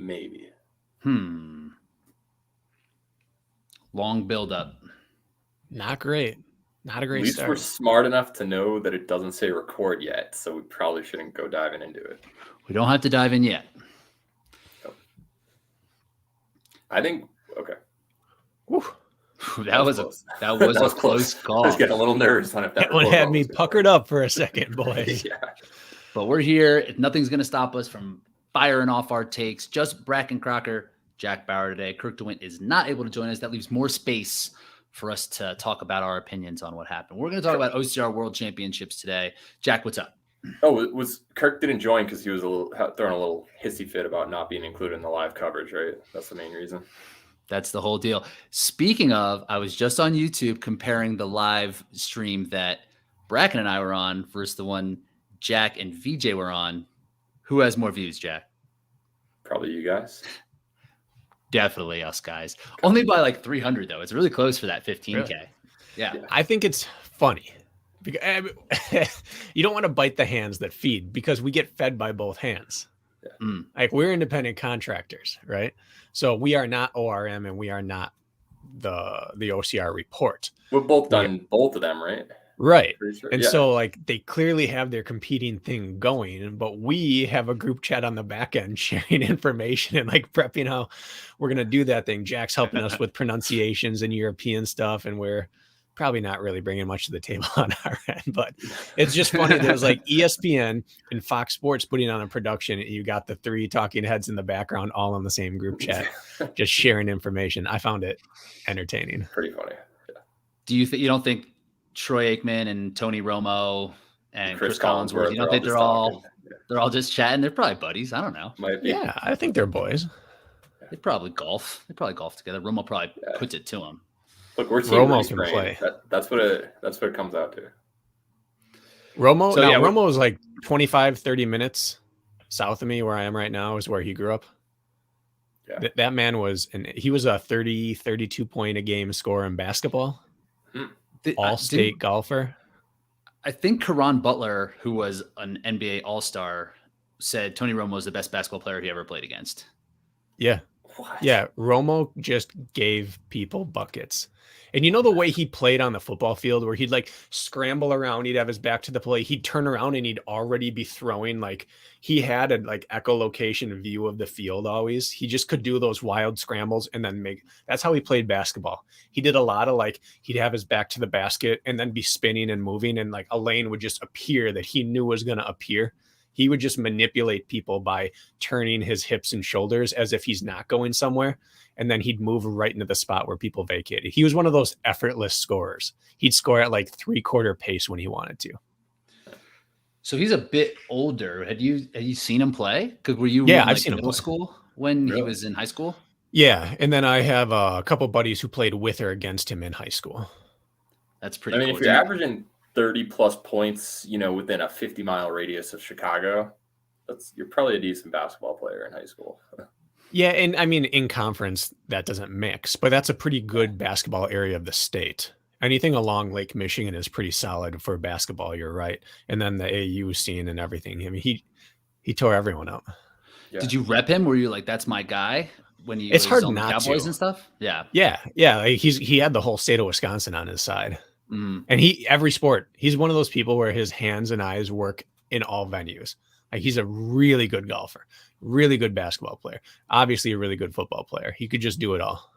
maybe. Long build-up. Not great. Not a great At least start. we're smart enough to know that it doesn't say record yet, so we probably shouldn't go diving into it. We don't have to dive in yet. I think okay. Whew. That was close. a close call. I was getting a little nervous on if That one had me puckered up for a second, boys. Yeah. But we're here. Nothing's going to stop us from firing off our takes. Just Bracken Crocker, Jack Bauer today. Kirk DeWint is not able to join us. That leaves more space for us to talk about our opinions on what happened. We're going to talk about OCR World Championships today. Jack, what's up? Oh, it was Kirk didn't join because he was throwing a little hissy fit about not being included in the live coverage, right? That's the main reason. That's the whole deal. Speaking of, I was just on YouTube comparing the live stream that Bracken and I were on versus the one Jack and VJ were on. Who has more views, Jack? Probably you guys. Definitely us guys. Only by like 300 though. It's really close for that 15K. Really? Yeah. I think it's funny. Because you don't want to bite the hands that feed because we get fed by both hands. Yeah. Like we're independent contractors, right? So we are not ORM and we are not the OCR report. We've both done both of them, right? Right. Sure. And so like they clearly have their competing thing going, but we have a group chat on the back end sharing information and like prepping how we're going to do that thing. Jack's helping us with pronunciations and European stuff. And we're probably not really bringing much to the table on our end, but it's just funny. There's like ESPN and Fox Sports putting on a production. And you got the three talking heads in the background, all on the same group chat, just sharing information. I found it entertaining. Pretty funny. Yeah. Do you don't think Troy Aikman and Tony Romo and Chris Collinsworth, you don't think they're all just chatting? They're probably buddies. I don't know. Might be. Yeah, I think they're boys. They probably golf. They probably golf together. Romo probably puts it to him. Look, we're team Romo can play. That's what it comes out to. Romo, So, Romo is like 25, 30 minutes south of me where I am right now is where he grew up. Yeah. That man he was a 30, 32 point a game scorer in basketball. All-state golfer. I think Caron Butler, who was an NBA All-Star, said Tony Romo was the best basketball player he ever played against. Yeah. What? Yeah. Romo just gave people buckets. And you know the way he played on the football field where he'd like scramble around, he'd have his back to the play, he'd turn around and he'd already be throwing. Like he had a like echolocation view of the field always. He just could do those wild scrambles and then that's how he played basketball. He did a lot of like, he'd have his back to the basket and then be spinning and moving and like a lane would just appear that he knew was going to appear. He would just manipulate people by turning his hips and shoulders as if he's not going somewhere. And then he'd move right into the spot where people vacated. He was one of those effortless scorers. He'd score at like 3/4 pace when he wanted to. So he's a bit older. Had you seen him play? Because were you I've seen him middle play. school when he was in high school? Yeah. And then I have a couple buddies who played with or against him in high school. That's pretty cool. If you're averaging 30 plus points, within a 50-mile radius of Chicago, you're probably a decent basketball player in high school. Yeah, and I mean, in conference, that doesn't mix, but that's a pretty good basketball area of the state. Anything along Lake Michigan is pretty solid for basketball, you're right. And then the AU scene and everything. I mean, he tore everyone up. Yeah. Did you rep him? Were you like, that's my guy when he it's was hard on not the Cowboys to. And stuff? Yeah. Yeah. Like he had the whole state of Wisconsin on his side. And every sport, he's one of those people where his hands and eyes work in all venues. Like he's a really good golfer, really good basketball player, obviously a really good football player. He could just do it all.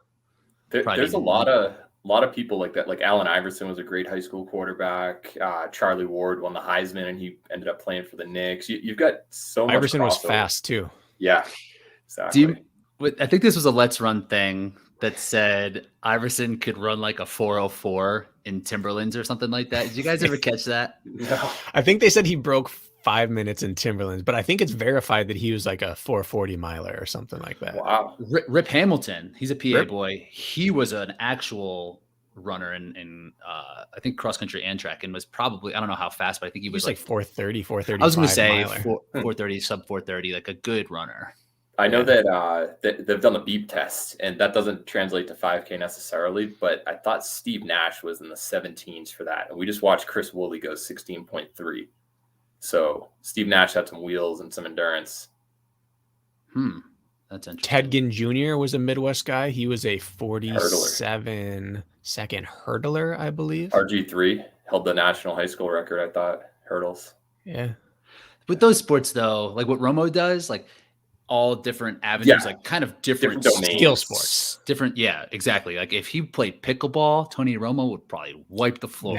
There's a lot of people like that. Like Allen Iverson was a great high school quarterback. Charlie Ward won the Heisman and he ended up playing for the Knicks. You've got so much. Iverson was fast too. Yeah, exactly. I think this was a Let's Run thing that said Iverson could run like a 404 in Timberlands or something like that. Did you guys ever catch that? No. I think they said he broke 5 minutes in Timberlands, but I think it's verified that he was like a 440 miler or something like that. Wow. Rip Hamilton, he's a PA boy. He was an actual runner in I think cross country and track and was probably, I don't know how fast, but I think he was like 430, 430. I was going to say 430, sub 430, like a good runner. I know that they've done the beep test, and that doesn't translate to 5K necessarily, but I thought Steve Nash was in the 17s for that. And we just watched Chris Woolley go 16.3. So Steve Nash had some wheels and some endurance. That's interesting. Ted Ginn Jr. was a Midwest guy. He was a 47-second hurdler, I believe. RG3 held the national high school record, I thought, hurdles. Yeah. With those sports, though, like what Romo does, like all different avenues, like kind of different skill sports. Different, yeah, exactly. Like if he played pickleball, Tony Romo would probably wipe the floor.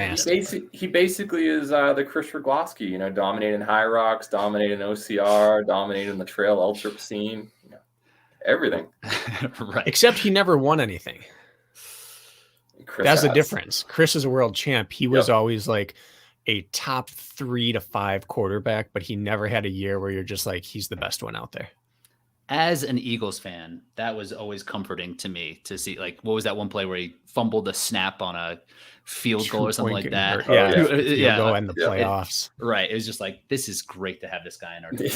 He basically is the Chris Rogowski, dominating Hyrox, dominating OCR, dominating the trail ultra scene, everything. Right. Except he never won anything. That's the difference. Chris is a world champ. He was always like a top 3 to 5 quarterback, but he never had a year where you're just like, he's the best one out there. As an Eagles fan, that was always comforting to me to see, like, what was that one play where he fumbled a snap on a field goal or something like that? Yeah. Go in the playoffs. Right. It was just like, this is great to have this guy in our team.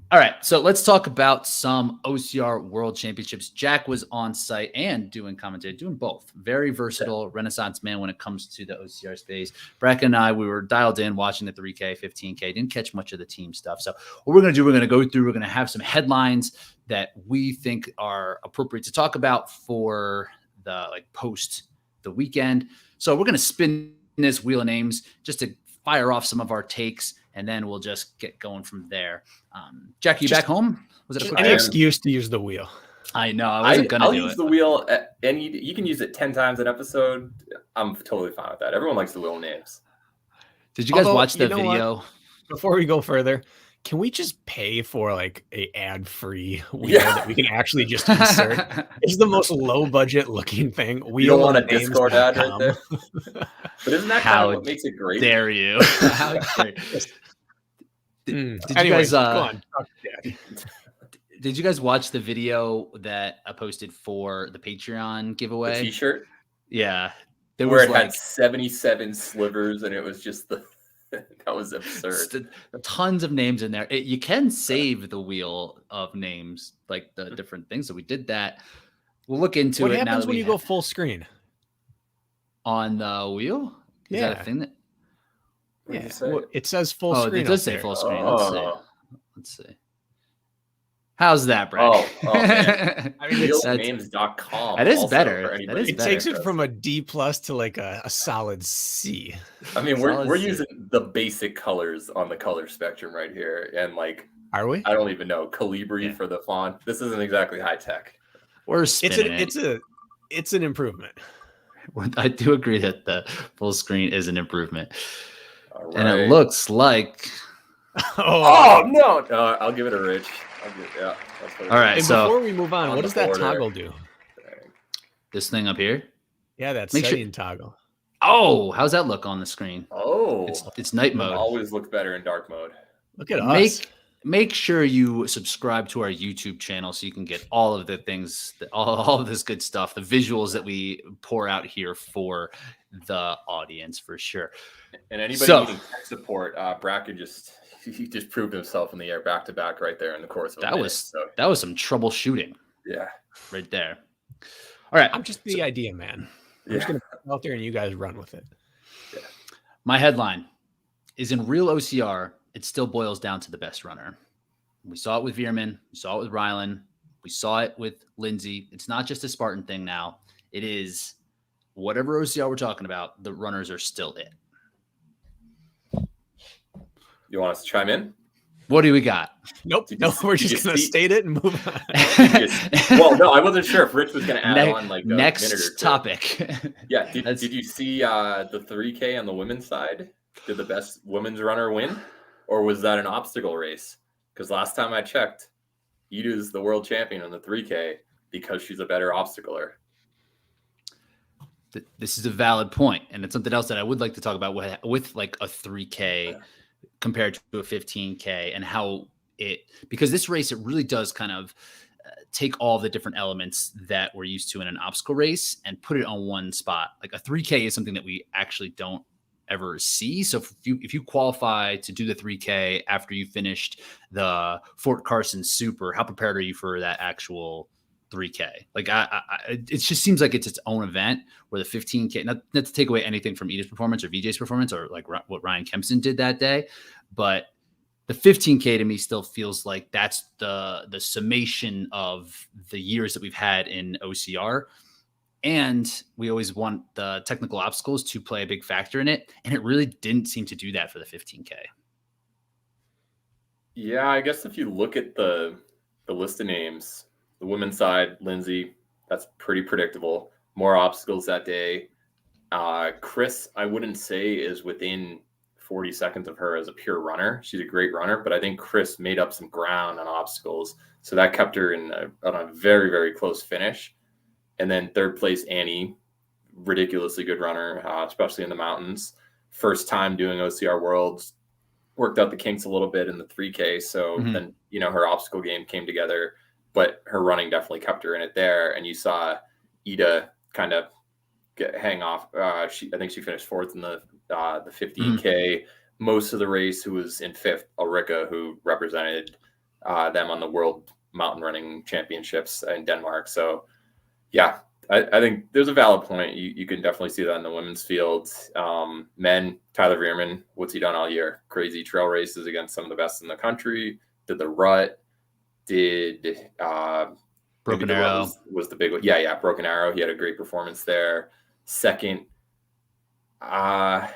All right. So let's talk about some OCR World Championships. Jack was on site and doing commentary, doing both. Very versatile Renaissance man when it comes to the OCR space. Bracken and I, we were dialed in watching the 3K, 15K. Didn't catch much of the team stuff. So what we're going to do, we're going to go through, we're going to have some headlines that we think are appropriate to talk about for the post the weekend. So we're going to spin this wheel of names just to fire off some of our takes, and then we'll just get going from there. Jack, you back home? Was it a quick an excuse to use the wheel? I know. I wasn't going to do it. I'll use the wheel, and you can use it 10 times an episode. I'm totally fine with that. Everyone likes the wheel names. Did you guys watch the video? What? Before we go further, can we just pay for like a ad-free wheel that we can actually just insert? It's the most low-budget looking thing. We don't want a Discord ad right there. But isn't that kind of what makes it great? Dare you? How dare you? Did you guys go on. Did you guys watch the video that I posted for the Patreon giveaway? The t-shirt? Yeah. Where it had 77 slivers and it was just that was absurd. Tons of names in there. You can save the wheel of names, like the different things. So we did that. We'll look into it. What happens when you go full screen? On the wheel? Is that a thing that? Yeah, it says full screen. It does say full screen. Let's see. How's that, Brad? Man. I mean, fieldnames.com. That is better. It takes it from a D+ to like a solid C. I mean, we're using the basic colors on the color spectrum right here, and are we? I don't even know Calibri for the font. This isn't exactly high tech. We're spinning it's an improvement. I do agree that the full screen is an improvement. Right. And it looks like no, I'll give it a Rich. That's what all right. So before we move on, what does that toggle do? This thing up here? Yeah, that setting toggle. Oh, how's that look on the screen? Oh, it's night mode. Always look better in dark mode. Look at us. Make sure you subscribe to our YouTube channel so you can get all of the things, all of this good stuff, the visuals that we pour out here for the audience for sure. And anybody needing tech support, Bracken just proved himself in the air back to back right there in the course of that was some troubleshooting. Yeah, right there. All right, I'm just the idea man. I'm just gonna put it out there and you guys run with it. Yeah. My headline is in real OCR. It still boils down to the best runner. We saw it with Veerman. We saw it with Rylan. We saw it with Lindsay. It's not just a Spartan thing now. It is whatever OCR we're talking about, the runners are still it. You want us to chime in? What do we got? Nope. We're just going to state it and move on. Well, no, I wasn't sure if Rich was going to add on like a next minute or two. Topic. Yeah. Did you see the 3K on the women's side? Did the best women's runner win? Or was that an obstacle race? Because last time I checked, Ida's the world champion on the 3K because she's a better obstacler. This is a valid point, and it's something else that I would like to talk about with like a 3K compared to a 15K and how because this race, it really does kind of take all the different elements that we're used to in an obstacle race and put it on one spot. Like a 3K is something that we actually don't ever see. So if you qualify to do the 3K after you finished the Fort Carson Super, how prepared are you for that actual 3K? Like it just seems like it's its own event where the 15K, not to take away anything from Ida's performance or VJ's performance or like what Ryan Kempson did that day, but The 15K to me still feels like that's the summation of the years that we've had in OCR. And we always want the technical obstacles to play a big factor in it. And it really didn't seem to do that for the 15K. Yeah, I guess if you look at the list of names, the women's side, Lindsay, that's pretty predictable. More obstacles that day. Chris, I wouldn't say is within 40 seconds of her as a pure runner. She's a great runner, but I think Chris made up some ground on obstacles. So that kept her on a very, very close finish. And then third place, Annie, ridiculously good runner, especially in the mountains. First time doing OCR Worlds, worked out the kinks a little bit in the 3K. So then, her obstacle game came together, but her running definitely kept her in it there. And you saw Ida kind of hang off. I think she finished fourth in the 15K. Most of the race, who was in fifth, Ulrika, who represented them on the World Mountain Running Championships in Denmark. So, yeah, I think there's a valid point. You can definitely see that in the women's field. Men, Tyler Veerman, what's he done all year? Crazy trail races against some of the best in the country. Did the rut. Did Broken Arrow was the big one. Yeah, Broken Arrow. He had a great performance there. Second,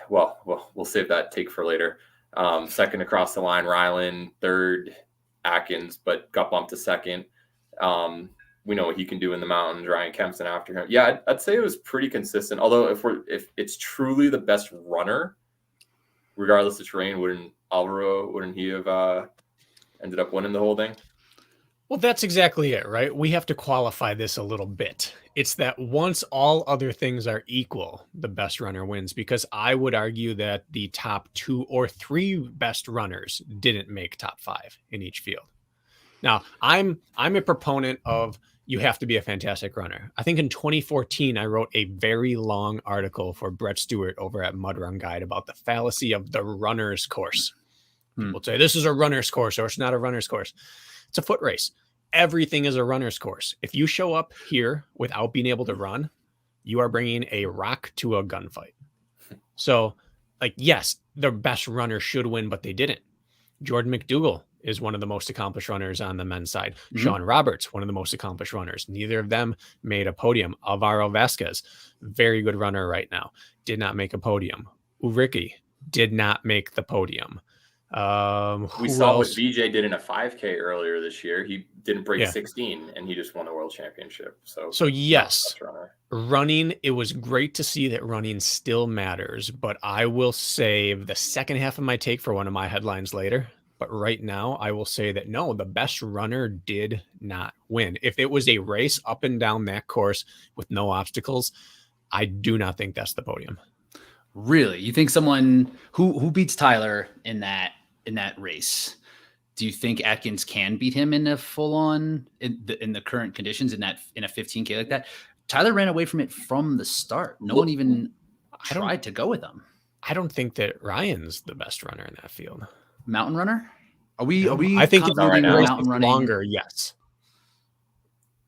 we'll save that take for later. Second across the line, Ryland. Third, Atkins, but got bumped to second. We know what he can do in the mountains. Ryan Kempson after him. Yeah, I'd say it was pretty consistent. Although if it's truly the best runner, regardless of terrain, wouldn't he have ended up winning the whole thing? Well, that's exactly it, right? We have to qualify this a little bit. It's that once all other things are equal, the best runner wins, because I would argue that the top 2 or 3 best runners didn't make top 5 in each field. Now, I'm a proponent of you have to be a fantastic runner. I think in 2014, I wrote a very long article for Brett Stewart over at Mud Run Guide about the fallacy of the runner's course. People say this is a runner's course or it's not a runner's course. It's a foot race. Everything is a runner's course. If you show up here without being able to run, you are bringing a rock to a gunfight. So, yes, the best runner should win, but they didn't. Jordan McDougall is one of the most accomplished runners on the men's side. Sean Roberts, one of the most accomplished runners. Neither of them made a podium. Alvaro Vasquez, very good runner right now, did not make a podium. Ulrike did not make the podium. We saw what VJ did in a 5K earlier this year. He didn't break 16 and he just won the world championship. So yes, running, it was great to see that running still matters, but I will save the second half of my take for one of my headlines later. But right now I will say that no, the best runner did not win. If it was a race up and down that course with no obstacles, I do not think that's the podium. Really? You think someone who beats Tyler in that race? Do you think Atkins can beat him in a full-on in the current conditions in a 15K like that? Tyler ran away from it from the start. No one even tried to go with him. I don't think that Ryan's the best runner in that field. Mountain runner? Are we? I think it's right now mountain running longer. Yes.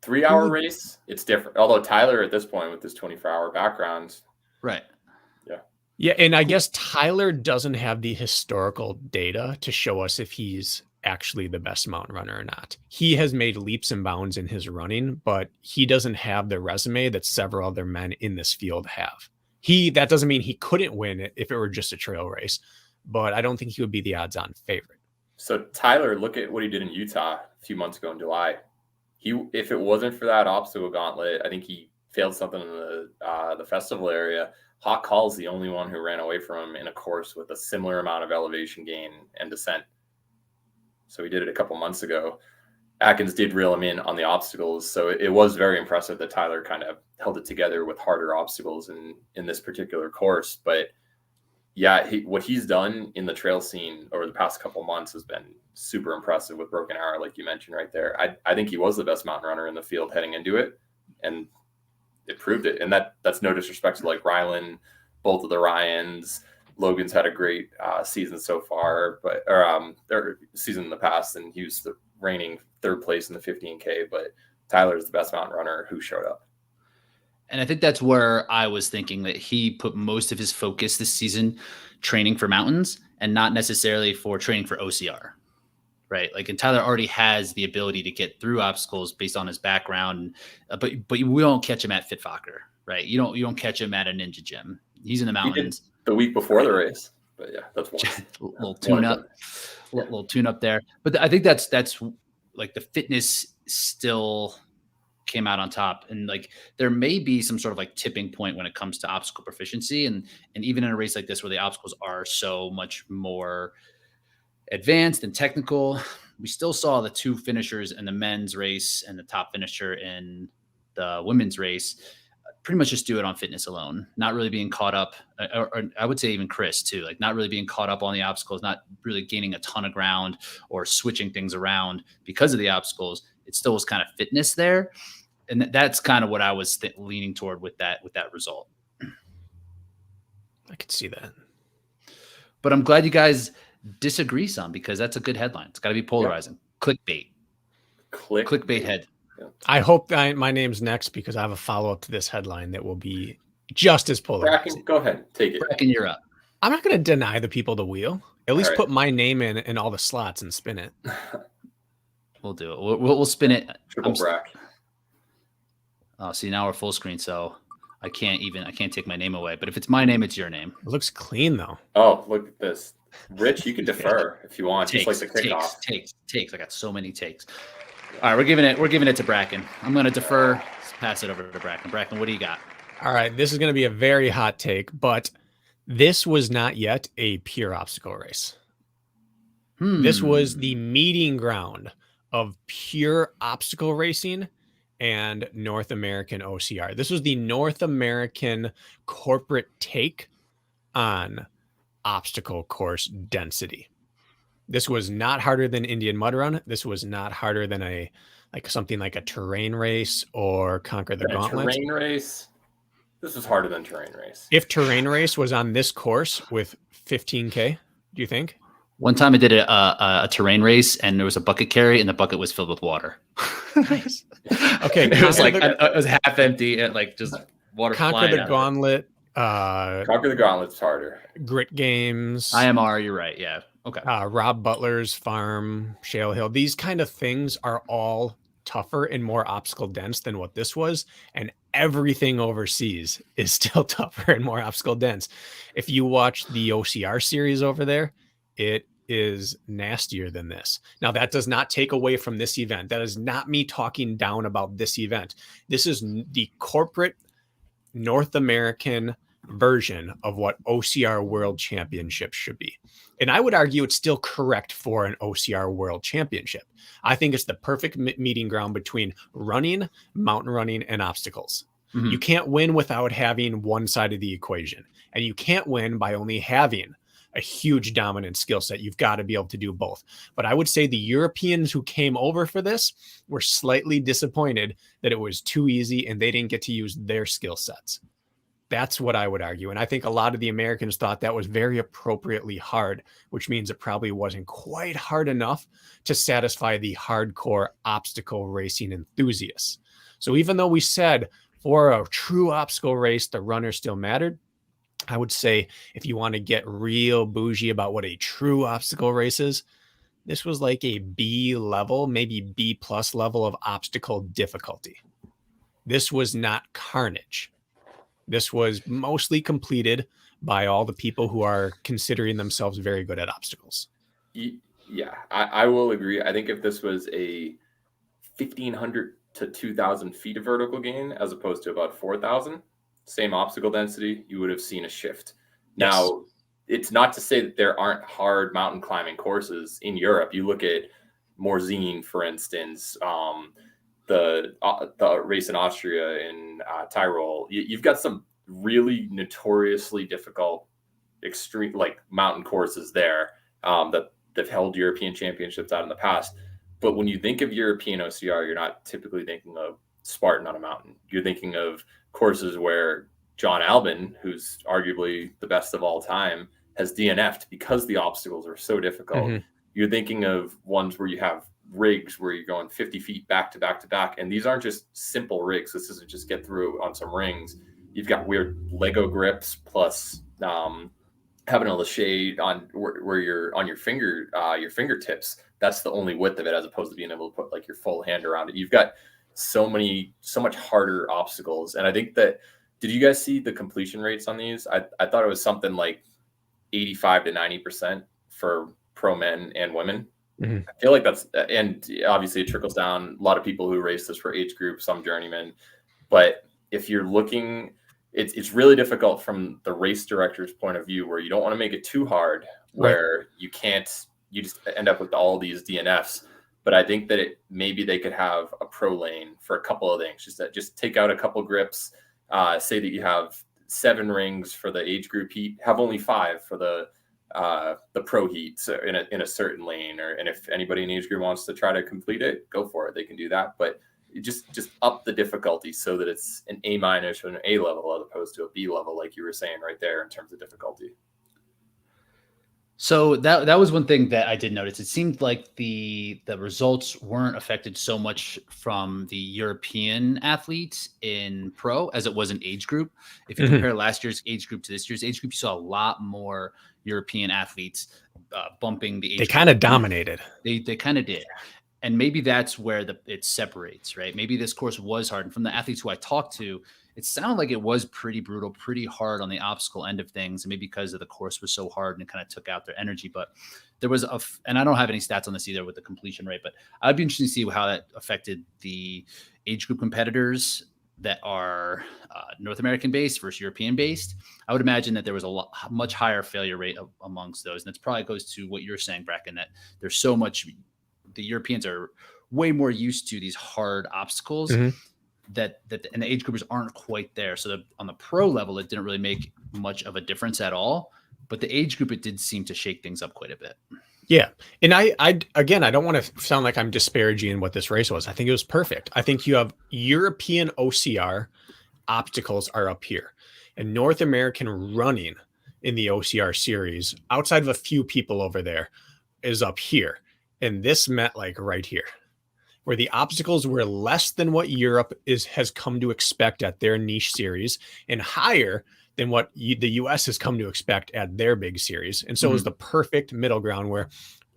3-hour race, it's different. Although Tyler at this point with his 24-hour background, right? Yeah, and I guess Tyler doesn't have the historical data to show us if he's actually the best mountain runner or not. He has made leaps and bounds in his running, but he doesn't have the resume that several other men in this field have. That doesn't mean he couldn't win it if it were just a trail race, but I don't think he would be the odds-on favorite. So Tyler, look at what he did in Utah a few months ago in July. If it wasn't for that obstacle gauntlet, I think he failed something in the festival area. Hawk Hall's the only one who ran away from him in a course with a similar amount of elevation gain and descent. So he did it a couple months ago. Atkins did reel him in on the obstacles. So it was very impressive that Tyler kind of held it together with harder obstacles in this particular course. But yeah, what he's done in the trail scene over the past couple months has been super impressive with Broken Arrow, like you mentioned right there. I think he was the best mountain runner in the field heading into it. And it proved it. And that's no disrespect to like Ryland, both of the Ryans. Logan's had a great season so far, or season in the past, and he was the reigning third place in the 15K. But Tyler's the best mountain runner who showed up. And I think that's where I was thinking that he put most of his focus this season training for mountains. and not necessarily for training for OCR. Right. Like, and Tyler already has the ability to get through obstacles based on his background, but we don't catch him at Fit Fokker, right? You don't catch him at a ninja gym. He's in the mountains. The week before the race, but yeah, that's one. little tune up, little tune up there. But I think that's like the fitness still came out on top, and like there may be some sort of like tipping point when it comes to obstacle proficiency, and even in a race like this where the obstacles are so much more advanced and technical, we still saw the two finishers in the men's race and the top finisher in the women's race pretty much just do it on fitness alone, not really being caught up, or I would say even Chris too, like not really being caught up on the obstacles, not really gaining a ton of ground or switching things around because of the obstacles. It still was kind of fitness there. And that's kind of what I was leaning toward with that result. I could see that. But I'm glad you guys disagree some, because that's a good headline. It's got to be polarizing. Yep. Clickbait head. Yeah. I hope my name's next, because I have a follow-up to this headline that will be just as polarizing. Bracken, go ahead. Take it. Bracken, you're up. I'm not going to deny the people the wheel. At least put my name in all the slots and spin it. We'll do it. We'll spin it. Triple Brack. Oh, see, now we're full screen, so I can't take my name away. But if it's my name, it's your name. It looks clean, though. Oh, look at this. Rich, you can defer if you want. Takes, just like the kickoff. Takes. I got so many takes. All right, we're giving it to Bracken. I'm going to defer. Let's pass it over to Bracken. Bracken, what do you got? All right, this is going to be a very hot take, but this was not yet a pure obstacle race. This was the meeting ground of pure obstacle racing and North American OCR. This was the North American corporate take on obstacle course density. This was not harder than Indian Mud Run. This was not harder than something like a terrain race or Conquer the Gauntlet. Terrain race. This was harder than terrain race. If terrain race was on this course with 15K, do you think? One time I did a terrain race, and there was a bucket carry, and the bucket was filled with water. Nice. Okay, it was half empty, and like just water. Conquer the Gauntlet. Conquer the Gauntlet's harder. Grit Games. IMR, you're right. Yeah. Okay. Rob Butler's Farm, Shale Hill. These kind of things are all tougher and more obstacle dense than what this was, and everything overseas is still tougher and more obstacle dense. If you watch the OCR series over there, it is nastier than this. Now, that does not take away from this event. That is not me talking down about this event. This is the corporate North American version of what OCR World Championship should be. And I would argue it's still correct for an OCR World Championship. I think it's the perfect meeting ground between running, mountain running, and obstacles. Mm-hmm. You can't win without having one side of the equation. And you can't win by only having a huge dominant skill set. You've got to be able to do both. But I would say the Europeans who came over for this were slightly disappointed that it was too easy and they didn't get to use their skill sets. That's what I would argue. And I think a lot of the Americans thought that was very appropriately hard, which means it probably wasn't quite hard enough to satisfy the hardcore obstacle racing enthusiasts. So even though we said for a true obstacle race, the runner still mattered, I would say if you want to get real bougie about what a true obstacle race is, this was like a B level, maybe B plus level of obstacle difficulty. This was not carnage. This was mostly completed by all the people who are considering themselves very good at obstacles. Yeah, I will agree. I think if this was a 1,500 to 2,000 feet of vertical gain as opposed to about 4,000, same obstacle density, you would have seen a shift. Yes. Now, it's not to say that there aren't hard mountain climbing courses in Europe. You look at Morzine, for instance, the race in Austria in Tyrol. You've got some really notoriously difficult, extreme mountain courses there that they've held European championships out in the past. But when you think of European OCR, you're not typically thinking of Spartan on a mountain. You're thinking of courses where John Albin, who's arguably the best of all time, has DNF'd because the obstacles are so difficult. Mm-hmm. You're thinking of ones where you have rigs where you're going 50 feet back to back to back. And these aren't just simple rigs. This isn't just get through on some rings. You've got weird Lego grips plus having a lachet on where you're on your fingertips, that's the only width of it, as opposed to being able to put like your full hand around it. You've got so much harder obstacles. And I think that, did you guys see the completion rates on these? I thought it was something like 85 to 90% for pro men and women. Mm-hmm. I feel like that's, and obviously it trickles down. A lot of people who race this for age group, some journeymen. But if you're looking, it's really difficult from the race director's point of view, where you don't want to make it too hard, where you just end up with all these DNFs. But I think that maybe they could have a pro lane for a couple of things. Just take out a couple grips. Say that you have 7 rings for the age group heat, have only 5 for the pro heat, so in a certain lane, and if anybody in age group wants to try to complete it, go for it. They can do that, but just up the difficulty so that it's an A- or an A level, as opposed to a B level, like you were saying right there in terms of difficulty. So that was one thing that I did notice. It seemed like the results weren't affected so much from the European athletes in pro as it was in age group. If you compare last year's age group to this year's age group, you saw a lot more European athletes bumping the age They group. kind of dominated. They kind of did. And maybe that's where it separates, right? Maybe this course was hard. And from the athletes who I talked to, it sounded like it was pretty brutal, pretty hard on the obstacle end of things. And maybe because of the course was so hard and it kind of took out their energy. But there was and I don't have any stats on this either with the completion rate, but I'd be interested to see how that affected the age group competitors that are North American based versus European based. I would imagine that there was a much higher failure rate amongst those. And it probably goes to what you're saying, Bracken, that there's so much. The Europeans are way more used to these hard obstacles that and the age groupers aren't quite there. So on the pro level, it didn't really make much of a difference at all. But the age group, it did seem to shake things up quite a bit. Yeah. And I again, I don't want to sound like I'm disparaging what this race was. I think it was perfect. I think you have European OCR obstacles are up here, and North American running in the OCR series, outside of a few people over there, is up here. And this met like right here, where the obstacles were less than what Europe has come to expect at their niche series, and higher than what the US has come to expect at their big series. And so it was the perfect middle ground, where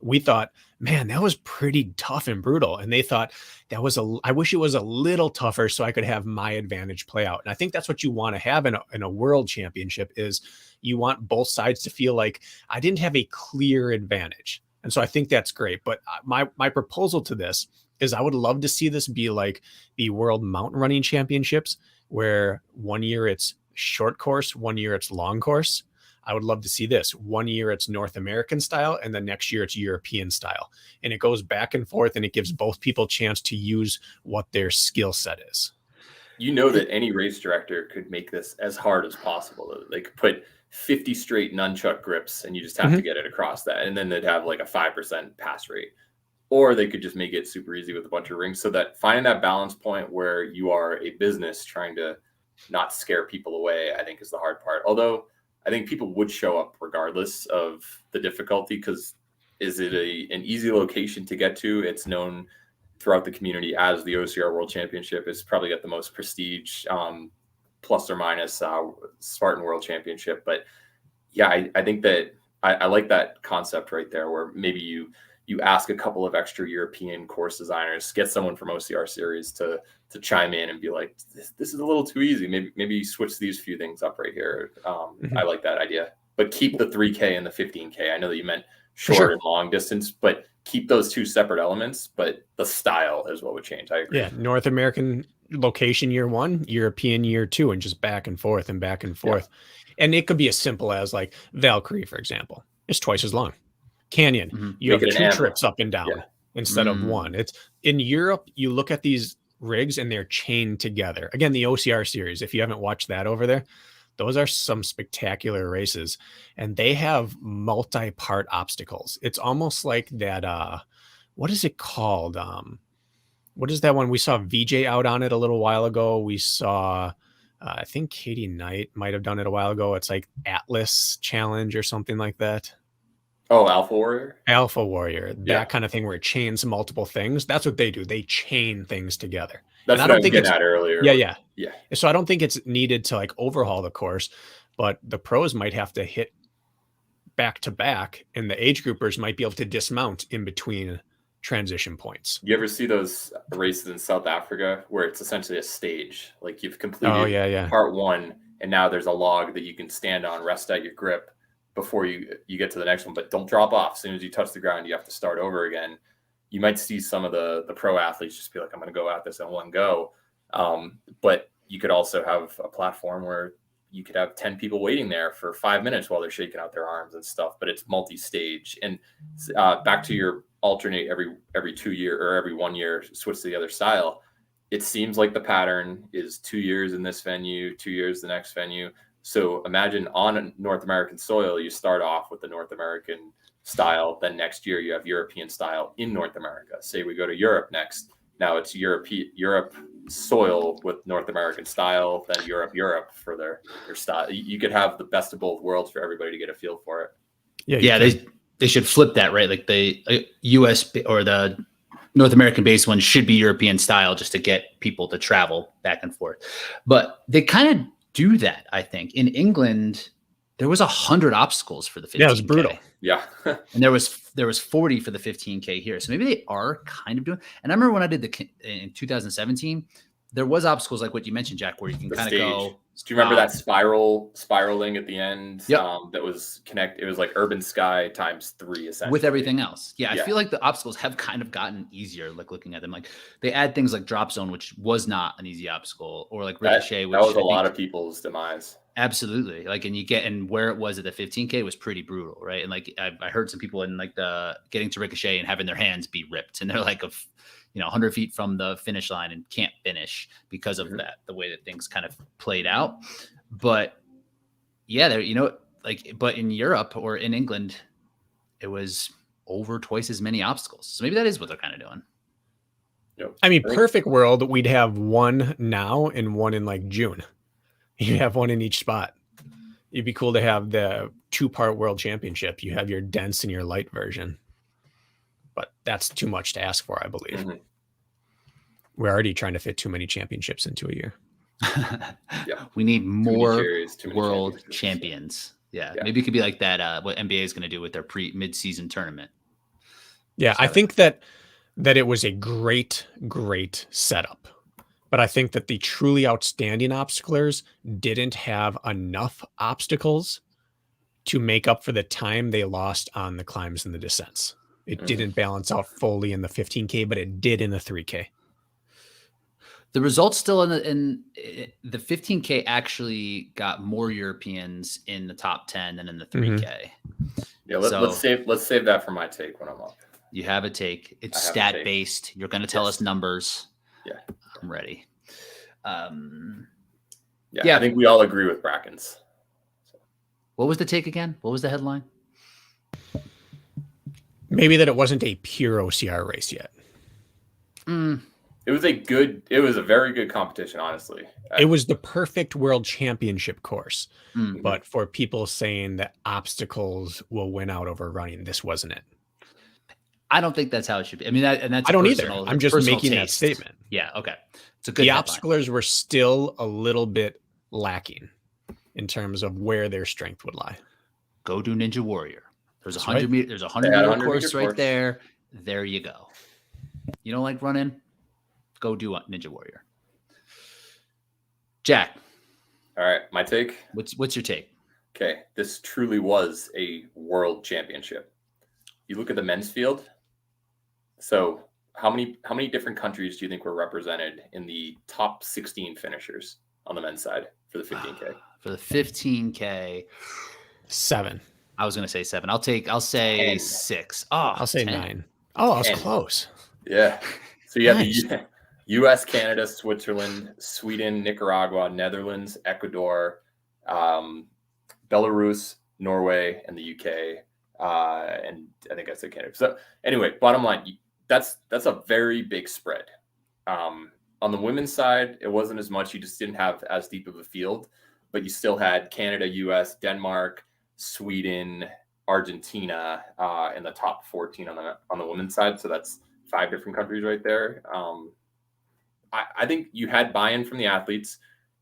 we thought, man, that was pretty tough and brutal. And they thought I wish it was a little tougher so I could have my advantage play out. And I think that's what you want to have in a world championship, is you want both sides to feel like I didn't have a clear advantage. And so I think that's great. But my proposal to this is I would love to see this be like the World Mountain Running Championships, where one year it's short course, one year it's long course. I would love to see this. One year it's North American style, and the next year it's European style. And it goes back and forth, and it gives both people a chance to use what their skill set is. You know that any race director could make this as hard as possible. They could put 50 straight nunchuck grips, and you just have to get it across that. And then they'd have like a 5% pass rate. Or they could just make it super easy with a bunch of rings. So that finding that balance point where you are a business trying to not scare people away, I think is the hard part. Although I think people would show up regardless of the difficulty, because is it an easy location to get to? It's known throughout the community as the OCR World Championship. It's probably got the most prestige, plus or minus Spartan World Championship. But yeah, I think that I like that concept right there, where maybe you ask a couple of extra European course designers, get someone from OCR series to chime in and be like, this is a little too easy. Maybe switch these few things up right here. I like that idea, but keep the 3K and the 15K. I know that you meant short and long distance, but keep those two separate elements, but the style is what would change. I agree. Yeah. North American location year 1, European year 2, and just back and forth and back and forth. Yeah. And it could be as simple as like Valkyrie, for example, it's twice as long. Canyon, you have 2 trips up and down instead of one. It's in Europe. You look at these rigs and they're chained together. Again, the OCR series, if you haven't watched that over there, those are some spectacular races, and they have multi-part obstacles. It's almost like that. What is it called? What is that one? We saw VJ out on it a little while ago. We saw, I think Katie Knight might have done it a while ago. It's like Atlas Challenge or something like that. Oh, Alpha Warrior? Alpha Warrior. That kind of thing, where it chains multiple things. That's what they do. They chain things together. That's what I was getting at earlier. Yeah. So I don't think it's needed to like overhaul the course, but the pros might have to hit back to back, and the age groupers might be able to dismount in between transition points. You ever see those races in South Africa where it's essentially a stage? Like you've completed part one, and now there's a log that you can stand on, rest out your grip before you get to the next one, but don't drop off. As soon as you touch the ground, you have to start over again. You might see some of the pro athletes just be like, I'm going to go at this in one go. But you could also have a platform where you could have 10 people waiting there for 5 minutes while they're shaking out their arms and stuff, but it's multi-stage. And back to your alternate every 2 year or every 1 year, switch to the other style. It seems like the pattern is 2 years in this venue, 2 years the next venue. So imagine on North American soil, you start off with the North American style. Then next year you have European style in North America. Say we go to Europe next. Now it's Europe soil with North American style, then Europe for their style. You could have the best of both worlds for everybody to get a feel for it. Yeah, they should flip that, right? Like the US or the North American based one should be European style just to get people to travel back and forth. But they kind of do that, I think. In England, there was 100 obstacles for the 15K. Yeah, it was brutal. Yeah. And there was 40 for the 15K here. So maybe they are kind of doing. And I remember when I did in 2017, there was obstacles like what you mentioned, Jack, where you can kind of go. Do you remember that spiraling at the end? Yep. That was it was like Urban Sky times 3 essentially. With everything else. Yeah, I feel like the obstacles have kind of gotten easier, like looking at them. Like they add things like Drop Zone, which was not an easy obstacle, or like Ricochet, which that was a lot of people's demise. Absolutely. Like, and where it was at the 15K was pretty brutal, right? And like I heard some people in like the getting to Ricochet and having their hands be ripped, and they're like 100 feet from the finish line and can't finish because of that, the way that things kind of played out. But yeah, but in Europe or in England, it was over twice as many obstacles. So maybe that is what they're kind of doing. Yep. I mean, perfect world, we'd have one now and one in like June. You have one in each spot. It'd be cool to have the 2-part world championship. You have your dense and your light version. But that's too much to ask for, I believe. Mm-hmm. We're already trying to fit too many championships into a year. We need more world champions. Yeah. Maybe it could be like that. What NBA is going to do with their mid-season tournament. Yeah, I think that it was a great setup. But I think that the truly outstanding obstaclers didn't have enough obstacles to make up for the time they lost on the climbs and the descents. It didn't balance out fully in the 15K, but it did in the 3K. The results still in the 15K actually got more Europeans in the top 10 than in the 3K. Yeah, let's save that for my take when I'm up. You have a take. It's stat based. You're going to tell us numbers. Yeah, I'm ready. I think we all agree with Brackens. What was the take again? What was the headline? Maybe that it wasn't a pure OCR race yet. It was a very good competition, honestly. It was the perfect world championship course. But for people saying that obstacles will win out over running, this wasn't it. I don't think that's how it should be. I mean, that's I don't either. I'm just making that statement. Yeah. Okay. It's a good. The obstaclers were still a little bit lacking in terms of where their strength would lie. Go do Ninja Warrior. There's 100 meter. There's 100 meter course right there. There you go. You don't like running? Go do Ninja Warrior. Jack. All right, my take. What's your take? Okay, this truly was a world championship. You look at the men's field. So how many different countries do you think were represented in the top 16 finishers on the men's side for the 15K? For the 15K, 7. I was going to say 7. I'll say 10. 6. Oh, I'll say 9. Oh, I was 10. Close. Yeah. So you have the U.S., Canada, Switzerland, Sweden, Nicaragua, Netherlands, Ecuador, Belarus, Norway, and the U.K. And I think I said Canada. So anyway, bottom line, that's a very big spread. On the women's side, it wasn't as much. You just didn't have as deep of a field, but you still had Canada, U.S., Denmark, Sweden, Argentina in the top 14 on the women's side. So that's 5 different countries right there. I think you had buy-in from the athletes,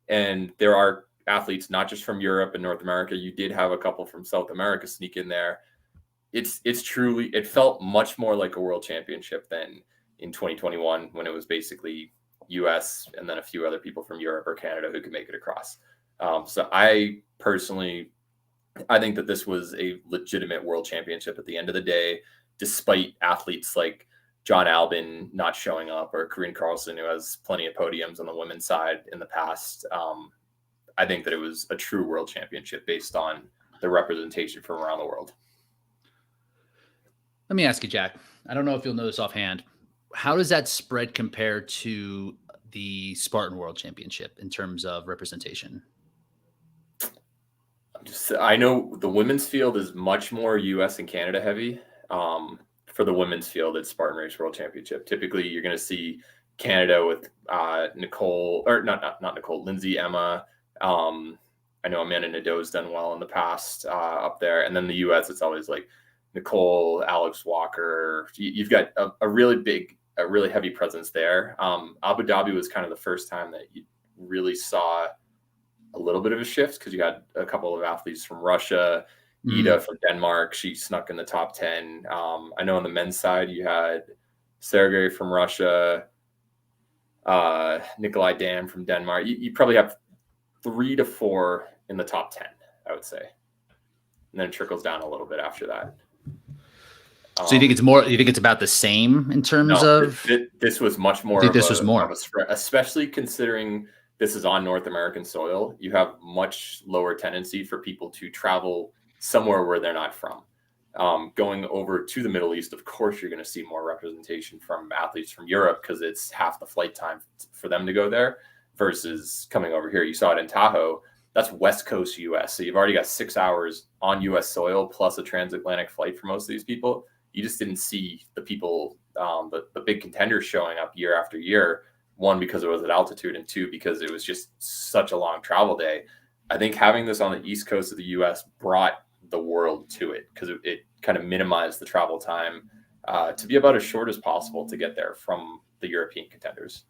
and there are athletes, not just from Europe and North America. You did have a couple from South America sneak in there. It's truly, it felt much more like a world championship than in 2021 when it was basically US and then a few other people from Europe or Canada who could make it across. So I personally, I think that this was a legitimate world championship at the end of the day, despite athletes like John Albin not showing up or Corinne Carlson, who has plenty of podiums on the women's side in the past. I think that it was a true world championship based on the representation from around the world. Let me ask you, Jack. I don't know if you'll know this offhand. How does that spread compare to the Spartan World Championship in terms of representation? I know the women's field is much more US and Canada heavy. For the women's field, it's Spartan Race World Championship. Typically, you're going to see Canada with Nicole, or not Nicole, Lindsay, Emma. I know Amanda Nadeau's done well in the past up there. And then the US, it's always like Nicole, Alex Walker. You've got a really heavy presence there. Abu Dhabi was kind of the first time that you really saw a little bit of a shift because you had a couple of athletes from Russia, Ida from Denmark. She snuck in the top 10. I know on the men's side, you had Sergey from Russia, Nikolai Dan from Denmark. You probably have 3 to 4 in the top 10, I would say. And then it trickles down a little bit after that. So you think it's more? You think it's about the same in terms of? This was much more. I think this was more, of a spread, especially considering this is on North American soil. You have much lower tendency for people to travel somewhere where they're not from. Going over to the Middle East, of course, you're going to see more representation from athletes from Europe because it's half the flight time for them to go there versus coming over here. You saw it in Tahoe. That's West Coast US. So you've already got 6 hours on US soil plus a transatlantic flight for most of these people. You just didn't see the people, the big contenders showing up year after year. One, because it was at altitude, and two, because it was just such a long travel day. I think having this on the East Coast of the US brought the world to it because it kind of minimized the travel time to be about as short as possible to get there from the European contenders.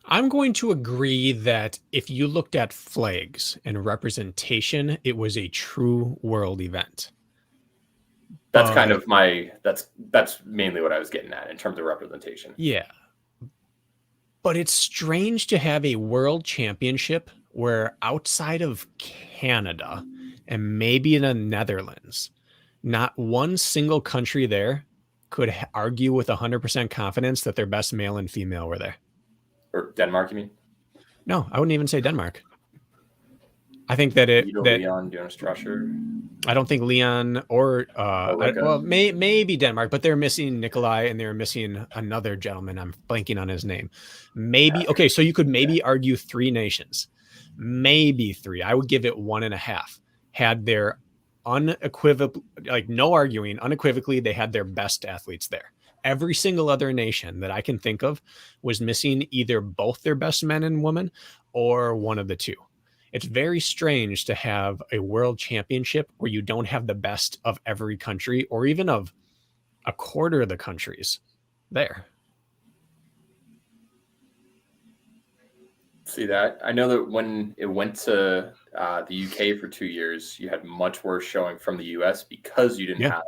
I'm going to agree that if you looked at flags and representation, it was a true world event. That's kind of that's mainly what I was getting at in terms of representation. Yeah. But it's strange to have a world championship where outside of Canada and maybe in the Netherlands, not one single country there could argue with 100% confidence that their best male and female were there. Or Denmark, you mean? No, I wouldn't even say Denmark. I think that Leon, Jonas Strasser. I don't think Leon or maybe Denmark, but they're missing Nikolai and they're missing another gentleman. I'm blanking on his name. Maybe okay, so you could maybe argue 3 nations, maybe 3. I would give it 1.5. Had their unequivocal, like no arguing, unequivocally, they had their best athletes there. Every single other nation that I can think of was missing either both their best men and women or one of the two. It's very strange to have a world championship where you don't have the best of every country or even of a quarter of the countries there. See that? I know that when it went to the UK for 2 years, you had much worse showing from the US because you didn't have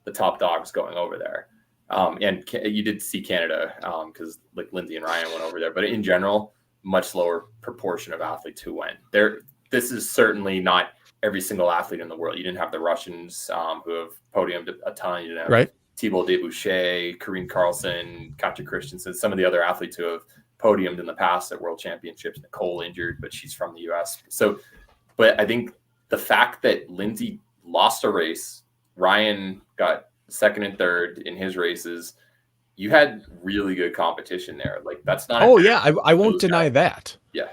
the top dogs going over there. And you did see Canada because like Lindsay and Ryan went over there. But in general, much lower proportion of athletes who went there. This is certainly not every single athlete in the world. You didn't have the Russians who have podiumed a ton. You didn't have Thibault Debouché, Corinne Carlson, Katja Christensen, some of the other athletes who have podiumed in the past at world championships. Nicole injured, but she's from the US. So, but I think the fact that Lindsay lost a race, Ryan got second and third in his races, you had really good competition there. Like that's not. Oh yeah, I won't deny that. Yeah.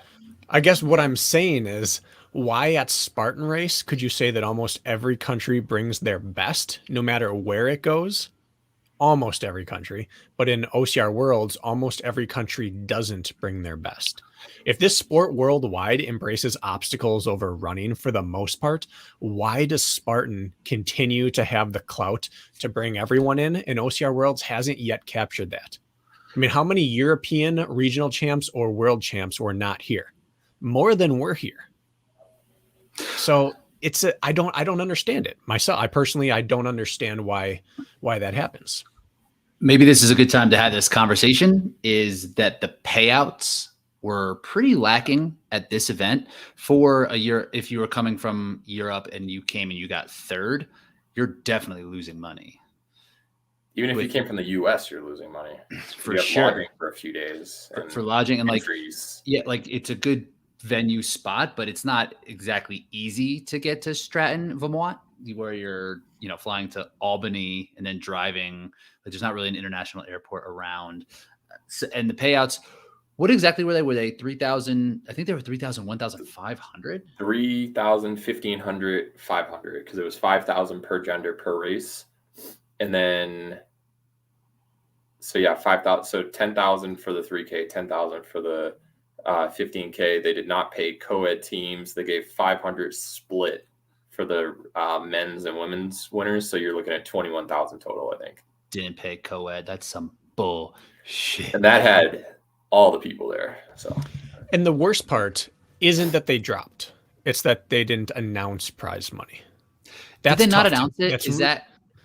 I guess what I'm saying is why at Spartan Race could you say that almost every country brings their best no matter where it goes? Almost every country. But in OCR Worlds, almost every country doesn't bring their best. If this sport worldwide embraces obstacles over running for the most part, why does Spartan continue to have the clout to bring everyone in? And OCR Worlds hasn't yet captured that. I mean, how many European regional champs or world champs were not here? more than we're here. So I don't understand it myself. I don't understand why that happens. Maybe this is a good time to have this conversation, is that the payouts were pretty lacking at this event for a year. If you were coming from Europe and you came and you got third, you're definitely losing money. Even if you came from the US, you're losing money. For sure. Lodging for a few days. For lodging and entries. like it's a good venue spot, but it's not exactly easy to get to Stratton, Vermont, where you're, flying to Albany and then driving. Like, there's not really an international airport around. So, and the payouts, what exactly were they? Were they 3,000? I think they were 3,000, 1,500? 3,000, 1,500, 500, because it was 5,000 per gender per race. And then, so yeah, 5,000. So 10,000 for the 3K, 10,000 for the 15K. They did not pay co-ed teams. They gave 500 split for the men's and women's winners. So you're looking at 21,000 total, I think. Didn't pay co-ed. That's some bullshit. And that had all the people there. So, and the worst part isn't that they dropped; it's that they didn't announce prize money. Did they not announce it?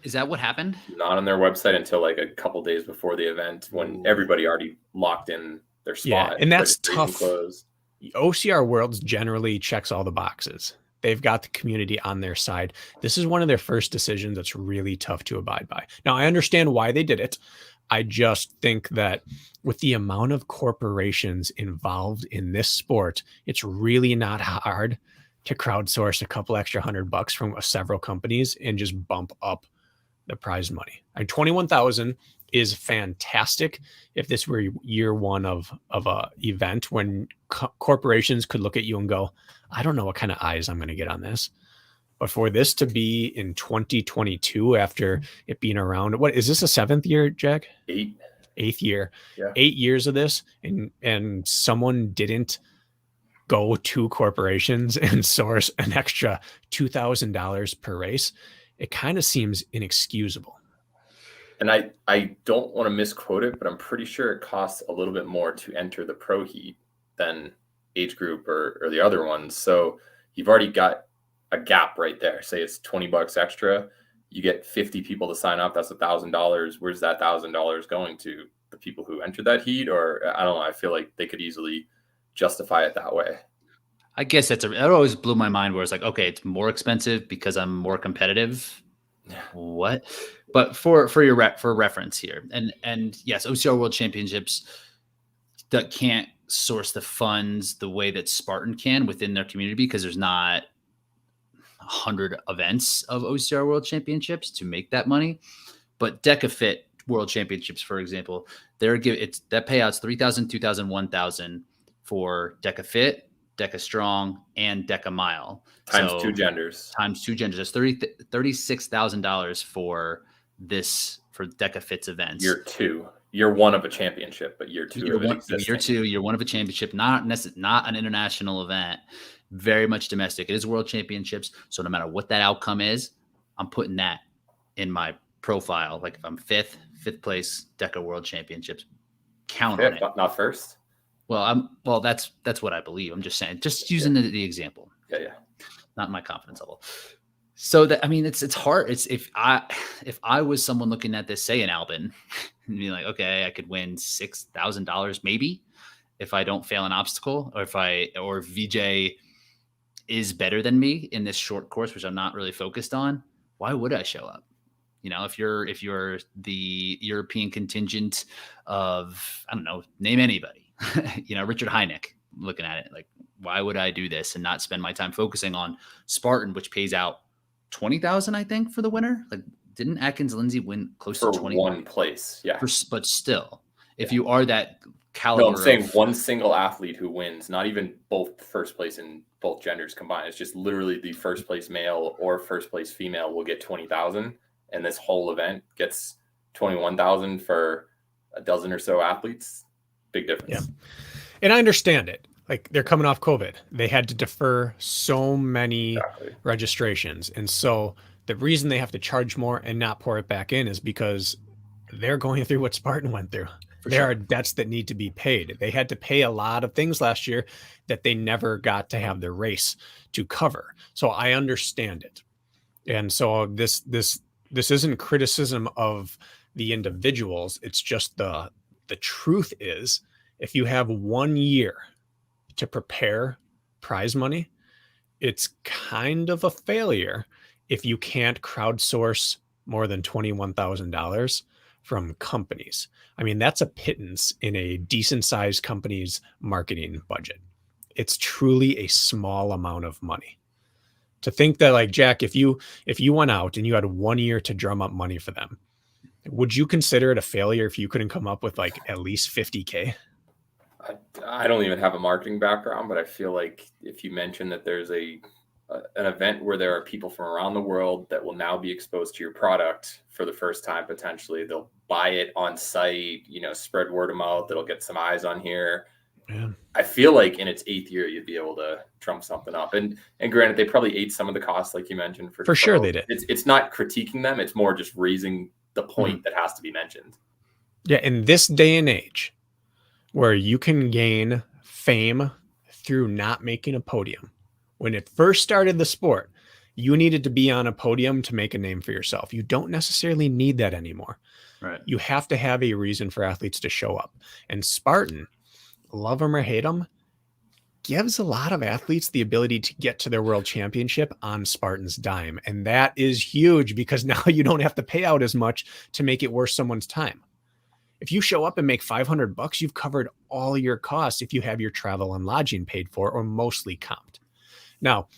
Is that what happened? Not on their website until like a couple days before the event, when everybody already locked in their spot. Yeah, and that's tough. OCR Worlds generally checks all the boxes. They've got the community on their side. This is one of their first decisions that's really tough to abide by. Now, I understand why they did it. I just think that with the amount of corporations involved in this sport, it's really not hard to crowdsource a couple extra $100 from several companies and just bump up the prize money. And 21,000 is fantastic if this were year one of a event when corporations could look at you and go, I don't know what kind of eyes I'm going to get on this. But for this to be in 2022, after it being around, what is this, a 7th year, Jack? 8th year. Yeah. 8 years of this, and someone didn't go to corporations and source an extra $2,000 per race. It kind of seems inexcusable. And I don't want to misquote it, but I'm pretty sure it costs a little bit more to enter the pro heat than age group or the other ones. So you've already got a gap right there. Say it's $20 extra. You get 50 people to sign up. That's $1,000. Where's that $1,000 going to? The people who entered that heat? Or I don't know. I feel like they could easily justify it that way. I guess it always blew my mind where it's like, okay, it's more expensive because I'm more competitive. What? But for reference here, and yes, OCR World Championships that can't source the funds the way that Spartan can within their community, because there's not 100 events of OCR World Championships to make that money. But DECA Fit World Championships, for example, that payouts 3,000, 2,000, 1,000 for DECA Fit, DECA Strong, and DECA Mile. Times two genders. That's $36,000 for DECA Fit's events. Year one of a championship, but year two. Year one of a championship, not an international event, very much domestic. It is World Championships. So no matter what that outcome is, I'm putting that in my profile. Like if I'm fifth place, DECA World Championships, count on it. Not first. Well, that's what I believe. I'm just saying, just using the example. Yeah. Not my confidence level. So that, I mean, it's hard. It's if I was someone looking at this, say in Albin, and be like, okay, I could win $6,000 maybe if I don't fail an obstacle, or VJ is better than me in this short course, which I'm not really focused on. Why would I show up? If you're the European contingent of, I don't know, name anybody. Richard Hynek, looking at it like, why would I do this and not spend my time focusing on Spartan, which pays out 20,000, I think, for the winner? Like, didn't Atkins Lindsay win close to 20? One place, yeah. But still, if you are that caliber, I'm saying one single athlete who wins, not even both first place and both genders combined. It's just literally the first place male or first place female will get 20,000, and this whole event gets 21,000 for a dozen or so athletes. Big difference. Yeah. And I understand it. Like, they're coming off COVID. They had to defer so many registrations. And so the reason they have to charge more and not pour it back in is because they're going through what Spartan went through. There are debts that need to be paid. They had to pay a lot of things last year that they never got to have the race to cover. So I understand it. And so this isn't criticism of the individuals. It's just the truth is, if you have 1 year to prepare prize money, it's kind of a failure if you can't crowdsource more than $21,000 from companies. I mean, that's a pittance in a decent sized company's marketing budget. It's truly a small amount of money. To think that, like, Jack, if you went out and you had 1 year to drum up money for them, would you consider it a failure if you couldn't come up with like at least 50K? I don't even have a marketing background, but I feel like if you mention that there's an event where there are people from around the world that will now be exposed to your product for the first time, potentially they'll buy it on site, spread word of mouth, it'll get some eyes on here. Yeah. I feel like in its 8th year, you'd be able to drum something up. And granted, they probably ate some of the costs, like you mentioned. For sure they did. It's not critiquing them. It's more just raising the point that has to be mentioned. Yeah. In this day and age where you can gain fame through not making a podium, when it first started the sport, you needed to be on a podium to make a name for yourself. You don't necessarily need that anymore. Right. You have to have a reason for athletes to show up. And Spartan, love them or hate them, gives a lot of athletes the ability to get to their world championship on Spartan's dime. And that is huge because now you don't have to pay out as much to make it worth someone's time. If you show up and make $500, you've covered all your costs if you have your travel and lodging paid for or mostly comped. Now,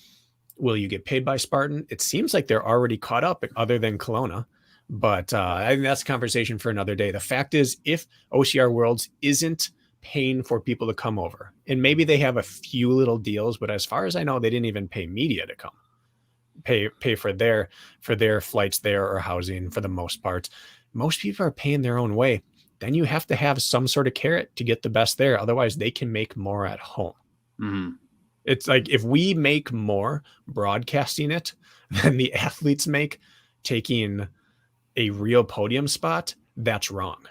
will you get paid by Spartan? It seems like they're already caught up other than Kelowna, but I think that's a conversation for another day. The fact is, if OCR Worlds isn't paying for people to come over, and maybe they have a few little deals, but as far as I know, they didn't even pay media to come pay for their flights there or housing. For the most part, most people are paying their own way. Then you have to have some sort of carrot to get the best there. Otherwise they can make more at home. Mm-hmm. It's like, if we make more broadcasting it than the athletes make taking a real podium spot, that's wrong.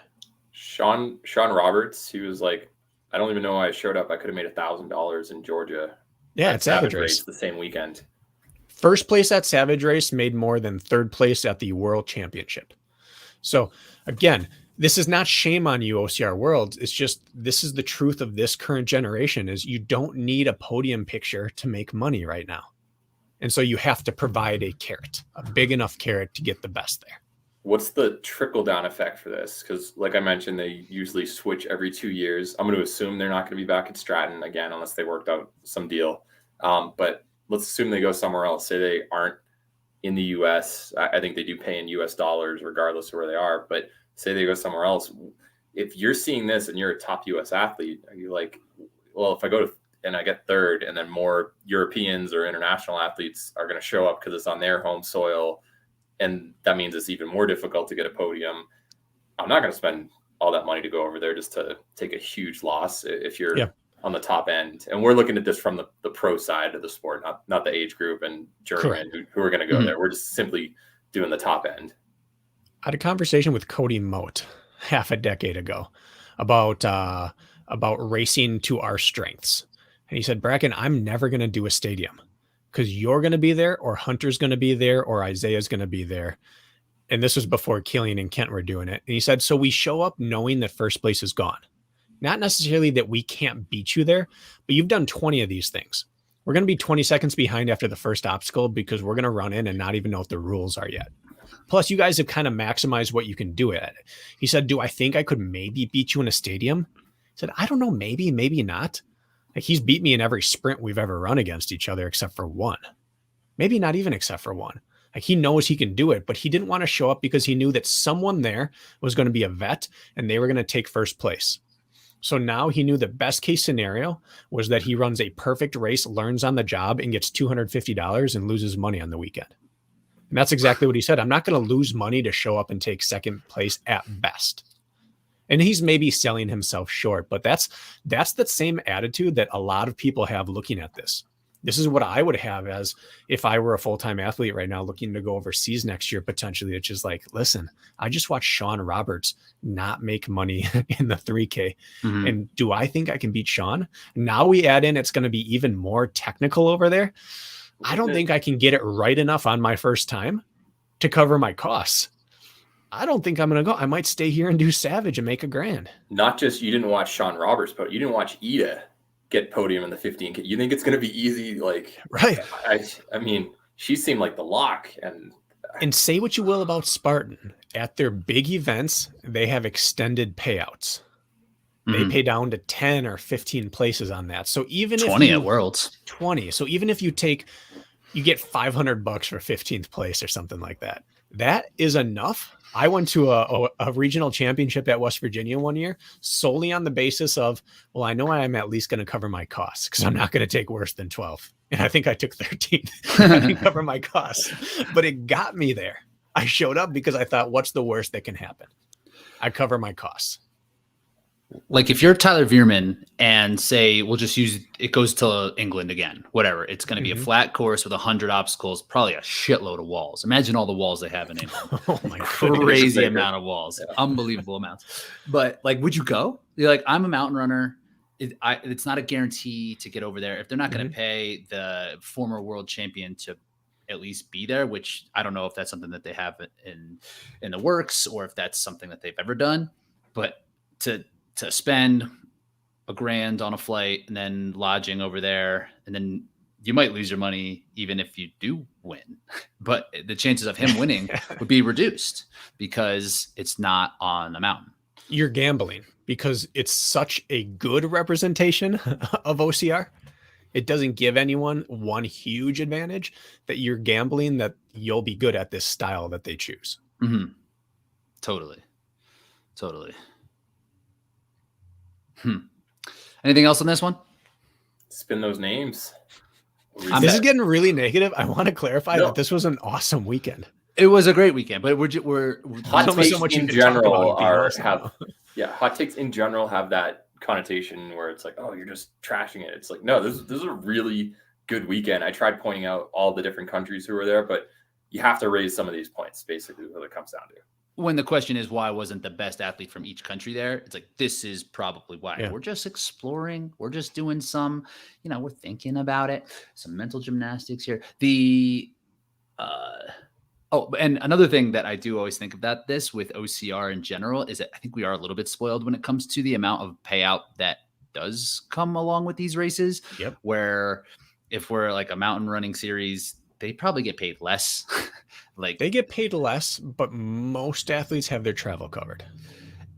Sean Roberts, he was like, I don't even know why I showed up. I could have made $1,000 in Georgia. Yeah, at Savage Race the same weekend. First place at Savage Race made more than third place at the World Championship. So again, this is not shame on you, OCR Worlds. It's just, this is the truth of this current generation, is you don't need a podium picture to make money right now. And so you have to provide a carrot, a big enough carrot to get the best there. What's the trickle down effect for this? Because like I mentioned, they usually switch every 2 years. I'm going to assume they're not going to be back at Stratton again, unless they worked out some deal. But let's assume they go somewhere else. Say they aren't in the US. I think they do pay in US dollars regardless of where they are, but say they go somewhere else. If you're seeing this and you're a top US athlete, are you like, well, if I go to and I get third, and then more Europeans or international athletes are going to show up because it's on their home soil, and that means it's even more difficult to get a podium. I'm not going to spend all that money to go over there just to take a huge loss if you're on the top end. And we're looking at this from the pro side of the sport, not the age group and journeymen who are going to go there. We're just simply doing the top end. I had a conversation with Cody Moat half a decade ago about racing to our strengths. And he said, Bracken, I'm never going to do a stadium because you're going to be there, or Hunter's going to be there, or Isaiah's going to be there. And this was before Killian and Kent were doing it. And he said, so we show up knowing that first place is gone. Not necessarily that we can't beat you there, but you've done 20 of these things. We're going to be 20 seconds behind after the first obstacle because we're going to run in and not even know what the rules are yet. Plus, you guys have kind of maximized what you can do at it. He said, do I think I could maybe beat you in a stadium? He said, I don't know, maybe not. Like, he's beat me in every sprint we've ever run against each other except for one. Maybe not even except for one. Like, he knows he can do it, but he didn't want to show up because he knew that someone there was going to be a vet and they were going to take first place. So now he knew the best case scenario was that he runs a perfect race, learns on the job, and gets $250 and loses money on the weekend. And that's exactly what he said. I'm not going to lose money to show up and take second place at best. And he's maybe selling himself short, but that's the same attitude that a lot of people have looking at this. This is what I would have as if I were a full-time athlete right now looking to go overseas next year, potentially. It's just like, listen, I just watched Sean Roberts not make money in the 3K. Mhm. And do I think I can beat Sean? Now we add in, it's going to be even more technical over there. I don't think I can get it right enough on my first time to cover my costs. I don't think I'm going to go. I might stay here and do Savage and make $1,000. Not just you didn't watch Sean Roberts, but you didn't watch Ida get podium in the 15K. You think it's going to be easy? Like, right. I mean, she seemed like the lock. And say what you will about Spartan. At their big events, they have extended payouts. They pay down to 10 or 15 places on that. So even 20 if at Worlds. 20. So even if you get $500 for 15th place or something like that, that is enough. I went to a regional championship at West Virginia one year solely on the basis of, well, I know I'm at least going to cover my costs because I'm not going to take worse than 12. And I think I took 13. I didn't cover my costs, but it got me there. I showed up because I thought, what's the worst that can happen? I cover my costs. Like if you're Tyler Veerman and say, we'll just use, it goes to England again, whatever. It's going to be a flat course with 100 obstacles, probably a shitload of walls. Imagine all the walls they have in England. Oh my God. Crazy amount of walls, unbelievable amounts. But like, would you go? You're like, I'm a mountain runner. It's not a guarantee to get over there. If they're not going to pay the former world champion to at least be there, which I don't know if that's something that they have in the works or if that's something that they've ever done, but to spend $1,000 on a flight and then lodging over there, and then you might lose your money even if you do win, but the chances of him winning would be reduced because it's not on a mountain. You're gambling because it's such a good representation of OCR. It doesn't give anyone one huge advantage that you're gambling that you'll be good at this style that they choose. Mm-hmm. Totally. Anything else on this one? Spin those names. This is getting really negative. I want to clarify that this was an awesome weekend. It was a great weekend, but we're hot takes in general hot takes in general have that connotation where it's like, oh, you're just trashing it. It's like, no, this is a really good weekend. I tried pointing out all the different countries who were there, but you have to raise some of these points, basically, what it comes down to. When the question is why wasn't the best athlete from each country there, it's like, this is probably why. We're just exploring. We're just doing some, we're thinking about it. Some mental gymnastics here. And another thing that I do always think about this with OCR in general is that I think we are a little bit spoiled when it comes to the amount of payout that does come along with these races. Yep. Where if we're like a mountain running series, they probably get paid less. Like they get paid less, but most athletes have their travel covered.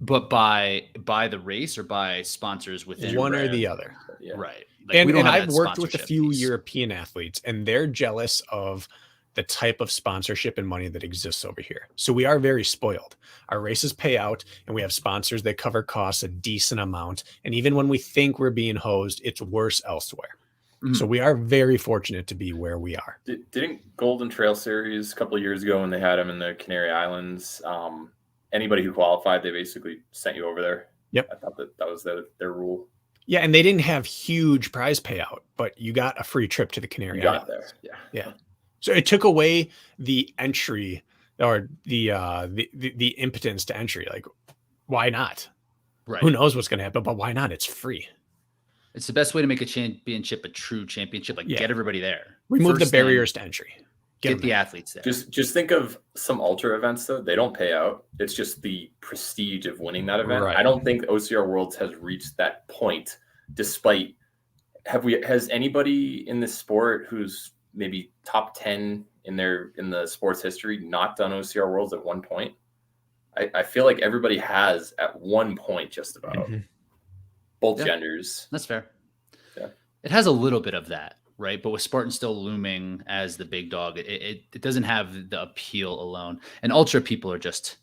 But by the race or by sponsors within one or the other. Yeah. Right. Like and I've worked with a few European athletes and they're jealous of the type of sponsorship and money that exists over here. So we are very spoiled. Our races pay out and we have sponsors that cover costs a decent amount. And even when we think we're being hosed, it's worse elsewhere. Mm-hmm. So we are very fortunate to be where we are. Didn't Golden Trail Series a couple of years ago when they had them in the Canary Islands, anybody who qualified, they basically sent you over there? Yep. I thought that was their rule. Yeah, and they didn't have huge prize payout, but you got a free trip to the Canary Islands. There. Yeah. So it took away the entry or the impotence to entry. Like, why not? Right. Who knows what's going to happen, but why not? It's free. It's the best way to make a championship a true championship. Like get everybody there. Remove the barriers to entry. Get the athletes there. Just think of some ultra events though. They don't pay out. It's just the prestige of winning that event. Right. I don't think OCR Worlds has reached that point. Despite has anybody in this sport who's maybe top 10 in the sports history not done OCR Worlds at one point? I feel like everybody has at one point just about. Mm-hmm. Both genders. That's fair. Yeah. It has a little bit of that, right? But with Spartan still looming as the big dog, it doesn't have the appeal alone. And ultra people are just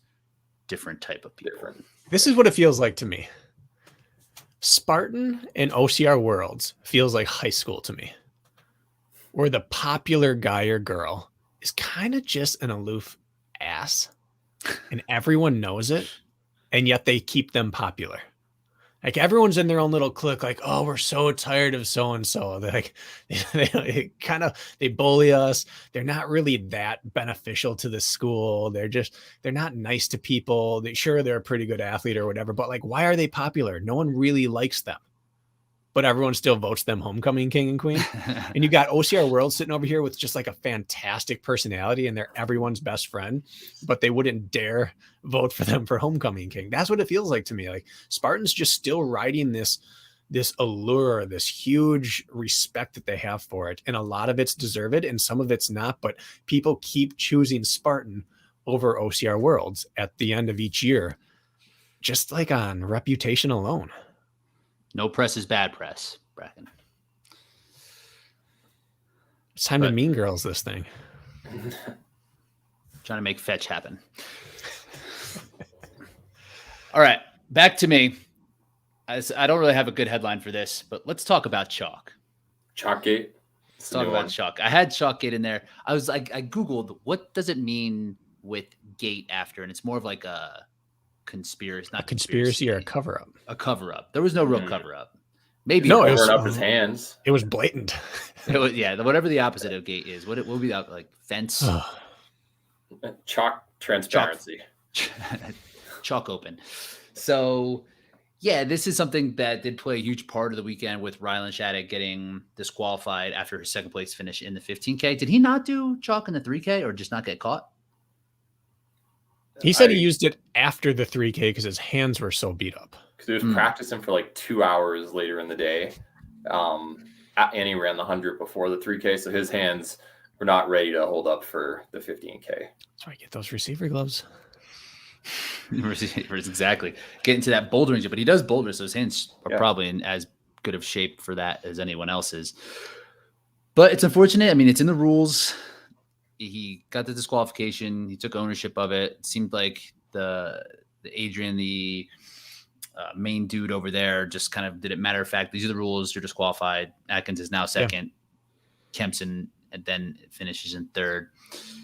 different type of people. This is what it feels like to me. Spartan and OCR Worlds feels like high school to me. Where the popular guy or girl is kind of just an aloof ass. And everyone knows it. And yet they keep them popular. Like everyone's in their own little clique, like, oh, we're so tired of so and so. They're like, they bully us. They're not really that beneficial to the school. They're not nice to people. They're a pretty good athlete or whatever, but like, why are they popular? No one really likes them, but everyone still votes them homecoming king and queen. And you got OCR World sitting over here with just like a fantastic personality and they're everyone's best friend, but they wouldn't dare vote for them for homecoming king. That's what it feels like to me. Like Spartan's just still riding this allure, this huge respect that they have for it. And a lot of it's deserved and some of it's not, but people keep choosing Spartan over OCR Worlds at the end of each year, just like on reputation alone. No press is bad press, Bracken. It's time to mean girls this thing. Trying to make fetch happen. All right, back to me. I don't really have a good headline for this, but let's talk about chalk. Chalkgate. Let's talk about chalk. I had chalkgate in there. I Googled what does it mean with gate after, and it's more of like a conspiracy, not a conspiracy or a cover up. A cover up. There was no real cover up. Maybe no, it was up his hands. It was blatant. It was, yeah, whatever the opposite of gate is. What will be that, like fence? Chalk transparency. Chalk open. So yeah, this is something that did play a huge part of the weekend with Rylan Shattuck getting disqualified after his second place finish in the 15K. Did he not do chalk in the 3K or just not get caught? He said he used it after the 3K because his hands were so beat up. Because he was practicing for like 2 hours later in the day. And he ran the 100 before the 3K. So his hands were not ready to hold up for the 15K. That's why I get those receiver gloves. Exactly. Get into that bouldering, but he does boulder, so his hands are probably in as good of shape for that as anyone else's. But it's unfortunate. I mean, it's in the rules. He got the disqualification. He took ownership of it. It seemed like the Adrian, the main dude over there, just kind of did it matter of fact. These are the rules. You're disqualified. Atkins is now second. Kempson and then finishes in third.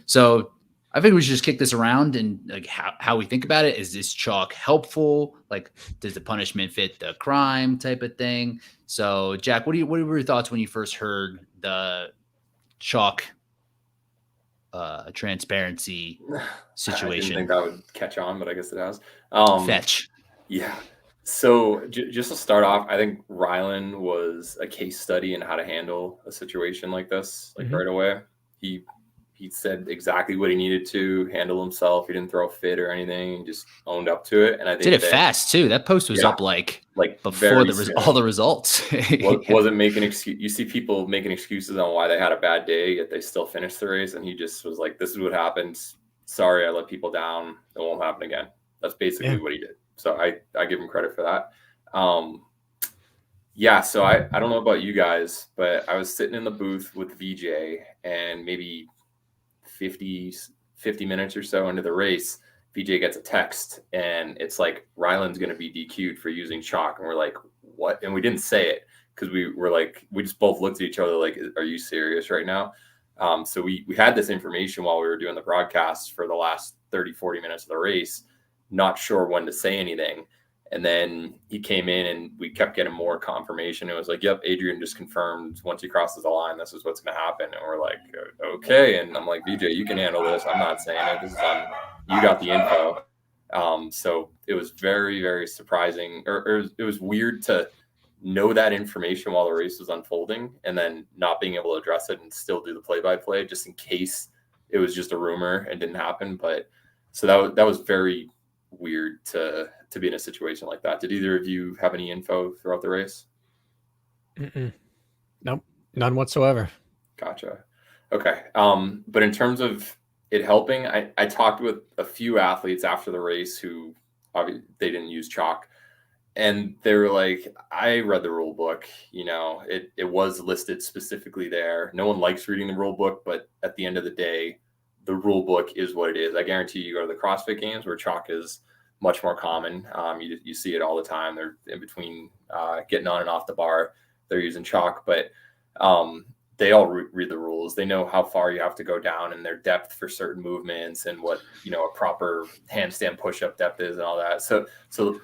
So I think we should just kick this around and like how we think about it. Is this chalk helpful? Like, does the punishment fit the crime type of thing? So, Jack, what were your thoughts when you first heard the chalk transparency situation? I didn't think that would catch on, but I guess it has. Fetch. Yeah. So just to start off, I think Rylan was a case study in how to handle a situation like this, like right away. He said exactly what he needed to handle himself. He didn't throw a fit or anything. He just owned up to it. And I think did it fast too. That post was up like before all the results. Wasn't making excuse. You see people making excuses on why they had a bad day, yet they still finished the race. And he just was like, "This is what happened. Sorry, I let people down. It won't happen again." That's basically what he did. So I give him credit for that. So I don't know about you guys, but I was sitting in the booth with VJ and maybe 50 minutes or so into the race, VJ gets a text and it's like, Rylan's going to be DQ'd for using chalk. And we're like, what? And we didn't say it because we were like, we just both looked at each other like, are you serious right now? So we had this information while we were doing the broadcast for the last 30, 40 minutes of the race, not sure when to say anything. And then he came in and we kept getting more confirmation. It was like, yep, Adrian just confirmed once he crosses the line, this is what's going to happen. And we're like, okay. And I'm like, VJ, you can handle this. I'm not saying it. This is on, you got the info. So it was very, very surprising, or it was weird to know that information while the race was unfolding and then not being able to address it and still do the play-by-play just in case it was just a rumor and didn't happen. But so that was very weird to be in a situation like that. Did either of you have any info throughout the race? Nope, none whatsoever. Gotcha. Okay. But in terms of it helping, I talked with a few athletes after the race who obviously they didn't use chalk, and they were like, I read the rule book, it was listed specifically there. No one likes reading the rule book, but at the end of the day, the rule book is what it is. I guarantee you go to the CrossFit games where chalk is much more common. You see it all the time. They're in between getting on and off the bar. They're using chalk, but they all read the rules. They know how far you have to go down and their depth for certain movements and what, a proper handstand push-up depth is and all that. So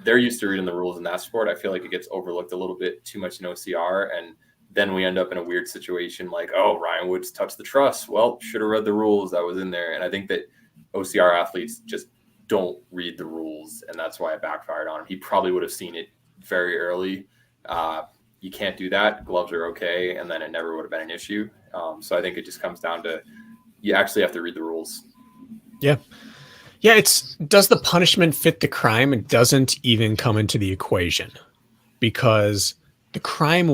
they're used to reading the rules in that sport. I feel like it gets overlooked a little bit too much in OCR. And then we end up in a weird situation like, oh, Ryan Woods touched the truss. Well, should have read the rules that was in there. And I think that OCR athletes just don't read the rules. And that's why it backfired on him. He probably would have seen it very early. You can't do that. Gloves are okay. And then it never would have been an issue. So I think it just comes down to, you actually have to read the rules. Yeah. Yeah. Does the punishment fit the crime? It doesn't even come into the equation, because the crime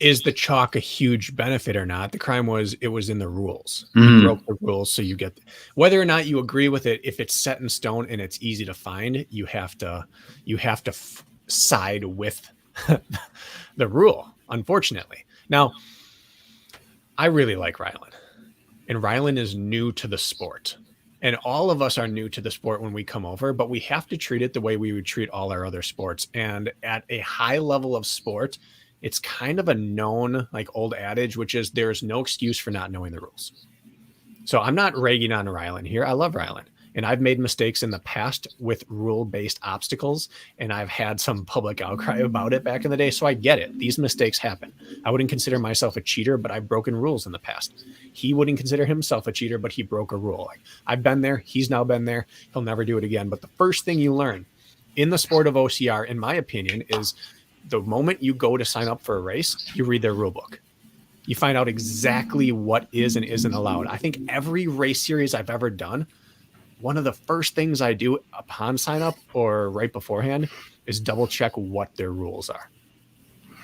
is the chalk a huge benefit or not? The crime it was in the rules. You broke the rules. So you get, whether or not you agree with it, if it's set in stone and it's easy to find, you have to side with the rule, unfortunately. Now, I really like Rylan, and Rylan is new to the sport, and all of us are new to the sport when we come over, but we have to treat it the way we would treat all our other sports. And at a high level of sport, it's kind of a known, like, old adage, which is there's no excuse for not knowing the rules. So I'm not ragging on Rylan here. I love Rylan. And I've made mistakes in the past with rule-based obstacles, and I've had some public outcry about it back in the day. So I get it. These mistakes happen. I wouldn't consider myself a cheater, but I've broken rules in the past. He wouldn't consider himself a cheater, but he broke a rule. Like, I've been there. He's now been there. He'll never do it again. But the first thing you learn in the sport of OCR, in my opinion, is the moment you go to sign up for a race, you read their rule book. You find out exactly what is and isn't allowed. I think every race series I've ever done, one of the first things I do upon sign up or right beforehand is double check what their rules are.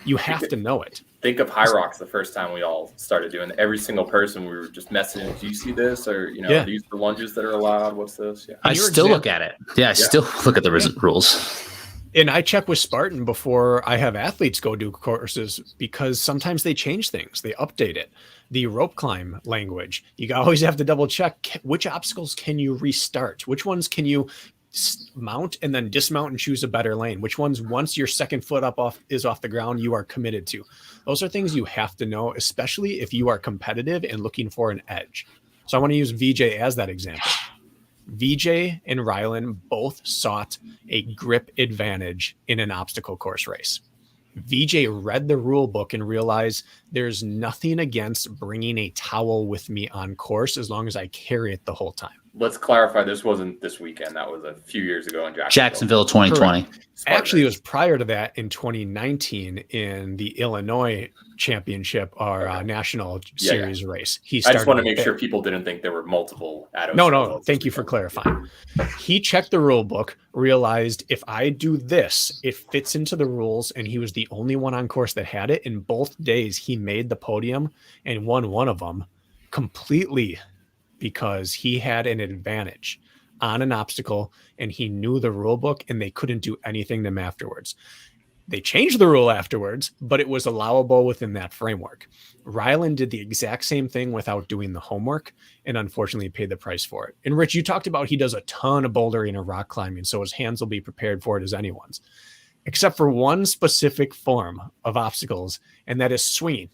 You have to know it. Think of Hyrox the first time we all started doing it. Every single person, we were just messaging, do you see this? Or, are these the lunges that are allowed? What's this? Yeah. I still look at it. Yeah, I still look at the rules. And I check with Spartan before I have athletes go do courses, because sometimes they change things. They update it. The rope climb language, you always have to double check which obstacles can you restart? Which ones can you mount and then dismount and choose a better lane? Which ones, once your second foot is off the ground, you are committed to? Those are things you have to know, especially if you are competitive and looking for an edge. So I want to use VJ as that example. VJ and Rylan both sought a grip advantage in an obstacle course race. VJ read the rule book and realized there's nothing against bringing a towel with me on course as long as I carry it the whole time. Let's clarify, this wasn't this weekend. That was a few years ago in Jacksonville 2020. Actually, it was prior to that in 2019 in the Illinois championship, our national series race. I just want to make sure people didn't think there were multiple at No. Thank you for clarifying. He checked the rule book, realized if I do this, it fits into the rules, and he was the only one on course that had it. In both days, he made the podium and won one of them completely because he had an advantage on an obstacle and he knew the rule book, and they couldn't do anything to him afterwards. They changed the rule afterwards, but it was allowable within that framework. Rylan did the exact same thing without doing the homework, and unfortunately paid the price for it. And Rich, you talked about he does a ton of bouldering and rock climbing, so his hands will be prepared for it as anyone's, except for one specific form of obstacles, and that is swinging.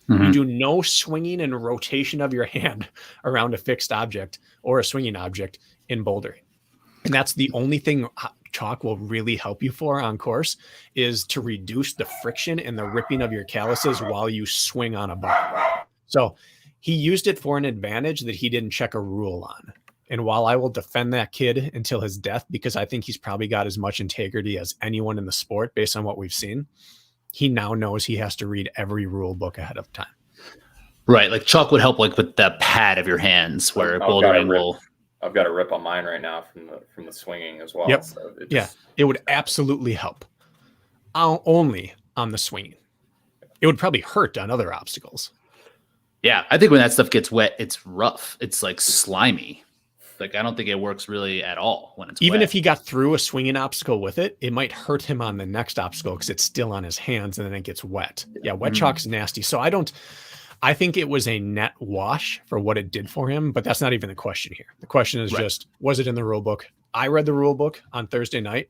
Mm-hmm. You do no swinging and rotation of your hand around a fixed object or a swinging object in bouldering. And that's the only thing chalk will really help you for on course, is to reduce the friction and the ripping of your calluses while you swing on a bar. So he used it for an advantage that he didn't check a rule on. And while I will defend that kid until his death, because I think he's probably got as much integrity as anyone in the sport based on what we've seen, he now knows he has to read every rule book ahead of time. Right. Like chalk would help, like with the pad of your hands, where bouldering will. I've got a rip on mine right now from the swinging as well. Yep. So it would absolutely help. Only on the swinging. It would probably hurt on other obstacles. Yeah, I think when that stuff gets wet, it's rough. It's like slimy. Like, I don't think it works really at all when it's even wet. If he got through a swinging obstacle with it, it might hurt him on the next obstacle because it's still on his hands and then it gets wet. Yeah, wet chalk's nasty. So I think it was a net wash for what it did for him, but that's not even the question here. The question is just, was it in the rule book? I read the rule book on Thursday night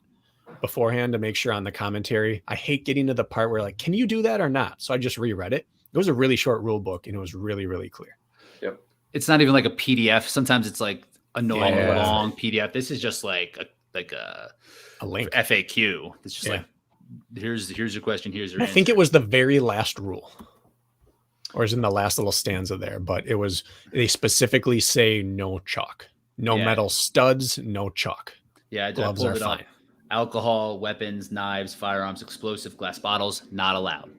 beforehand to make sure on the commentary. I hate getting to the part where, like, can you do that or not? So I just reread it. It was a really short rule book, and it was really, really clear. Yep. It's not even like a PDF. Sometimes it's like annoying Yeah. long PDF. This is just like a link. FAQ. It's just like, here's your question. Here's your I answer. think it was the very last rule, or is in the last little stanza there, but they specifically say no chalk, no metal studs, no chalk. Yeah, I Gloves pulled are it up. fine. Alcohol, weapons, knives, firearms, explosive, glass bottles, not allowed.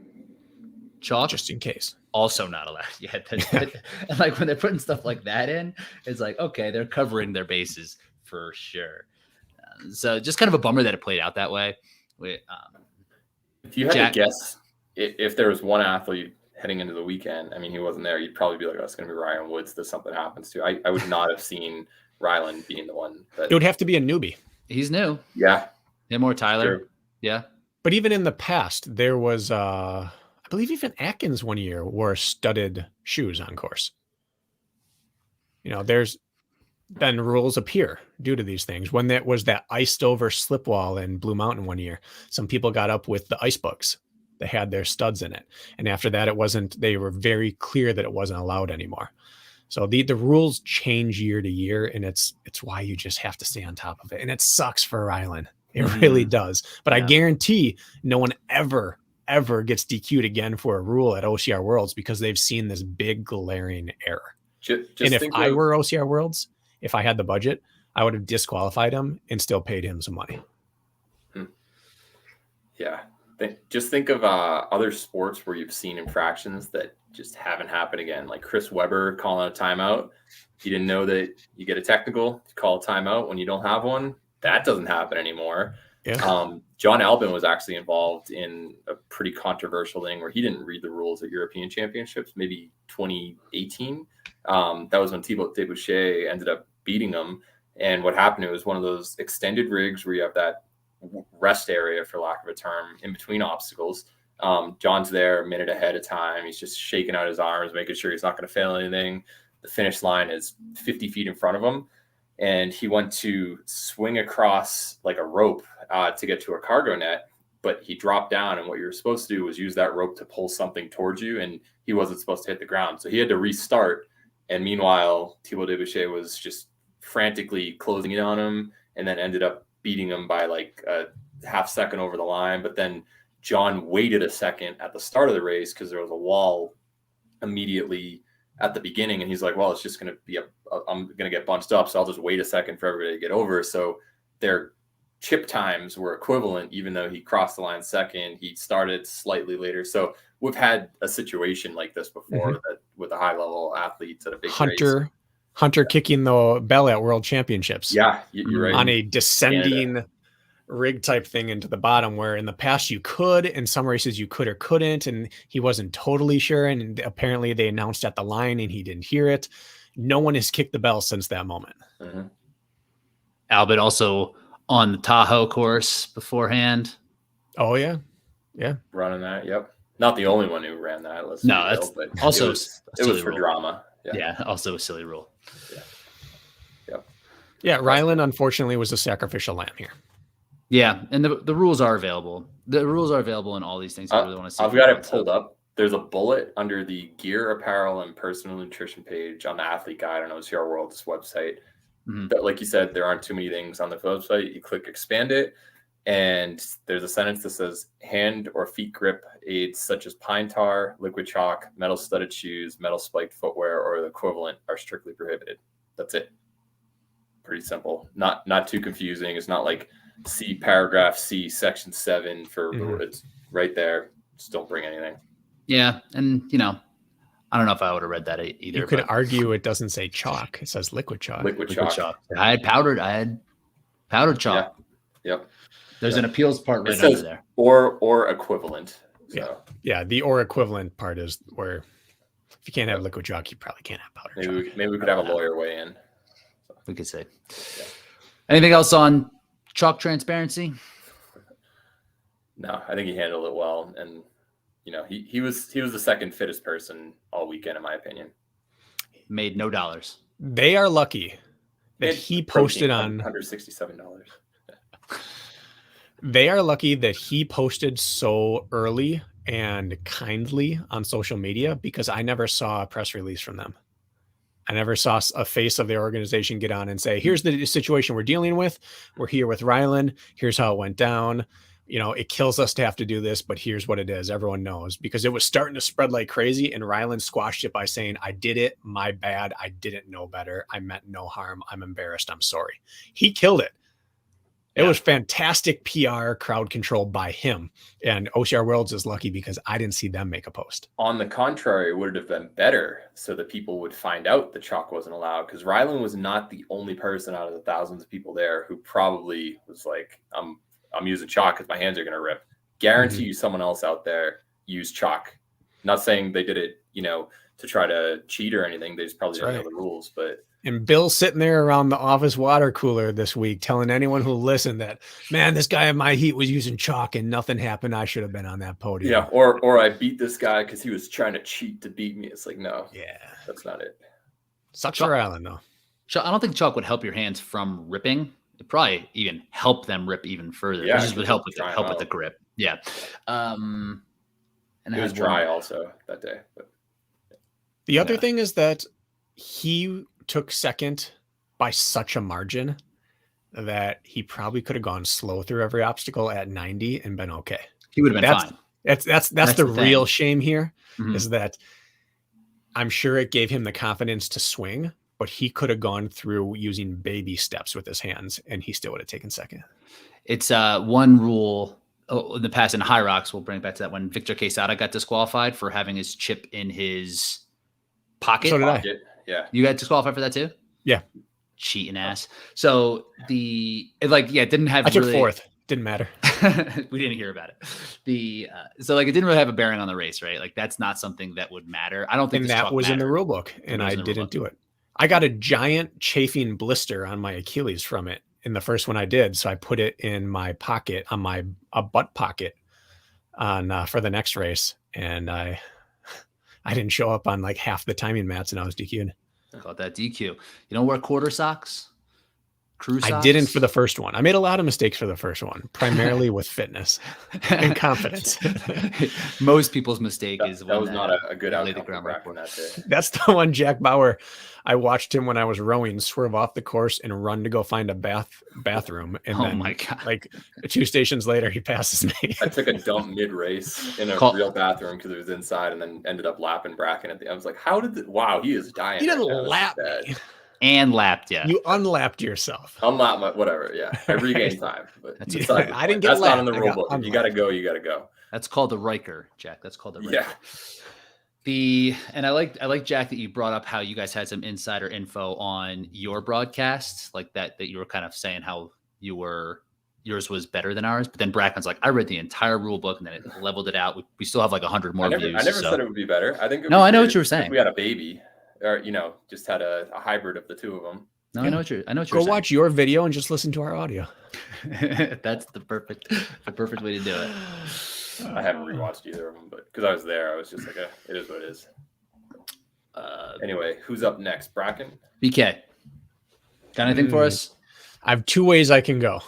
Chalk, Just in case. also not allowed. Yeah, and like when they're putting stuff like that in, it's like, okay, they're covering their bases for sure. So just kind of a bummer that it played out that way. If you had to guess, if there was one athlete heading into the weekend, I mean, he wasn't there, you'd probably be like, oh, it's going to be Ryan Woods that something happens to. I would not have seen Ryland being the one. But it would have to be a newbie. He's new. Yeah. Him or Tyler. Sure. Yeah. But even in the past, there was, I believe even Atkins one year wore studded shoes on course. There's been rules appear due to these things. When that was that iced over slip wall in Blue Mountain one year, some people got up with the ice bugs that had their studs in it. And after that, they were very clear that it wasn't allowed anymore. So the rules change year to year, and it's why you just have to stay on top of it. And it sucks for Ryland. It really does. But I guarantee no one ever gets DQ'd again for a rule at OCR Worlds because they've seen this big glaring error. And if I were OCR Worlds, if I had the budget, I would have disqualified him and still paid him some money. Yeah. Just think of other sports where you've seen infractions that just haven't happened again. Like Chris Webber calling a timeout. He didn't know that you get a technical to call a timeout when you don't have one. That doesn't happen anymore. Yeah. John Albin was actually involved in a pretty controversial thing where he didn't read the rules at European Championships, maybe 2018. That was when Thibaut Debouchet ended up beating him. And what happened, it was one of those extended rigs where you have that rest area, for lack of a term, in between obstacles. John's there a minute ahead of time. He's just shaking out his arms, making sure he's not going to fail anything. The finish line is 50 feet in front of him. And he went to swing across like a rope to get to a cargo net, but he dropped down. And what you were supposed to do was use that rope to pull something towards you. And he wasn't supposed to hit the ground. So he had to restart. And meanwhile, Thibaut Debouchet was just frantically closing in on him and then ended up beating him by like a half second over the line. But then John waited a second at the start of the race because there was a wall immediately at the beginning. And he's like, well, it's just going to be I'm going to get bunched up. So I'll just wait a second for everybody to get over. So their chip times were equivalent, even though he crossed the line second, he started slightly later. So we've had a situation like this before that with a high level athletes at a big race. Hunter kicking the bell at World Championships. Yeah, you're right. On a descending rig type thing into the bottom, where in the past you could, in some races you could or couldn't, and he wasn't totally sure. And apparently they announced at the line and he didn't hear it. No one has kicked the bell since that moment. Albert also on the Tahoe course beforehand. Oh yeah. Running that. Yep. Not the only one who ran that. No, that's also it was for drama. Yeah. Also a silly rule. Yeah. Ryland unfortunately was a sacrificial lamb here. Yeah, and the rules are available. The rules are available in all these things. I really want to see. I've got it pulled up. There's a bullet under the gear, apparel, and personal nutrition page on the athlete guide on OCR World's website. That, like you said, there aren't too many things on the website. You click expand it, and there's a sentence that says hand or feet grip aids such as pine tar, liquid chalk, metal studded shoes, metal spiked footwear, or the equivalent are strictly prohibited. That's it. Pretty simple. Not too confusing. It's not like see paragraph C section 7 for it's right there. Just don't bring anything. Yeah, and I don't know if I would have read that either. You could argue it doesn't say chalk; it says liquid chalk. Liquid chalk. I had powdered chalk. Yep. There's an appeals part right under there. Or equivalent. So. Yeah. The or equivalent part is where if you can't have liquid chalk, you probably can't have powdered chalk. Maybe we could have a lawyer weigh in. So. We could say. Yeah. Anything else on chalk transparency? No, I think he handled it well, and he was the second fittest person all weekend, in my opinion. Made no dollars. They are lucky that he posted on $167. They are lucky that he posted so early and kindly on social media because I never saw a press release from them. I never saw a face of the organization get on and say, here's the situation we're dealing with. We're here with Rylan. Here's how it went down. You know, it kills us to have to do this, but here's what it is. Everyone knows, because it was starting to spread like crazy. And Rylan squashed it by saying, I did it. My bad. I didn't know better. I meant no harm. I'm embarrassed. I'm sorry. He killed it. It was fantastic PR crowd control by him. And OCR Worlds is lucky because I didn't see them make a post. On the contrary, it would have been better so that people would find out the chalk wasn't allowed, because Rylan was not the only person out of the thousands of people there who probably was like, I'm using chalk because my hands are going to rip. Guarantee you someone else out there used chalk. Not saying they did it, you know, to try to cheat or anything. They just probably didn't know the rules, but... And Bill's sitting there around the office water cooler this week telling anyone who listened that, man, this guy at my heat was using chalk and nothing happened. I should have been on that podium. Yeah, or I beat this guy because he was trying to cheat to beat me. It's like, no, that's not it. Sucks for Allen, though. I don't think chalk would help your hands from ripping. It'd probably even help them rip even further. Yeah, it just would help with the grip. Yeah. And it was dry also that day. But the other thing is that he took second by such a margin that he probably could have gone slow through every obstacle at 90 and been okay. He would have been fine. That's the real shame here, is that I'm sure it gave him the confidence to swing, but he could have gone through using baby steps with his hands and he still would have taken second. It's one rule in the past in Hyrox. We'll bring it back to that when Victor Quesada got disqualified for having his chip in his pocket. So did I. Yeah. You got disqualified for that too? Yeah. Cheating ass. So it didn't have. I took fourth. Didn't matter. We didn't hear about it. So it didn't really have a bearing on the race, right? Like that's not something that would matter. I don't think. And that was in the rule book, and I didn't do it. I got a giant chafing blister on my Achilles from it in the first one I did, so I put it in my pocket on a butt pocket on for the next race, and I didn't show up on like half the timing mats, and I was DQ'd. I call that DQ. You don't wear quarter socks? Crew socks? I didn't for the first one. I made a lot of mistakes for the first one, primarily with fitness and confidence. Most people's mistake is that was not a good outcome for that day. That's the one Jack Bauer. I watched him when I was rowing swerve off the course and run to go find a bathroom. And then, my God. Like 2 stations later, he passes me. I took a dump mid-race in a real bathroom because it was inside, and then ended up lapping Bracken at the end. I was like, how did wow, he is dying. He didn't lap me. And lapped, yeah. You unlapped yourself. Unlapped my whatever, yeah. I regained time. But I didn't get that's lapped. not in the rule book. If you gotta go, you gotta go. That's called the Riker, Jack. That's called the Riker. Yeah. And I like Jack that you brought up how you guys had some insider info on your broadcast, like that you were kind of saying how yours was better than ours, but then Bracken's like, I read the entire rule book and then it leveled it out. We still have like 100 more views. I never said it would be better. I think. I know what you were saying. If we had a baby, or just had a hybrid of the two of them. No, yeah. I know what you're Go saying. watch your video and just listen to our audio. That's the perfect way to do it. I haven't rewatched either of them, but because I was there, I was just like, it is what it is. Anyway, who's up next? Bracken? BK. Got anything for us? I have 2 ways I can go.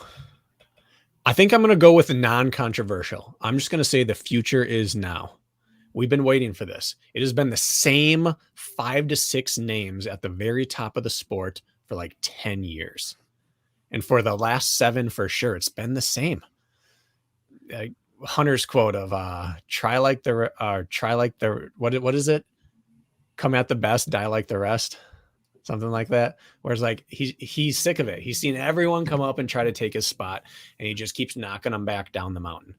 I think I'm going to go with non-controversial. I'm just going to say the future is now. We've been waiting for this. It has been the same 5 to 6 names at the very top of the sport for like 10 years. And for the last 7 for sure, it's been the same. Hunter's quote of what is it? Come at the best, die like the rest. Something like that. Whereas like he's sick of it. He's seen everyone come up and try to take his spot, and he just keeps knocking them back down the mountain.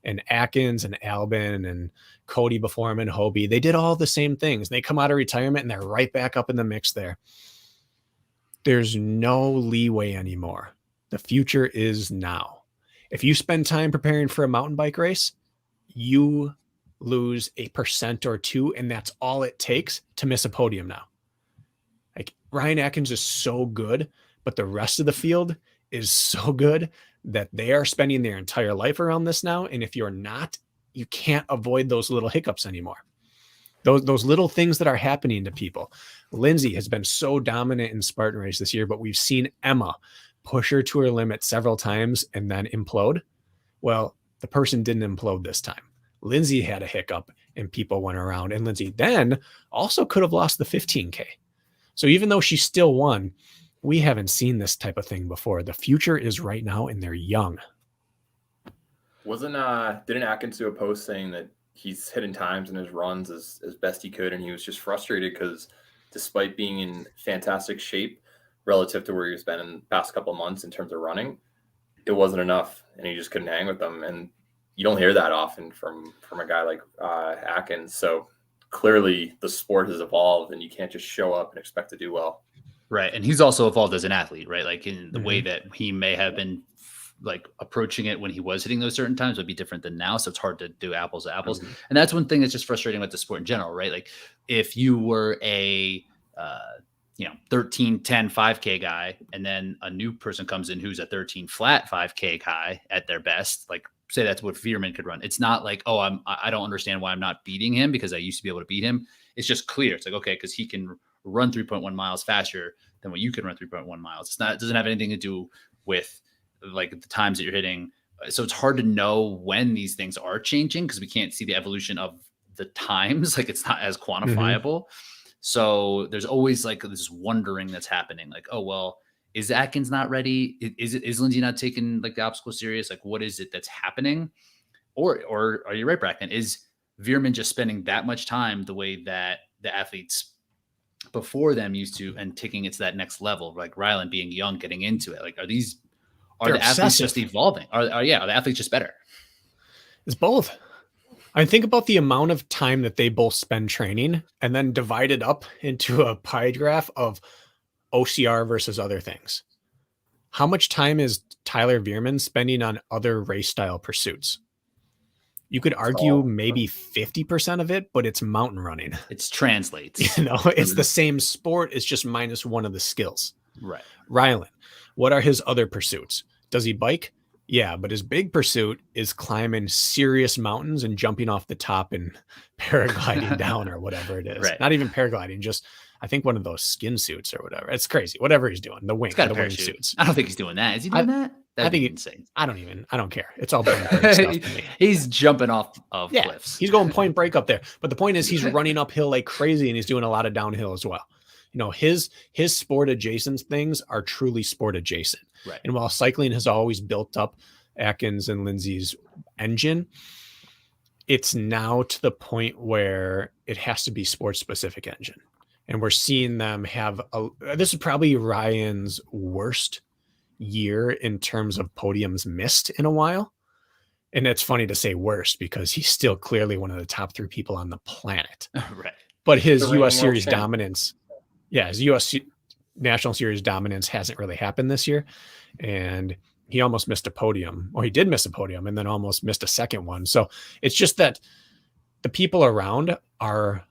And Atkins and Albin and Cody before him and Hobie, they did all the same things. They come out of retirement and they're right back up in the mix there. There's no leeway anymore. The future is now. If you spend time preparing for a mountain bike race, you lose 1% or 2%, and that's all it takes to miss a podium now. Like Ryan Atkins is so good, but the rest of the field is so good that they are spending their entire life around this now. And if you're not, you can't avoid those little hiccups anymore. Those little things that are happening to people. Lindsay has been so dominant in Spartan race this year, but we've seen Emma push her to her limit several times and then implode. Well, the person didn't implode this time. Lindsay had a hiccup and people went around, and Lindsay then also could have lost the 15K. So even though she still won, we haven't seen this type of thing before. The future is right now, and they're young. Didn't Atkins do a post saying that he's hitting times in his runs as best he could, and he was just frustrated because despite being in fantastic shape relative to where he's been in the past couple of months in terms of running, it wasn't enough, and he just couldn't hang with them. And you don't hear that often from a guy like Atkins. So clearly the sport has evolved, and you can't just show up and expect to do well. Right. And he's also evolved as an athlete, right? Like in the way that he may have been like approaching it when he was hitting those certain times would be different than now. So it's hard to do apples to apples. And that's one thing that's just frustrating with the sport in general, right? Like if you were a, 13, 10, 5K guy, and then a new person comes in who's a 13 flat 5K guy at their best, like say that's what Veerman could run. It's not like, oh, I don't understand why I'm not beating him because I used to be able to beat him. It's just clear. It's like, okay, because he can run 3.1 miles faster than what you can run 3.1 miles. It doesn't have anything to do with like the times that you're hitting. So it's hard to know when these things are changing because we can't see the evolution of the times. Like it's not as quantifiable. So there's always like this wondering that's happening. Like, oh, well, is Atkins not ready? Is Lindsay not taking like the obstacle serious? Like, what is it that's happening? Or are you right, Bracken? Is Veerman just spending that much time the way that the athletes before them used to and taking it to that next level, like Ryland being young, getting into it? Like, are the athletes just evolving? Are the athletes just better? It's both. I think about the amount of time that they both spend training and then divide it up into a pie graph of OCR versus other things. How much time is Tyler Veerman spending on other race style pursuits? You could argue maybe 50% of it, but it's mountain running. It translates. It's the same sport. It's just minus one of the skills. Right. Ryland, what are his other pursuits? Does he bike? Yeah, but his big pursuit is climbing serious mountains and jumping off the top and paragliding down or whatever it is. Right. Not even paragliding, just I think one of those skin suits or whatever. It's crazy. Whatever he's doing, the wing suits. I don't think he's doing that. Is he doing that? I think insane. I don't care. It's all point break stuff to me. He's jumping off of cliffs. He's going point break up there. But the point is he's running uphill like crazy and he's doing a lot of downhill as well. His sport adjacent things are truly sport adjacent. Right. And while cycling has always built up Atkins and Lindsay's engine, it's now to the point where it has to be sports specific engine. And we're seeing them have this is probably Ryan's worst year in terms of podiums missed in a while. And it's funny to say worst because he's still clearly one of the top 3 people on the planet. Right. But his US Series dominance, his US National Series dominance hasn't really happened this year. And he almost missed a podium, or he did miss a podium and then almost missed a second one. So it's just that the people around are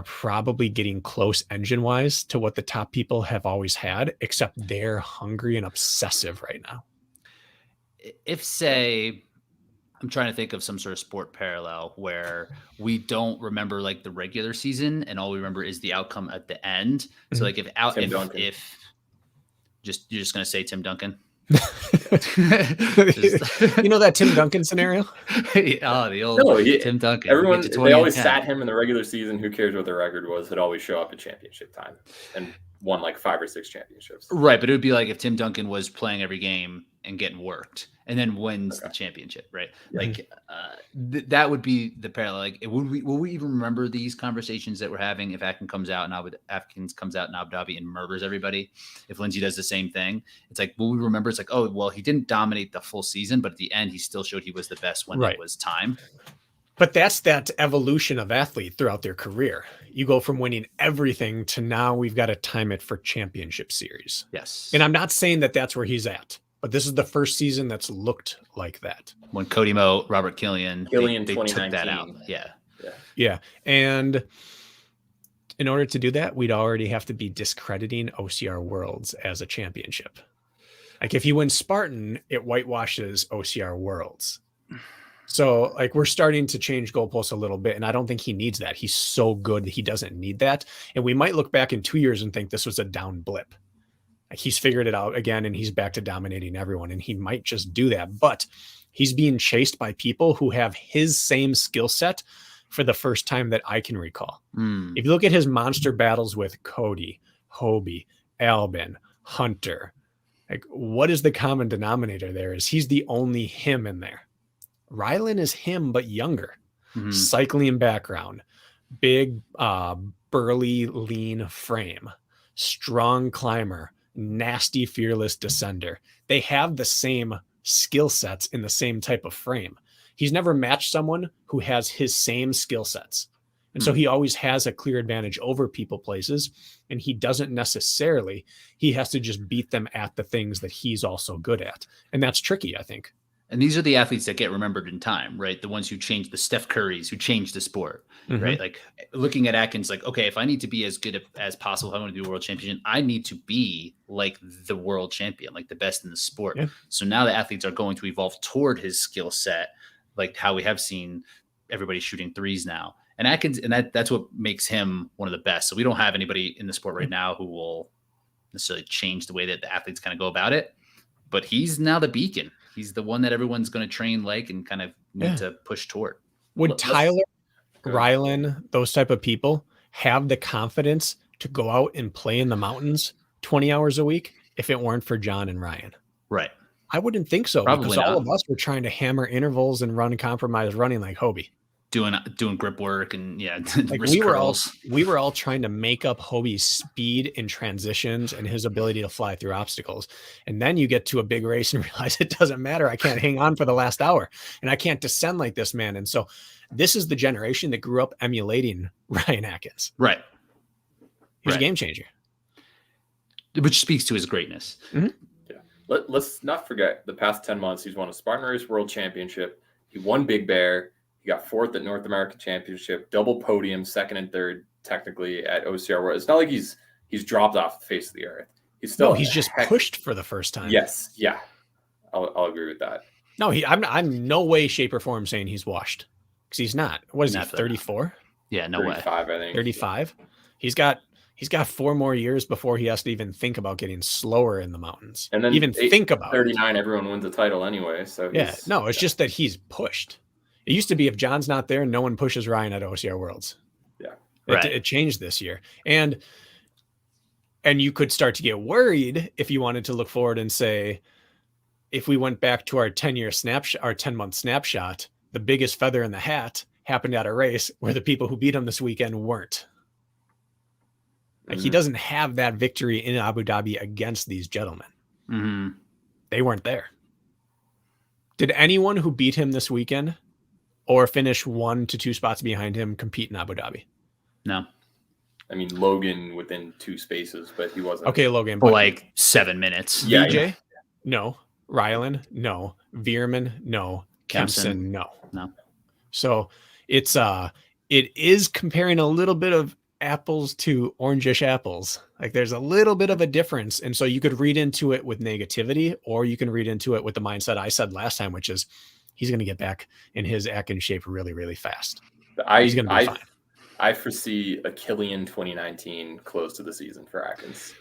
probably getting close engine wise to what the top people have always had, except they're hungry and obsessive right now. If say, I'm trying to think of some sort of sport parallel where we don't remember like the regular season and all we remember is the outcome at the end. So like if you're just going to say Tim Duncan. That Tim Duncan scenario. The old Tim Duncan. They always sat him in the regular season. Who cares what the record was? He'd always show up at championship time and won like 5 or 6 championships. Right, but it would be like if Tim Duncan was playing every game and getting worked and then wins the championship, right? Yeah. Like that would be the parallel. Like, will we even remember these conversations that we're having if Atkins comes out in Abu Dhabi and murders everybody? If Lindsay does the same thing, it's like, will we remember? It's like, oh, well, he didn't dominate the full season, but at the end, he still showed he was the best when it was time. But that's that evolution of athlete throughout their career. You go from winning everything to now we've got to time it for championship series. Yes. And I'm not saying that that's where he's at, but this is the first season that's looked like that. When Cody Moe, Robert Killian they took that out. Yeah. And in order to do that, we'd already have to be discrediting OCR Worlds as a championship. Like if he wins Spartan, it whitewashes OCR Worlds. So like we're starting to change goalposts a little bit, and I don't think he needs that. He's so good that he doesn't need that. And we might look back in 2 years and think this was a down blip. Like he's figured it out again and he's back to dominating everyone. And he might just do that, but he's being chased by people who have his same skill set for the first time that I can recall. If you look at his monster battles with Cody, Hobie, Albin, Hunter, like what is the common denominator there is he's the only him in there. Rylan is him, but younger, cycling background, big, burly, lean frame, strong climber, nasty, fearless descender. They have the same skill sets in the same type of frame. He's never matched someone who has his same skill sets. And so he always has a clear advantage over people places. And he doesn't necessarily, he has to just beat them at the things that he's also good at. And that's tricky, I think. And these are the athletes that get remembered in time, right? The ones who change, the Steph Currys who changed the sport, right? Like looking at Atkins, like, okay, if I need to be as good as possible, if I want to be a world champion, I need to be like the world champion, like the best in the sport. Yeah. So now the athletes are going to evolve toward his skill set, like how we have seen everybody shooting threes now. And Atkins, and that's what makes him one of the best. So we don't have anybody in the sport right now who will necessarily change the way that the athletes kind of go about it. But he's now the beacon. He's the one that everyone's going to train like and kind of need to push toward. Would Tyler, Rylan, those type of people have the confidence to go out and play in the mountains 20 hours a week if it weren't for John and Ryan? Right. I wouldn't think so. Probably because not. all of us were trying to hammer intervals and run compromise running like Hobie. Doing grip work and like we were all trying to make up Hobie's speed in transitions and his ability to fly through obstacles. And then you get to a big race and realize it doesn't matter. I can't hang on for the last hour and I can't descend like this man. And so this is the generation that grew up emulating Ryan Atkins. Right. He's a game changer. Which speaks to his greatness. Yeah. Let's not forget the past 10 months, he's won a Spartan Race World Championship. He won Big Bear. He got fourth at North American Championship, double podium, second and third technically at OCR World. It's not like he's dropped off the face of the earth. He's just pushed for the first time. Yes, yeah, I'll agree with that. No, I'm no way, shape, or form saying he's washed because he's not. What is he? 34? Yeah, no 35, way. I think 35. He's got 4 more years before he has to even think about getting slower in the mountains. And then think about 39. Everyone wins a title anyway. So it's just that he's pushed. It used to be if John's not there, no one pushes Ryan at OCR Worlds. Yeah. It changed this year. And you could start to get worried if you wanted to look forward and say, if we went back to our 10-year snapshot, our 10-month snapshot, the biggest feather in the hat happened at a race where the people who beat him this weekend weren't. Like he doesn't have that victory in Abu Dhabi against these gentlemen. They weren't there. Did anyone who beat him this weekend or finish 1 to 2 spots behind him compete in Abu Dhabi? No. I mean, Logan within 2 spaces, but he wasn't. Okay, Logan. For like 7 minutes. VJ? Yeah. No. Rylan? No. Veerman? No. Kempson? No. So it is comparing a little bit of apples to orangish apples. Like there's a little bit of a difference. And so you could read into it with negativity, or you can read into it with the mindset I said last time, which is he's going to get back in his Atkins shape really, really fast. He's going to be fine. I foresee a Killian 2019 close to the season for Atkins.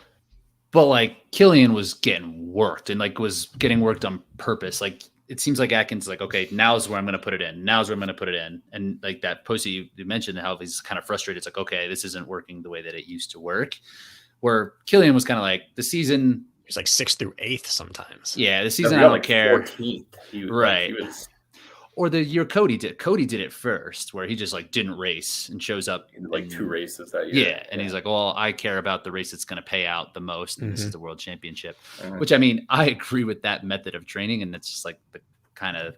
But like Killian was getting worked and like was getting worked on purpose. Like it seems like Atkins like, okay, now's where I'm going to put it in. Now's where I'm going to put it in. And like that post you mentioned how he's kind of frustrated. It's like, okay, this isn't working the way that it used to work. Where Killian was kind of like the season. He's like 6th through 8th sometimes. Yeah, the season I don't care. 14th. Right. Or the year Cody did. Cody did it first, where he just like didn't race and shows up in like 2 races that year. Yeah, and he's like, "Well, I care about the race that's going to pay out the most, and this is the World Championship." Which I mean, I agree with that method of training, and it's just like the kind of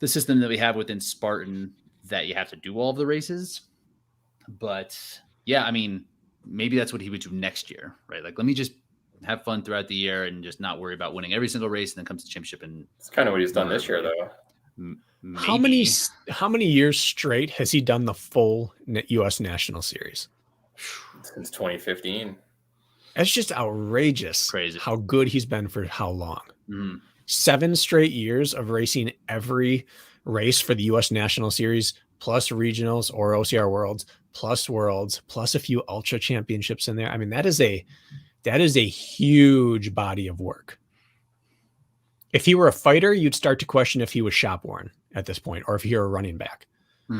the system that we have within Spartan that you have to do all of the races. But yeah, I mean, maybe that's what he would do next year, right? Like, let me just have fun throughout the year and just not worry about winning every single race, and then comes to championship. And it's kind of what he's done this year, though. Maybe. How many years straight has he done the full U.S. National Series? Since 2015. That's just outrageous. Crazy. How good he's been for how long? 7 straight years of racing every race for the U.S. National Series, plus regionals or OCR Worlds, plus a few ultra championships in there. I mean, That is a huge body of work. If he were a fighter, you'd start to question if he was shop worn at this point, or if he were a running back.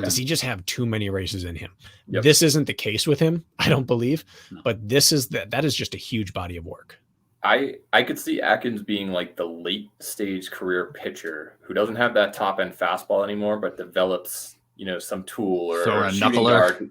Does he just have too many races in him? Yep. This isn't the case with him, I don't believe, No. but that is just a huge body of work. I could see Atkins being like the late stage career pitcher who doesn't have that top end fastball anymore, but develops, some tool or Throwing a a shooting knuckler. guard.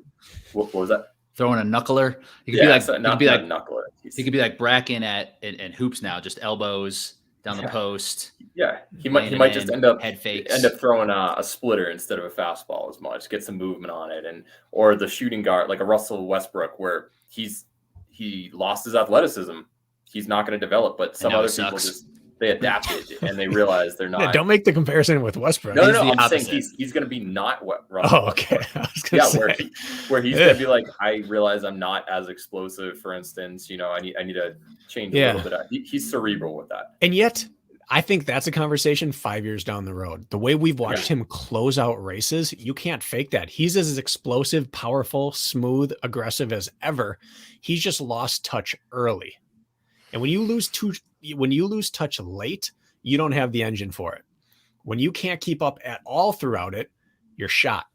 What was that? Throwing a knuckler. He could Yeah, be like, so he not could be like, knuckler. he could be like Bracken in hoops now, just elbows down the post. Yeah, he laying might it just in, end up head fakes. throwing a splitter instead of a fastball as much, get some movement on it, or the shooting guard like a Russell Westbrook where he lost his athleticism. He's not going to develop, but some now other he people sucks. they adapted and they realize they're not. Yeah, don't make the comparison with Westbrook. No, He's I'm the saying opposite. he's going to be not what Russell. Oh, okay. Westbrook. I was gonna say. Where he's going to be like, I realize I'm not as explosive. For instance, I need to change a little bit. He's cerebral with that. And yet, I think that's a conversation 5 years down the road. The way we've watched him close out races, you can't fake that. He's as explosive, powerful, smooth, aggressive as ever. He's just lost touch early. And when you lose touch late, you don't have the engine for it. When you can't keep up at all throughout it, you're shot.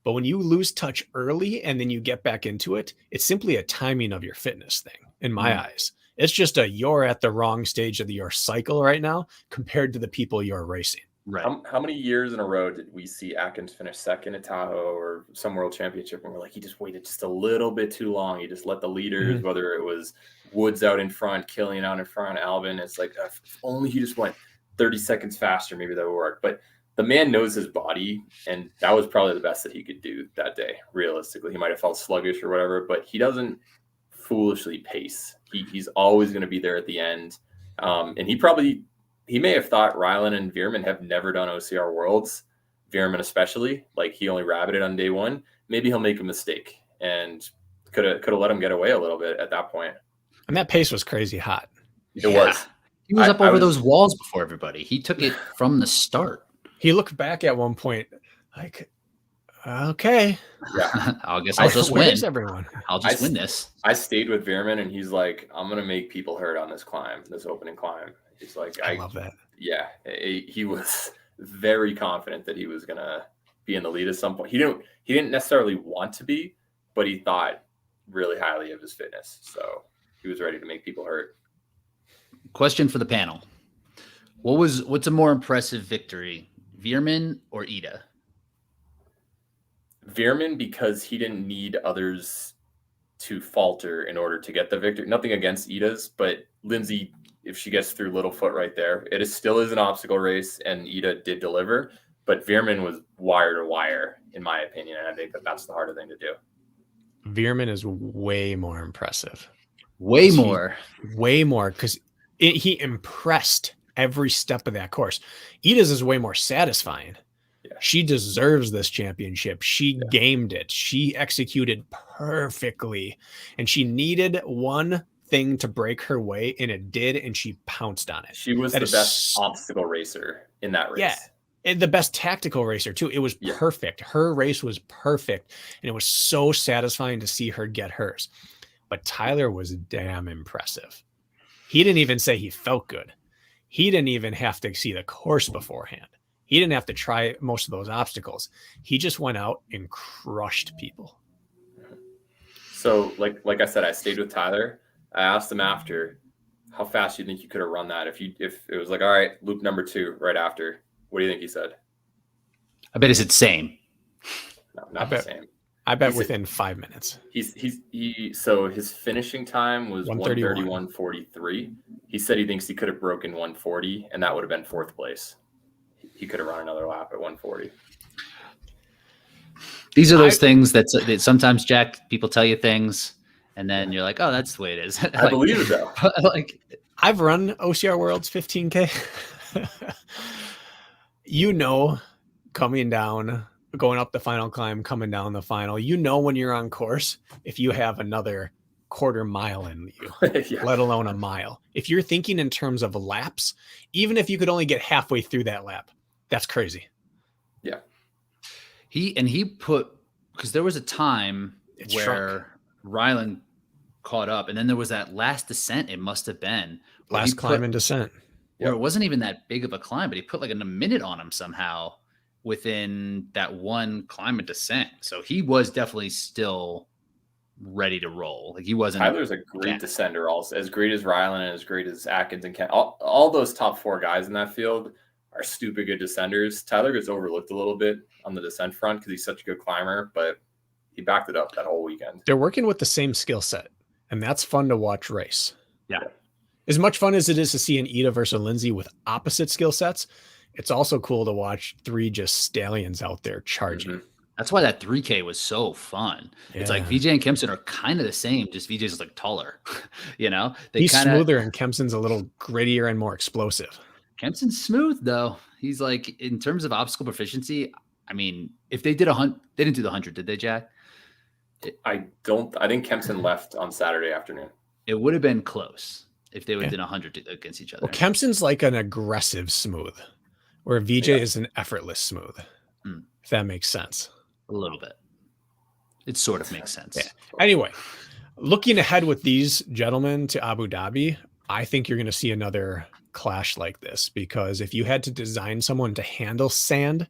But when you lose touch early and then you get back into it, it's simply a timing of your fitness thing in my eyes. It's just you're at the wrong stage of your cycle right now compared to the people you're racing. Right. How many years in a row did we see Atkins finish second at Tahoe or some world championship? And we're like, he just waited just a little bit too long. He just let the leaders, whether it was Woods out in front, Killian out in front, Albin. It's like, if only he just went 30 seconds faster, maybe that would work. But the man knows his body, and that was probably the best that he could do that day. Realistically, he might have felt sluggish or whatever, but he doesn't foolishly pace. He's always going to be there at the end. And he may have thought Rylan and Veerman have never done OCR Worlds, Veerman especially, like he only rabbited on day one. Maybe he'll make a mistake and could have let him get away a little bit at that point. And that pace was crazy hot. It was. He was up over those walls before everybody. He took it from the start. He looked back at one point like, okay. Yeah. I guess I'll just win. Where's everyone? I'll just win this. I stayed with Veerman, and he's like, I'm going to make people hurt on this climb, this opening climb. He's like, I love that. Yeah. He was very confident that he was going to be in the lead at some point. He didn't necessarily want to be, but he thought really highly of his fitness. So he was ready to make people hurt. Question for the panel. What's a more impressive victory, Veerman or Ida? Veerman, because he didn't need others to falter in order to get the victory. Nothing against Ida's, but Lindsay, if she gets through Littlefoot right there, still is an obstacle race, and Ida did deliver. But Veerman was wire to wire, in my opinion, and I think that's the harder thing to do. Veerman is way more impressive. Way more, because he impressed every step of that course. Ida's is way more satisfying. Yeah. She deserves this championship. She gamed it. She executed perfectly, and she needed one thing to break her way, and it did, and she pounced on it. She was the best obstacle racer in that race. Yeah. And the best tactical racer too. It was perfect. Her race was perfect, and it was so satisfying to see her get hers. But Tyler was damn impressive. He didn't even say he felt good. He didn't even have to see the course beforehand. He didn't have to try most of those obstacles. He just went out and crushed people. So like I said, I stayed with Tyler. I asked him after, how fast do you think you could have run that? If it was like, all right, loop number 2 right after, what do you think he said? I bet it's the same. No, not the same. I bet within 5 minutes. So his finishing time was 1:31:43. He said he thinks he could have broken 1:40, and that would have been 4th place. He could have run another lap at 1:40. These are those things that sometimes, Jack, people tell you things, and then you're like, oh, that's the way it is. I believe it, though. I've run OCR Worlds 15K. Coming down, going up the final climb, coming down the final, when you're on course, if you have another quarter mile in you, let alone a mile. If you're thinking in terms of laps, even if you could only get halfway through that lap, that's crazy. Yeah. He put, because there was a time where Rylan caught up. And then there was that last descent. It must have been last climb and descent. Where it wasn't even that big of a climb, but he put like a minute on him somehow within that one climb and descent. So he was definitely still ready to roll. Like he wasn't. Tyler's a great descender, also as great as Rylan and as great as Atkins and Kent. All those top 4 guys in that field are stupid good descenders. Tyler gets overlooked a little bit on the descent front because he's such a good climber, but he backed it up that whole weekend. They're working with the same skill set, and that's fun to watch race. Yeah. As much fun as it is to see an Ida versus a Lindsay with opposite skill sets, it's also cool to watch 3 just stallions out there charging. Mm-hmm. That's why that 3K was so fun. Yeah. It's like VJ and Kempson are kind of the same, just VJ's like taller. You know, he's smoother and Kempson's a little grittier and more explosive. Kempson's smooth though. He's like, in terms of obstacle proficiency, I mean, if they did they didn't do the 100, did they, Jack? I think Kempson left on Saturday afternoon. It would have been close if they would have done 100 against each other. Well, Kempson's like an aggressive smooth, where VJ is an effortless smooth. If that makes sense. A little bit. It sort of makes sense. Yeah. Anyway, looking ahead with these gentlemen to Abu Dhabi, I think you're going to see another clash like this, because if you had to design someone to handle sand,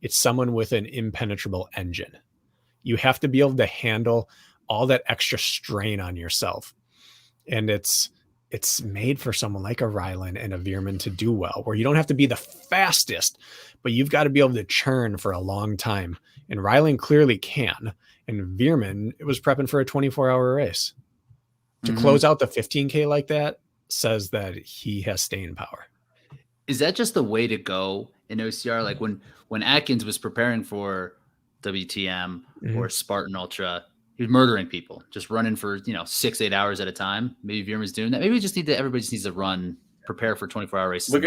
it's someone with an impenetrable engine. You have to be able to handle all that extra strain on yourself. And it's made for someone like a Rylan and a Veerman to do well, where you don't have to be the fastest, but you've got to be able to churn for a long time. And Rylan clearly can. And Veerman, it was prepping for a 24-hour race. To close out the 15K like that says that he has staying power. Is that just the way to go in OCR? Like when Atkins was preparing for WTM or Spartan Ultra, he was murdering people, just running for 6-8 hours at a time. Maybe Veerman's doing that. Maybe everybody just needs to run, prepare for 24-hour races. Look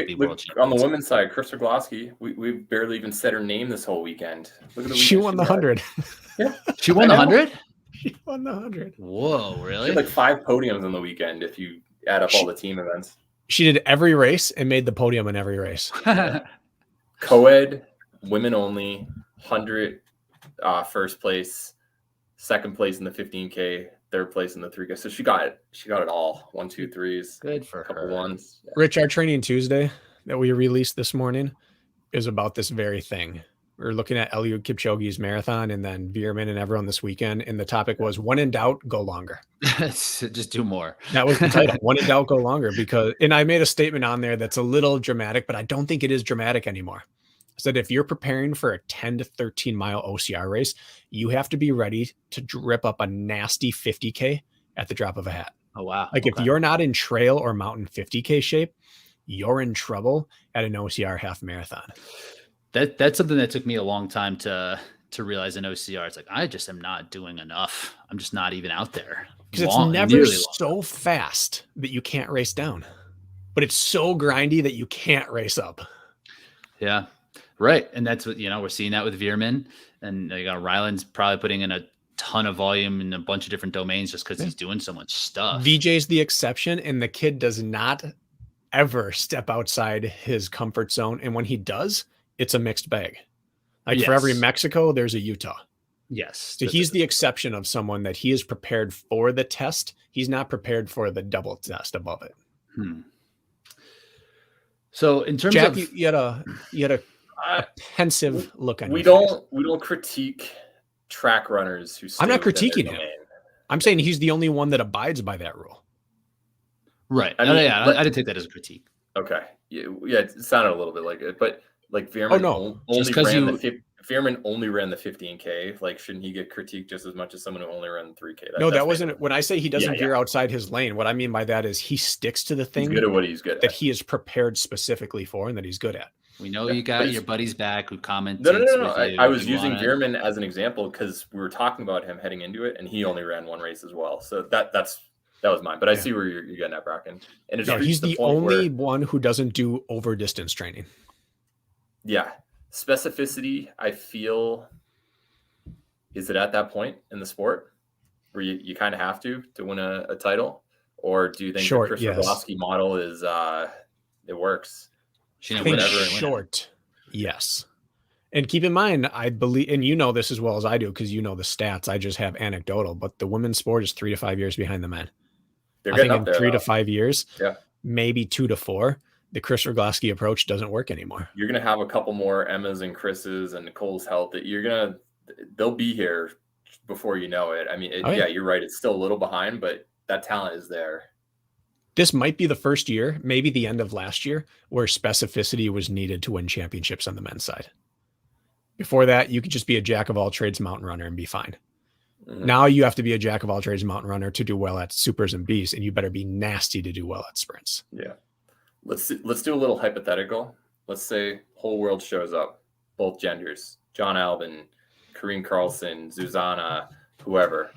on the women's side, Krista Glosky. We barely even said her name this whole weekend. Look at the she won the 100. Yeah, she won the 100. She won the 100. Whoa, really? She had like 5 podiums on the weekend if you add up all the team events. She did every race and made the podium in every race. Co-ed, women only, 100 first place, second place in the 15K, third place in the 3K. So she got it all. 1, 2, 3s. Good for couple her. Ones. Yeah. Rich, our training Tuesday that we released this morning is about this very thing. We're looking at Eliud Kipchoge's marathon and then Veerman and everyone this weekend. And the topic was, when in doubt, go longer. Just do more. That was the title. When in doubt, go longer. And I made a statement on there that's a little dramatic, but I don't think it is dramatic anymore. I said, if you're preparing for a 10 to 13 mile OCR race, you have to be ready to rip up a nasty 50K at the drop of a hat. Oh, wow. Like if you're not in trail or mountain 50K shape, you're in trouble at an OCR half marathon. That's something that took me a long time to realize in OCR. It's like, I just am not doing enough. I'm just not even out there. Because it's never so fast that you can't race down, but it's so grindy that you can't race up. Yeah. Right. And that's what, we're seeing that with Veerman, and Ryland's probably putting in a ton of volume in a bunch of different domains just because he's doing so much stuff. VJ's the exception, and the kid does not ever step outside his comfort zone. And when he does, it's a mixed bag. Like for every Mexico, there's a Utah. Yes. So he's the exception of someone that he is prepared for the test. He's not prepared for the double test above it. So in terms Jack, of you had a pensive look on we your face. We don't critique track runners who I'm not critiquing him. I'm saying he's the only one that abides by that rule. Right. I didn't take that as a critique. Okay. Yeah, it sounded a little bit like it, but like Veerman Veerman only ran the 15K. Like, shouldn't he get critiqued just as much as someone who only ran the 3K? That wasn't when I say he doesn't veer outside his lane. What I mean by that is he sticks to the thing. He's good at what he's good at. That he is prepared specifically for and that he's good at. We know you got your buddies back who commented. No. I was using Veerman as an example because we were talking about him heading into it, and he only ran one race as well. So that was mine. But I see where you're getting at, Bracken. And he's the only one who doesn't do over distance training. Yeah. Specificity, I feel, is it at that point in the sport where you kind of have to win a title? Or do you think the Chris Rogowski model is it works? I think short, yes. And keep in mind, I believe, and you know this as well as I do, because you know the stats. I just have anecdotal, but the women's sport is 3 to 5 years behind the men. They're I getting think up in there. 3 to though. 5 years, Yeah. maybe 2 to 4, the Chris Rogowski approach doesn't work anymore. You're gonna have a couple more Emmas and Chris's and Nicole's health that they'll be here before you know it. I mean, Oh, yeah. you're right. It's still a little behind, but that talent is there. This might be the first year, maybe the end of last year, where specificity was needed to win championships on the men's side. Before that, you could just be a jack of all trades mountain runner and be fine. Mhm. Now you have to be a jack of all trades mountain runner to do well at supers and beasts, and you better be nasty to do well at sprints. Yeah. Let's do a little hypothetical. Let's say whole world shows up, both genders, John Albin, Karine Carlson, Zuzana, whoever.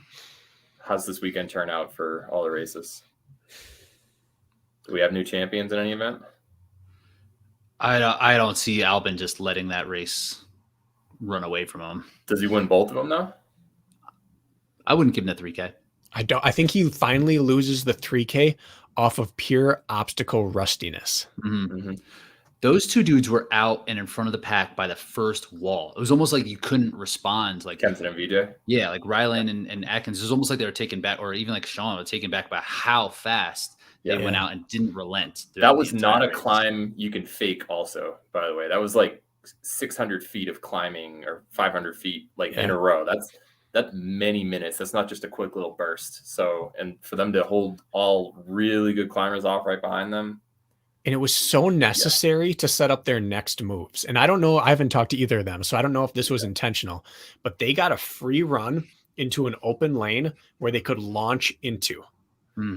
How's this weekend turn out for all the races? Do we have new champions in any event? I don't see Albin just letting that race run away from him. Does he win both of them though? I wouldn't give him the 3K. I think he finally loses the 3K off of pure obstacle rustiness. Mm-hmm. Those two dudes were out and in front of the pack by the first wall. It was almost like you couldn't respond. Like Kenton and VJ. Yeah, like Rylan and Atkins. It was almost like they were taken back, or even like Sean were taken back by how fast they went out and didn't relent. That was not a climb you can fake also, by the way. That was like 600 feet of climbing or 500 feet in a row. That's many minutes. That's not just a quick little burst. So, and for them to hold all really good climbers off right behind them. And it was so necessary to set up their next moves. And I don't know, I haven't talked to either of them, so I don't know if this was intentional, but they got a free run into an open lane where they could launch into.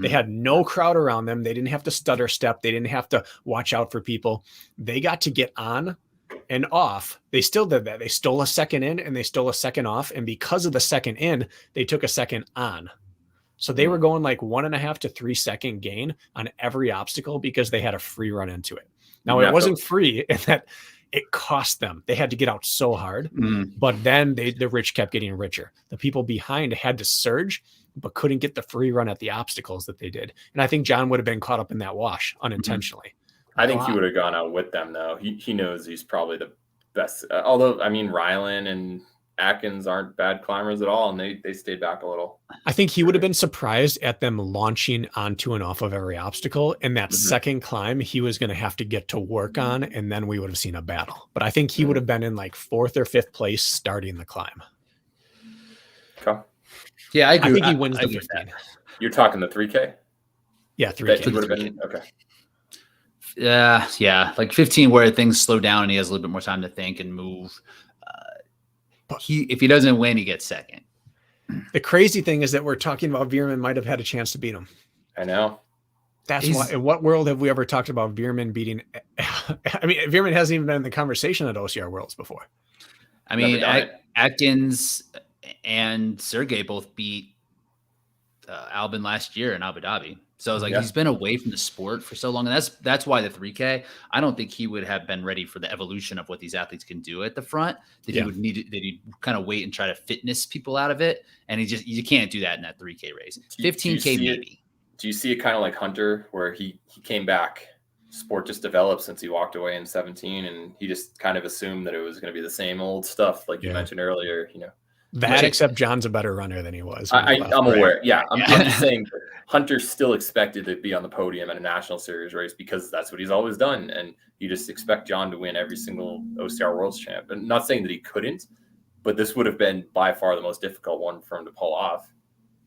They had no crowd around them. They didn't have to stutter step. They didn't have to watch out for people. They got to get on and off. They still did that. They stole a second in and they stole a second off. And because of the second in, they took a second on. So they were going like 1.5 to 3 second gain on every obstacle because they had a free run into it. Now it wasn't free in that it cost them. They had to get out so hard, but then the rich kept getting richer. The people behind had to surge, but couldn't get the free run at the obstacles that they did. And I think John would have been caught up in that wash unintentionally. I think he would have gone out with them though. He knows he's probably the best. Although, I mean, Rylan and Atkins aren't bad climbers at all, and they stayed back a little. I think he would have been surprised at them launching onto and off of every obstacle. And that second climb, he was going to have to get to work on, and then we would have seen a battle. But I think he would have been in like 4th or 5th place starting the climb. Okay. Yeah, I agree. I think he wins the 15. You're talking the 3K? Yeah, 3K. Would have been okay. Yeah, like 15 where things slow down and he has a little bit more time to think and move. If he doesn't win, he gets second. The crazy thing is that we're talking about Veerman might have had a chance to beat him. I know. That's why. In what world have we ever talked about Veerman beating? I mean, Veerman hasn't even been in the conversation at OCR Worlds before. I mean, Atkins and Sergey both beat Albin last year in Abu Dhabi. So I was like, he's been away from the sport for so long. And that's why the 3K, I don't think he would have been ready for the evolution of what these athletes can do at the front, that he would need that he'd kind of wait and try to fitness people out of it. And you can't do that in that 3K race. 15K maybe. Do you see it kind of like Hunter, where he came back, sport just developed since he walked away in 17, and he just kind of assumed that it was going to be the same old stuff, like you mentioned earlier, That except John's a better runner than he was. I'm aware. Yeah. I'm just saying Hunter's still expected to be on the podium at a national series race because that's what he's always done. And you just expect John to win every single OCR Worlds champ. And not saying that he couldn't, but this would have been by far the most difficult one for him to pull off.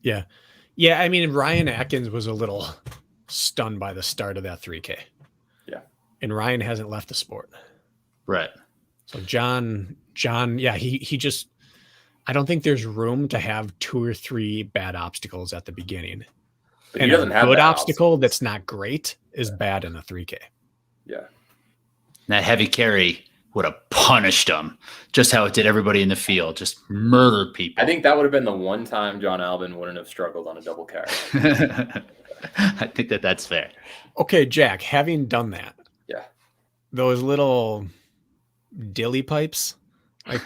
Yeah. Yeah. I mean, Ryan Atkins was a little stunned by the start of that 3K. Yeah. And Ryan hasn't left the sport. Right. So John, yeah, he just, I don't think there's room to have 2 or 3 bad obstacles at the beginning. But and he doesn't a have good that obstacle that's not great is bad in a 3K. Yeah. That heavy carry would have punished him, just how it did everybody in the field, just murdered people. I think that would have been the one time John Albin wouldn't have struggled on a double carry. I think that's fair. Okay, Jack, having done that, those little dilly pipes, like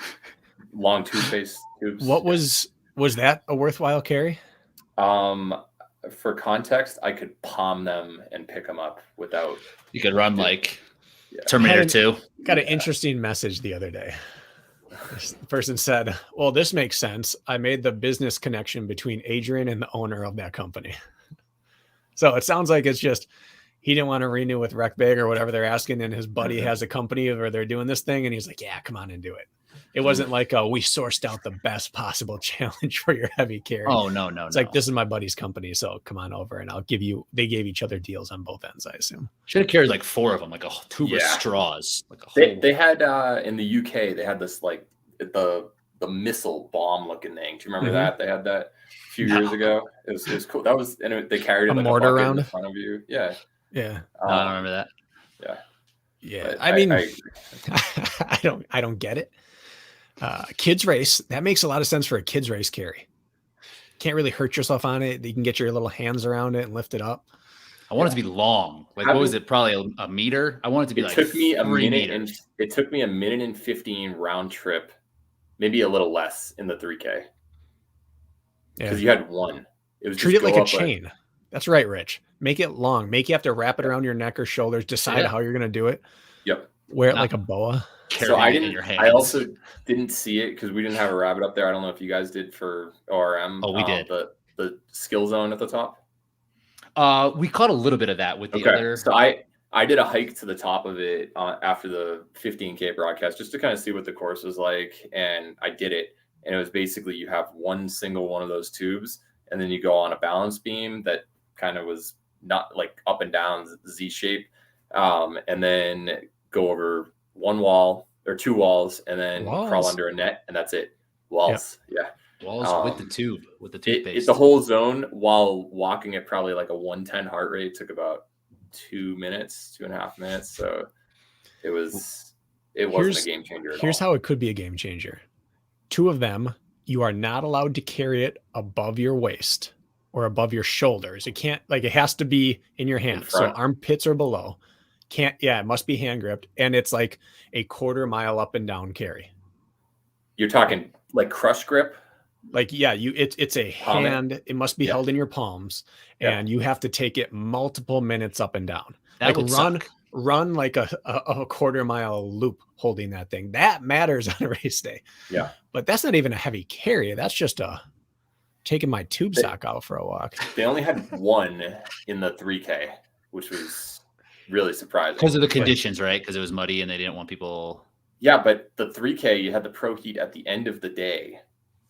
long toothpaste tubes. What was that a worthwhile carry? For context, I could palm them and pick them up without. You could run like Terminator 2. Got an interesting message the other day. This person said, well, this makes sense. I made the business connection between Adrian and the owner of that company. So it sounds like it's just he didn't want to renew with RecBig or whatever they're asking, and his buddy has a company where they're doing this thing, and he's like, yeah, come on and do it. It wasn't like, we sourced out the best possible challenge for your heavy carry. Oh, no. It's like, this is my buddy's company, so come on over and I'll give you. They gave each other deals on both ends, I assume. Should have carried like 4 of them, like a tube of straws. Like a whole... They had in the UK, they had this like the missile bomb looking thing. Do you remember that? They had that a few years ago. It was cool. That was, and they carried it like mortar round in front of you. Yeah. No, I don't remember that. Yeah. But I mean, I I don't get it. Kids race, that makes a lot of sense for a kids race carry. Can't really hurt yourself on it. You can get your little hands around it and lift it up. I want it to be long. Like, what was it? Probably a meter. I want it to be like took me a 3 minute meters. It took me a minute and 15 round trip, maybe a little less in the 3K. Because you had one. It was treat it like a chain. That's right, Rich. Make it long. Make you have to wrap it around your neck or shoulders. Decide how you're going to do it. Yep. Wear it like a boa. So I also didn't see it because we didn't have a rabbit up there. I don't know if you guys did for ORM. Oh, we did. The skill zone at the top. We caught a little bit of that with the other. So I did a hike to the top of it after the 15K broadcast just to kind of see what the course was like, and I did it. And it was basically you have one single one of those tubes, and then you go on a balance beam that kind of was not like up and down Z shape, and then go over one wall or 2 walls, and then crawl under a net, and that's it. Walls, walls with the tube, It's the whole zone while walking at probably like a 110 heart rate. Took about 2 minutes, 2.5 minutes. So it wasn't a game changer at all. Here's how it could be a game changer. 2 of them, you are not allowed to carry it above your waist or above your shoulders. It can't, like, it has to be in your hand. So armpits or below. It must be hand gripped. And it's like a 1/4 mile up and down carry. You're talking like crush grip? Like, it's a hand. It must be held in your palms, and you have to take it multiple minutes up and down. That like run like a 1/4 mile loop holding that thing. That matters on a race day. Yeah. But that's not even a heavy carry. That's just taking my tube sock out for a walk. They only had one in the 3K, which was really surprising. Because of the conditions, right? Because it was muddy and they didn't want people. Yeah, but the 3K, you had the pro heat at the end of the day.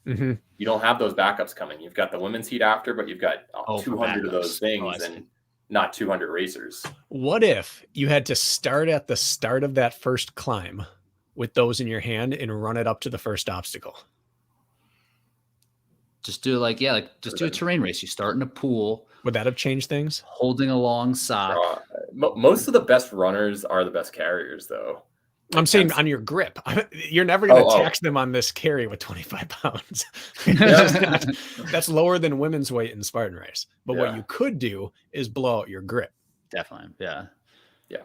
Mm-hmm. You don't have those backups coming. You've got the women's heat after, but you've got 200 of those things and not 200 racers. What if you had to start at the start of that first climb with those in your hand and run it up to the first obstacle? Just do do a terrain race. You start in a pool. Would that have changed things? Holding a long sock. Most of the best runners are the best carriers, though. I'm saying on your grip. You're never going to tax them on this carry with 25 pounds. That's lower than women's weight in Spartan race. But what you could do is blow out your grip. Definitely. Yeah. Yeah.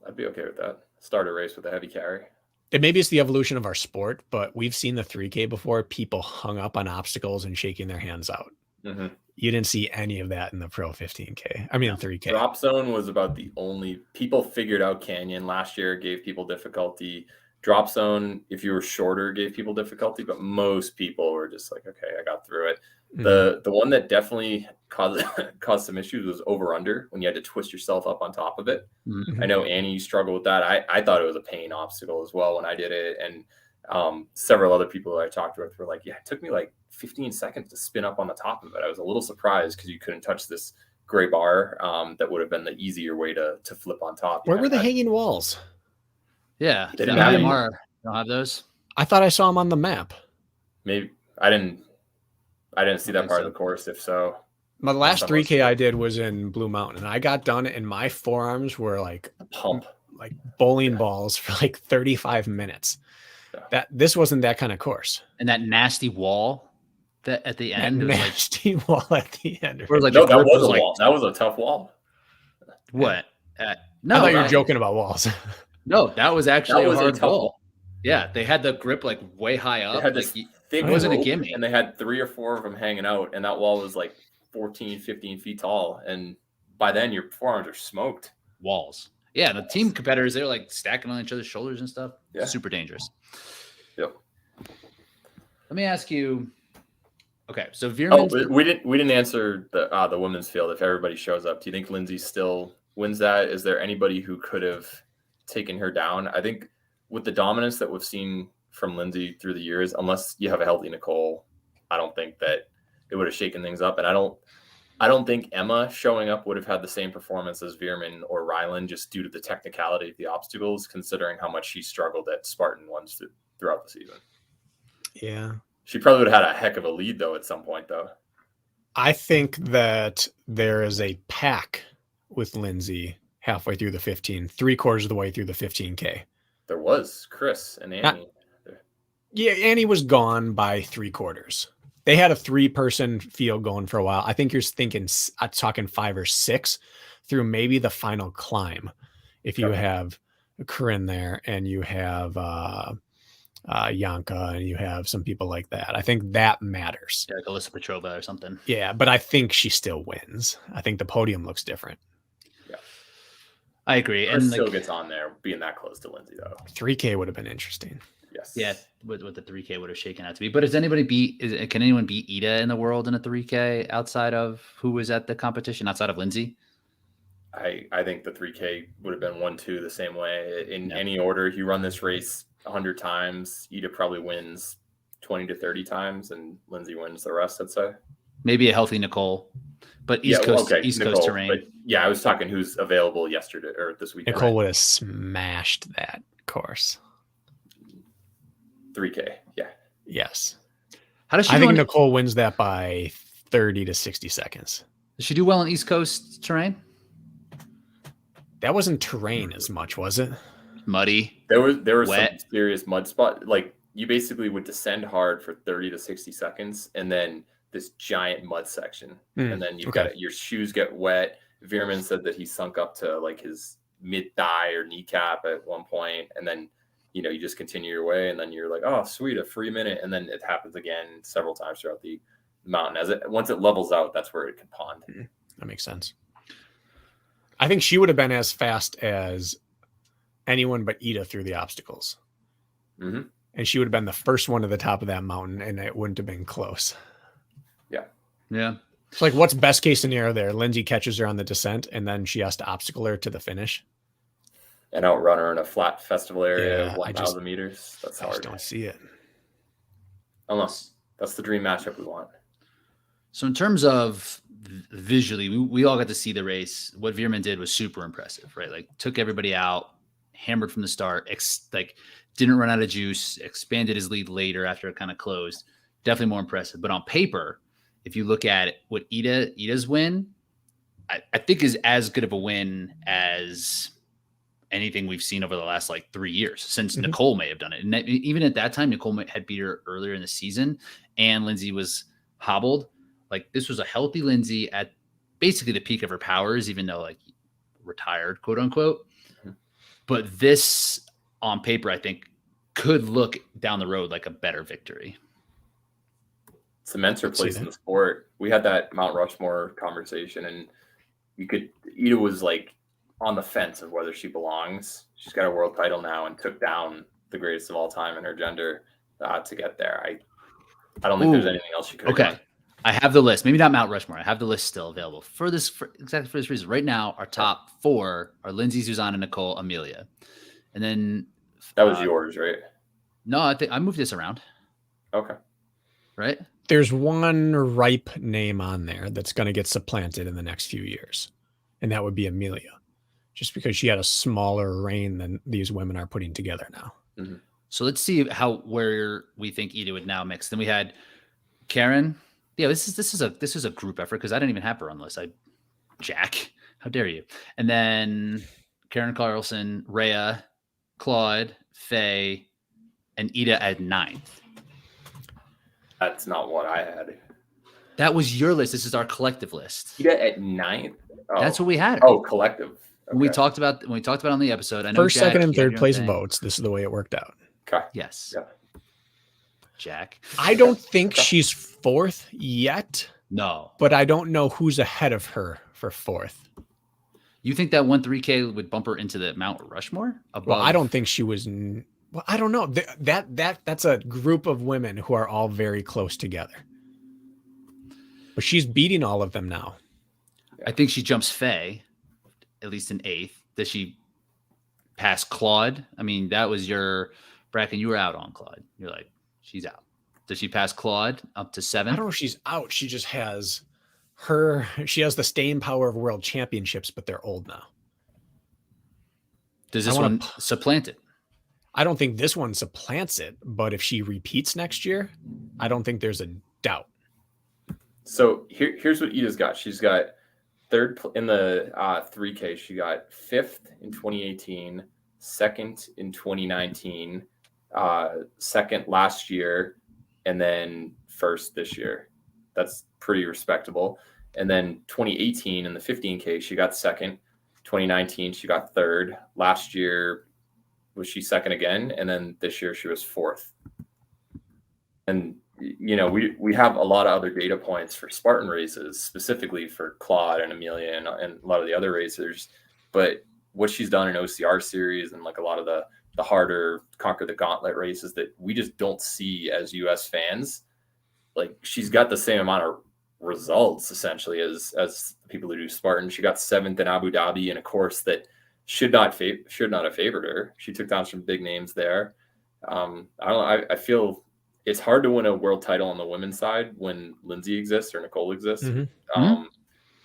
I'd be okay with that. Start a race with a heavy carry. And maybe it's the evolution of our sport, but we've seen the 3K before. People hung up on obstacles and shaking their hands out. Mm-hmm. You didn't see any of that in the pro 15K. I mean, 3K. Drop zone was about the only people figured out canyon last year, gave people difficulty. Drop zone, if you were shorter, gave people difficulty, but most people were just like, okay, I got through it. Mm-hmm. The one that definitely caused some issues was over under, when you had to twist yourself up on top of it. Mm-hmm. I know Annie struggled with that. I thought it was a pain obstacle as well when I did it. And several other people that I talked with were like, yeah, it took me like 15 seconds to spin up on the top of it. I was a little surprised because you couldn't touch this gray bar. That would have been the easier way to flip on top. Where were the hanging walls? Yeah. They didn't have them. Don't have those. I thought I saw them on the map. Maybe I didn't see that part of the course. If so, my last 3K I did was in Blue Mountain, and I got done and my forearms were like pump, like bowling balls for like 35 minutes. Yeah. This wasn't that kind of course. And that nasty wall that at the end, nasty wall at the end. That was a wall. That was a tough wall. What? No, I thought you were joking about walls. No, that was actually a hard wall. Yeah, they had the grip like way high up. They had this it wasn't a gimme. And they had 3 or 4 of them hanging out, and that wall was like 14, 15 feet tall. And by then, your forearms are smoked. Walls. Yeah, the team competitors, they're like stacking on each other's shoulders and stuff. Yeah. Super dangerous. Yep. Let me ask you. Okay, so Oh, Veermans. we didn't answer the women's field. If everybody shows up, do you think Lindsay still wins that? Is there anybody who could have taken her down? I think with the dominance that we've seen from Lindsay through the years, unless you have a healthy Nicole, I don't think that it would have shaken things up. And I don't think Emma showing up would have had the same performance as Veerman or Ryland, just due to the technicality of the obstacles, considering how much she struggled at Spartan ones throughout the season. Yeah. She probably would have had a heck of a lead, though, at some point, though. I think that there is a pack with Lindsay halfway through the 15, 3/4 of the way through the 15K. There was Chris and Annie. Yeah, Annie was gone by 3/4. They had a 3-person field going for a while. I think you're talking 5 or 6 through maybe the final climb. If you have Corinne there and you have Yanka and you have some people like that, I think that matters. Yeah, like Alyssa Petrova or something. Yeah, but I think she still wins. I think the podium looks different. Yeah, I agree. And and still gets on there, being that close to Lindsay, though. 3K would have been interesting. Yes. Yeah, what the 3K would have shaken out to be. But does anybody can anyone beat Ida in the world in a 3K outside of who was at the competition, outside of Lindsay? I think the 3K would have been 1-2 the same way. In any order, you run this race 100 times, Ida probably wins 20 to 30 times, and Lindsay wins the rest, I'd say. Maybe a healthy Nicole, but East Coast terrain. But yeah, I was talking who's available yesterday or this weekend. Nicole would have smashed that course. 3K, yeah. Yes. How does she? I think Nicole wins that by 30 to 60 seconds. Does she do well in East Coast terrain? That wasn't terrain as much, was it? Muddy. There was wet. some serious mud spot. Like, you basically would descend hard for 30 to 60 seconds, and then this giant mud section, and then you've got your shoes get wet. Veerman said that he sunk up to like his mid thigh or kneecap at one point, and then you just continue your way, and then you're like, oh, sweet, a free minute, and then it happens again several times throughout the mountain. Once it levels out, that's where it can pond. That makes sense. I think she would have been as fast as anyone but Ida through the obstacles. Mm-hmm. And she would have been the first one to the top of that mountain, and it wouldn't have been close. Yeah. It's like, what's best case scenario there? Lindsay catches her on the descent, and then she has to obstacle her to the finish. And outrun her in a flat festival area Yeah, of 1,000 meters. That's hard. I just don't see it. Unless that's the dream matchup we want. So in terms of visually, we all got to see the race. What Veerman did was super impressive, right? Like, took everybody out, hammered from the start, didn't run out of juice, expanded his lead later after it kind of closed. Definitely more impressive. But on paper, if you look at what Ida's win, I think is as good of a win as anything we've seen over the last 3 years since Nicole may have done it. And even at that time, Nicole had beat her earlier in the season, and Lindsay was hobbled. Like, this was a healthy Lindsay at basically the peak of her powers, even though retired, quote unquote. Mm-hmm. But this on paper, I think, could look down the road like a better victory. Cements her place in the sport. We had that Mount Rushmore conversation, and Ida was on the fence of whether she belongs. She's got a world title now and took down the greatest of all time in her gender to get there. I don't think there's anything else she could have done. I have the list. Maybe not Mount Rushmore. I have the list still available exactly for this reason. Right now, our top 4 are Lindsay, Susanna, Nicole, Amelia. And then that was yours, right? No, I think I moved this around. Okay. Right? There's one ripe name on there that's going to get supplanted in the next few years, and that would be Amelia, just because she had a smaller reign than these women are putting together now. Mm-hmm. So let's see where we think Ida would now mix. Then we had Karen. Yeah, this is a group effort because I didn't even have her on the list. Jack, how dare you? And then Karen Carlson, Rhea, Claude, Faye, and Ida at 9th. That's not what I had. That was your list. This is our collective list. Ida at 9th? Oh. That's what we had. Oh, collective. Okay. When we talked about on the episode, I know first, Jack, second, and third place votes. This is the way it worked out. Okay. Yes. Yeah. Jack. I don't think she's 4th yet. No. But I don't know who's ahead of her for 4th. You think that 1 3K would bump her into the Mount Rushmore? Well, I don't think she was. Well, I don't know. That's a group of women who are all very close together. But she's beating all of them now. I think she jumps Faye, at least in 8th. Does she pass Claude? I mean, that was your bracket. You were out on Claude. You're like, she's out. Does she pass Claude up to 7th? I don't know if she's out. She just has she has the staying power of world championships, but they're old now. Does this one supplant it? I don't think this one supplants it, but if she repeats next year, I don't think there's a doubt. So here's what Ida's got. She's got 3rd in the 3K. She got 5th in 2018, 2nd in 2019, 2nd last year, and then 1st this year. That's pretty respectable. And then 2018 in the 15K, she got 2nd. 2019, she got 3rd. Last year, was she 2nd again? And then this year, she was 4th. And, you know, we have a lot of other data points for Spartan races, specifically for Claude and Amelia and a lot of the other racers. But what she's done in OCR series and like a lot of the harder Conquer the Gauntlet races that we just don't see as US fans, like she's got the same amount of results essentially as people who do Spartan. She got 7th in Abu Dhabi in a course that should not have favored her. She took down some big names there. I feel it's hard to win a world title on the women's side when Lindsay exists or Nicole exists.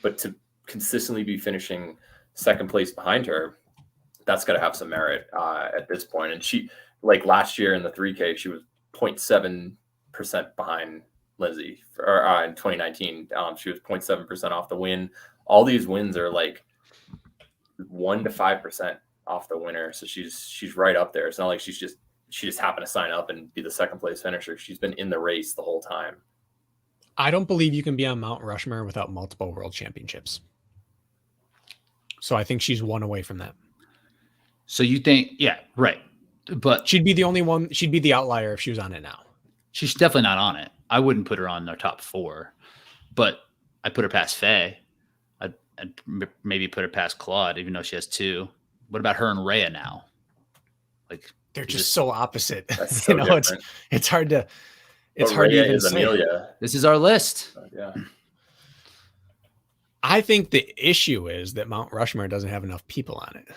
But to consistently be finishing 2nd place behind her, that's got to have some merit at this point. And she, like last year in the 3K, she was 0.7% behind Lindsay in 2019. She was 0.7% off the win. All these wins are like 1 to 5% off the winner. So she's right up there. It's not like she just happened to sign up and be the 2nd place finisher. She's been in the race the whole time. I don't believe you can be on Mount Rushmore without multiple world championships. So I think she's 1 away from that. So you think, yeah, right. But she'd be the only one. She'd be the outlier if she was on it now. She's definitely not on it. I wouldn't put her on their top 4, but I put her past Faye. I'd maybe put her past Claude, even though she has 2. What about her and Rhea now? Like they're just so opposite. So you know, it's hard to even say. Amelia. This is our list. Yeah. I think the issue is that Mount Rushmore doesn't have enough people on it.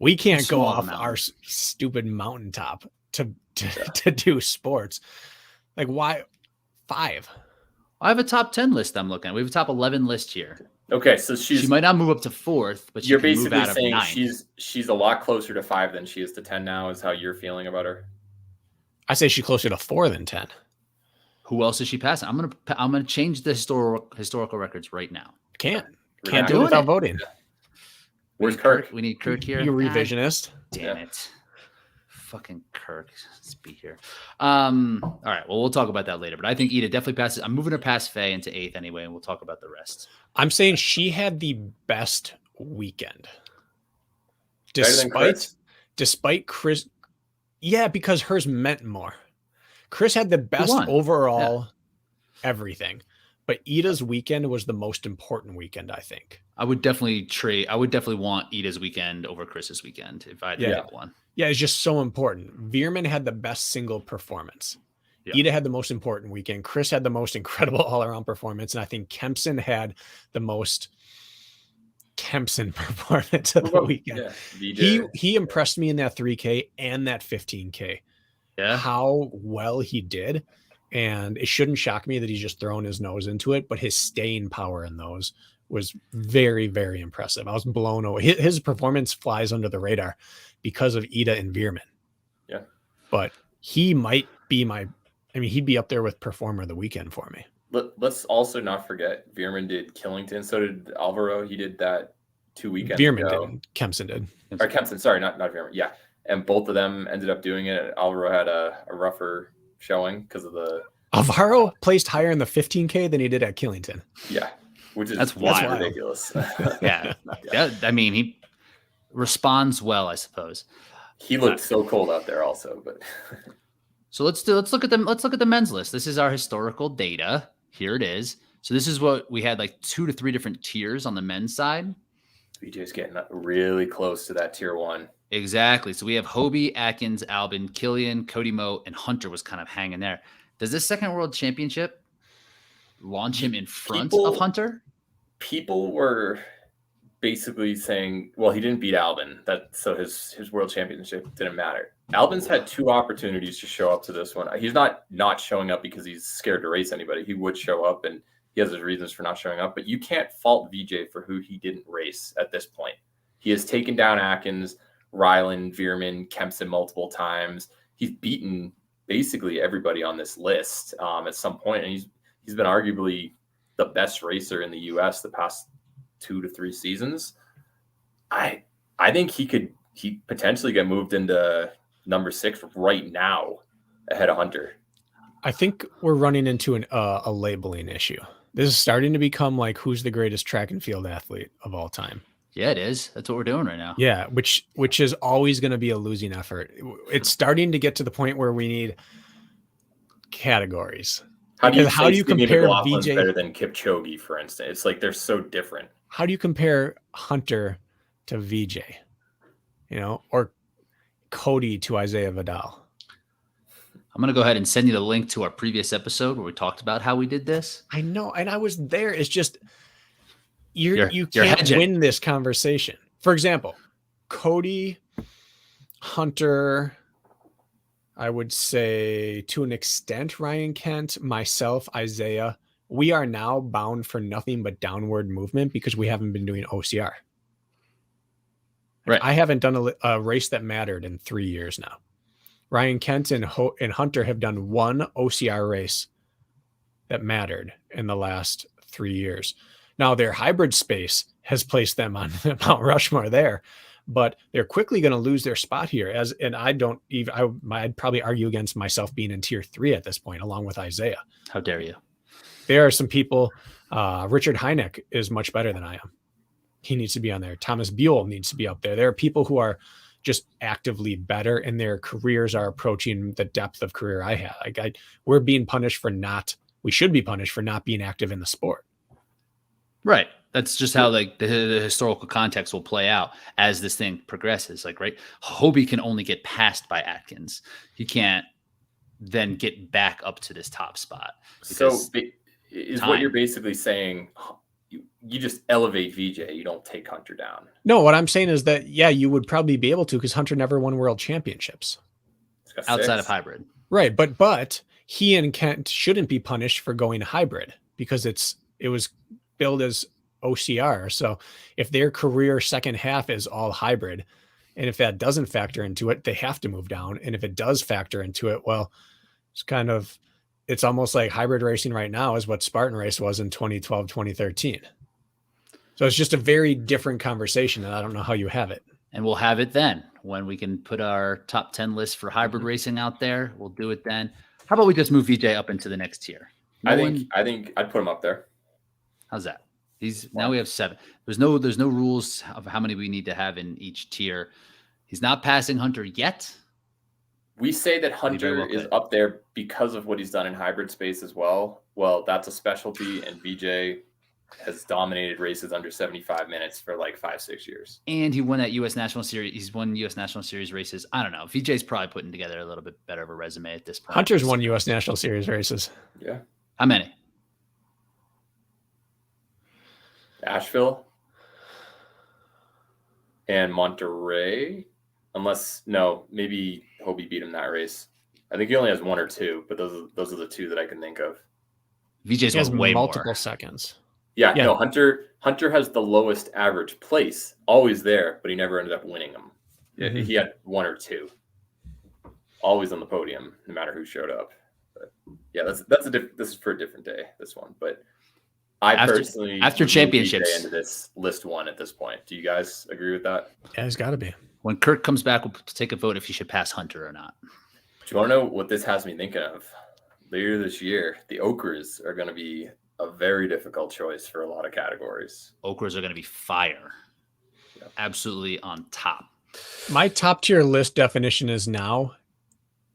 We can't go off our stupid mountaintop to do sports. Like why 5? I have a top 10 list I'm looking at. We have a top 11 list here. Okay, so she might not move up to 4th, but you're basically saying she's a lot closer to 5 than she is to 10 now. Is how you're feeling about her? I say she's closer to 4 than 10. Who else is she passing? I'm gonna change the historical records right now. Can't do it without voting. Where's Kirk? We need Kirk here. You revisionist. Damn it. Fucking Kirk. Let's be here. All right. Well, we'll talk about that later. But I think Ida definitely passes. I'm moving her past Faye into 8th anyway, and we'll talk about the rest. I'm saying she had the best weekend. Despite Chris. Yeah, because hers meant more. Chris had the best overall everything. But Ida's weekend was the most important weekend, I think. I would definitely want Ida's weekend over Chris's weekend if I had to pick one. Yeah, it's just so important. Veerman had the best single performance. Yeah. Ida had the most important weekend. Chris had the most incredible all-around performance. And I think Kempson had the most Kempson performance of the weekend. Yeah, he impressed me in that 3K and that 15K. Yeah. How well he did. And it shouldn't shock me that he's just thrown his nose into it, but his staying power in those was very, very impressive. I was blown away. His performance flies under the radar because of Ida and Veerman. Yeah. But he might be he'd be up there with performer of the weekend for me. Let's also not forget Veerman did Killington. So did Alvaro. He did that 2 weekends ago. Veerman did. Kempson did. Or Kempson, sorry, not Veerman. Yeah. And both of them ended up doing it. Alvaro had a rougher showing because of the Alvaro placed higher in the 15K than he did at Killington. Yeah. Which is that's wild. Ridiculous. Yeah. I mean, he responds well, I suppose. He looked so cold out there also, but so let's look at the men's list. This is our historical data. Here it is. So this is what we had, like 2 to 3 different tiers on the men's side. VJ's getting really close to that tier 1. Exactly. So we have Hobie, Atkins, Albin, Killian, Cody Moe, and Hunter was kind of hanging there. Does this second world championship launch him in front of Hunter? People were basically saying, well, he didn't beat Albin, so his world championship didn't matter. Albin's had 2 opportunities to show up to this one. He's not showing up because he's scared to race anybody. He would show up, and he has his reasons for not showing up. But you can't fault VJ for who he didn't race at this point. He has taken down Atkins, Ryland, Veerman, Kempson multiple times. He's beaten basically everybody on this list at some point, and he's been arguably the best racer in the U.S. the past 2 to 3 seasons. I think he potentially get moved into number 6 right now ahead of Hunter. I think we're running into a labeling issue. This is starting to become like, who's the greatest track and field athlete of all time? Yeah, it is. That's what we're doing right now. Yeah, which is always going to be a losing effort. It's starting to get to the point where we need categories. How do you compare VJ better than Kipchoge, for instance? It's like they're so different. How do you compare Hunter to VJ? Or Cody to Isaiah Vidal? I'm going to go ahead and send you the link to our previous episode where we talked about how we did this. I know, and I was there. It's just you can't win this conversation. For example, Cody, Hunter, I would say to an extent, Ryan Kent, myself, Isaiah, we are now bound for nothing but downward movement because we haven't been doing OCR. Right. I haven't done a race that mattered in 3 years now. Ryan Kent and Hunter have done one OCR race that mattered in the last 3 years. Now their hybrid space has placed them on Mount Rushmore there, but they're quickly going to lose their spot here. I'd probably argue against myself being in tier 3 at this point, along with Isaiah. How dare you? There are some people. Richard Hynek is much better than I am. He needs to be on there. Thomas Buell needs to be up there. There are people who are just actively better, and their careers are approaching the depth of career I have. We're being punished we should be punished for not being active in the sport. Right. That's just how the historical context will play out as this thing progresses. Right. Hobie can only get passed by Atkins. He can't then get back up to this top spot. So what you're basically saying, you just elevate VJ. You don't take Hunter down. No, what I'm saying is that, yeah, you would probably be able to, because Hunter never won world championships outside of hybrid. Right. But he and Kent shouldn't be punished for going hybrid because it was billed as OCR. So if their career second half is all hybrid, and if that doesn't factor into it, they have to move down. And if it does factor into it, well, it's almost like hybrid racing right now is what Spartan race was in 2012, 2013. So it's just a very different conversation, and I don't know how you have it. And we'll have it then when we can put our top 10 list for hybrid racing out there. We'll do it then. How about we just move VJ up into the next tier? I think I'd put him up there. How's that? Now we have 7. There's no rules of how many we need to have in each tier. He's not passing Hunter yet. We say that Hunter is up there because of what he's done in hybrid space as well. Well, that's a specialty, and VJ has dominated races under 75 minutes for like 5-6 years. And he won that U.S. National Series. He's won U.S. National Series races. I don't know. VJ's probably putting together a little bit better of a resume at this point. Hunter's won U.S. National Series races. Yeah. How many? Asheville and Monterey. Maybe Hobie beat him that race. I think he only has 1 or 2, but those are the 2 that I can think of. VJ's has way multiple more seconds. Yeah, no, Hunter has the lowest average place, always there, but he never ended up winning them. Mm-hmm. He had 1 or 2, always on the podium, no matter who showed up. But yeah, this is for a different day. This one, but personally after championships into this list 1 at this point. Do you guys agree with that? Yeah, it's got to be. When Kirk comes back, we'll take a vote if he should pass Hunter or not. Do you want to know what this has me thinking of? Later this year, the Okras are going to be a very difficult choice for a lot of categories. Okras are going to be fire. Yep. Absolutely on top. My top tier list definition is now,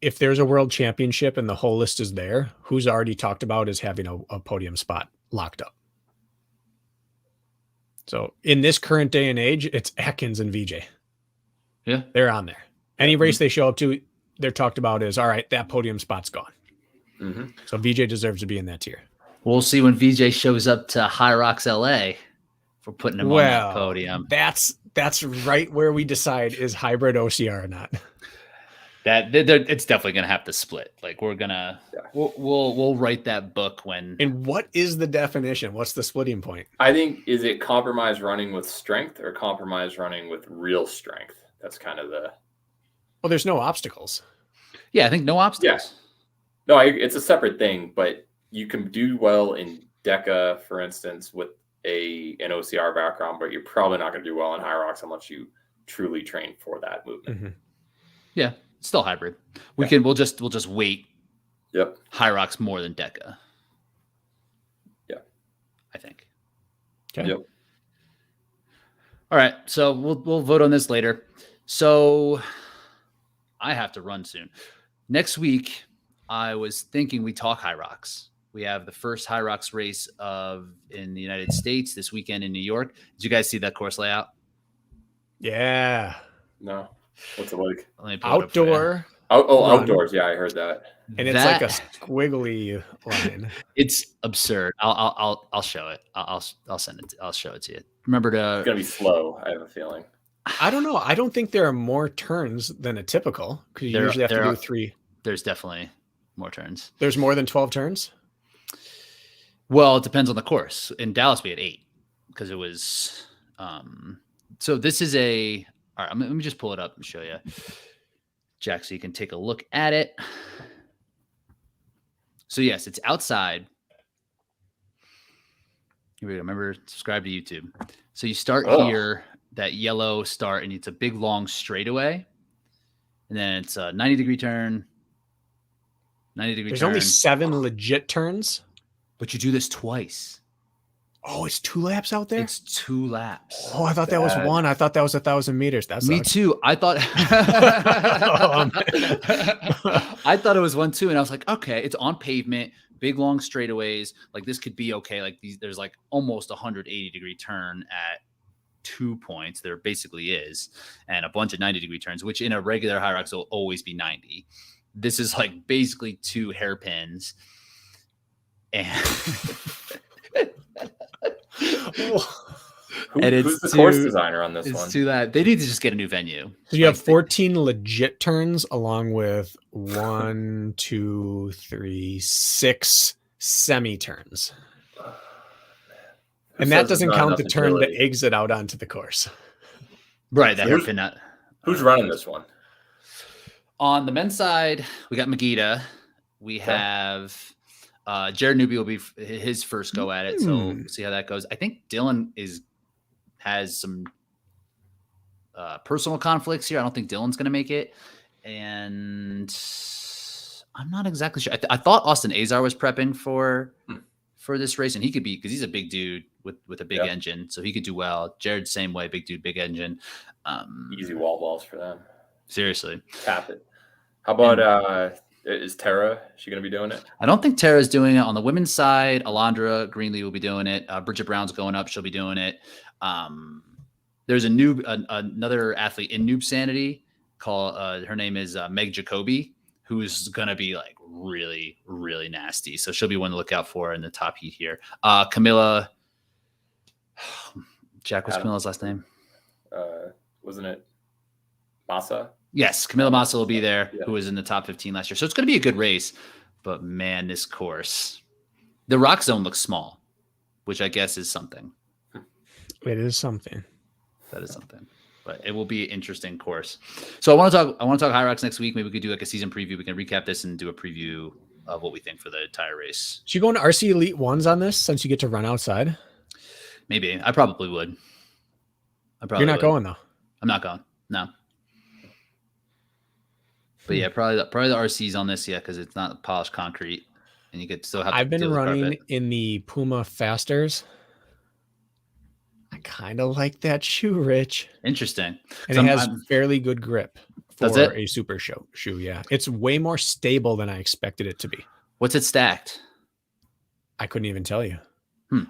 if there's a world championship and the whole list is there, who's already talked about as having a podium spot locked up. So in this current day and age, it's Atkins and VJ. Yeah. They're on there. Any race they show up to, they're talked about as, all right, that podium spot's gone. Mm-hmm. So VJ deserves to be in that tier. We'll see when VJ shows up to Hyrox LA for putting him on that podium. That's right where we decide is hybrid OCR or not. It's definitely gonna have to split. Like we're gonna we'll write that book when. And what is the definition? What's the splitting point? I think, is it compromise running with strength or compromise running with real strength? That's kind of the. Well, there's no obstacles. Yeah, I think no obstacles. Yeah. No, it's a separate thing, but you can do well in DECA, for instance, with an OCR background, but you're probably not going to do well in Hyrox unless you truly train for that movement. Mm-hmm. Yeah, it's still hybrid. We'll just weight. Yep. Hyrox more than DECA. Yeah, I think. Okay. Yep. All right, so we'll vote on this later. So I have to run soon. Next week, I was thinking we talk Hyrox. We have the first Hyrox race in the United States this weekend in New York. Did you guys see that course layout? Yeah. No. What's it like? Let me pull it up for Outdoor. Outdoors. Yeah, I heard that. And it's like a squiggly line. It's absurd. I'll show it. I'll send it. I'll show it to you. Remember to. It's gonna be slow. I have a feeling. I don't know. I don't think there are more turns than a typical because you usually have to do 3. There's definitely more turns. There's more than 12 turns. Well, it depends on the course. In Dallas, we had 8 because it was. So this is a. All right, let me just pull it up and show you, Jack, so you can take a look at it. So yes, it's outside. Here we go. Remember, subscribe to YouTube. So you start here, that yellow start, and it's a big long straightaway, and then it's a 90-degree turn. 90-degree turn. There's only 7 legit turns, but you do this twice. Oh, it's 2 laps out there? It's 2 laps. Oh, I thought that was 1. I thought that was 1,000 meters. That's me too. I thought I thought it was 1 too, and I was like, okay, it's on pavement, big long straightaways. Like this could be okay. Like there's like almost 180-degree turn at 2 points. There basically is, and a bunch of 90-degree turns, which in a regular Hyrox will always be 90. This is like basically 2 hairpins, and. Who's the course designer on this one? It's too that they need to just get a new venue. So you have 14 legit turns along with 1, 2, 3, 6 semi turns. And that doesn't count the turn that exit out onto the course. Right. That hairpin. Who's running this one? On the men's side, we got Magida. We have Jared Newby will be his first go at it. So we'll see how that goes. I think Dylan has some personal conflicts here. I don't think Dylan's going to make it. And I'm not exactly sure. I thought Austin Azar was prepping for this race, and he could be, because he's a big dude with a big engine, so he could do well. Jared, same way, big dude, big engine. Easy wall balls for them. Seriously. Tap it. How about is Tara? Is she going to be doing it? I don't think Tara's doing it. On the women's side, Alondra Greenlee will be doing it. Bridget Brown's going up. She'll be doing it. There's another athlete in Noob Sanity called, her name is Meg Jacoby, who's going to be like really, really nasty. So she'll be one to look out for in the top heat here. Camilla, Jack, what's Camilla's last name? Wasn't it Massa? Yes, Camilla Massa will be there, who was in the top 15 last year. So it's going to be a good race. But man, this course, the rock zone looks small, which I guess is something. It is something. That is something. But it will be an interesting course. So I want to talk Hyrox next week. Maybe we could do like a season preview. We can recap this and do a preview of what we think for the entire race. Should you go into RC Elite Ones on this since you get to run outside? Maybe. I probably would. You're not going though. I'm not going. No. But yeah, probably the RC's on this, because it's not polished concrete, and you could still have. I've been running in the Puma Fasters. I kind of like that shoe, Rich. Interesting, and it has fairly good grip for a super shoe. Yeah, it's way more stable than I expected it to be. What's it stacked? I couldn't even tell you.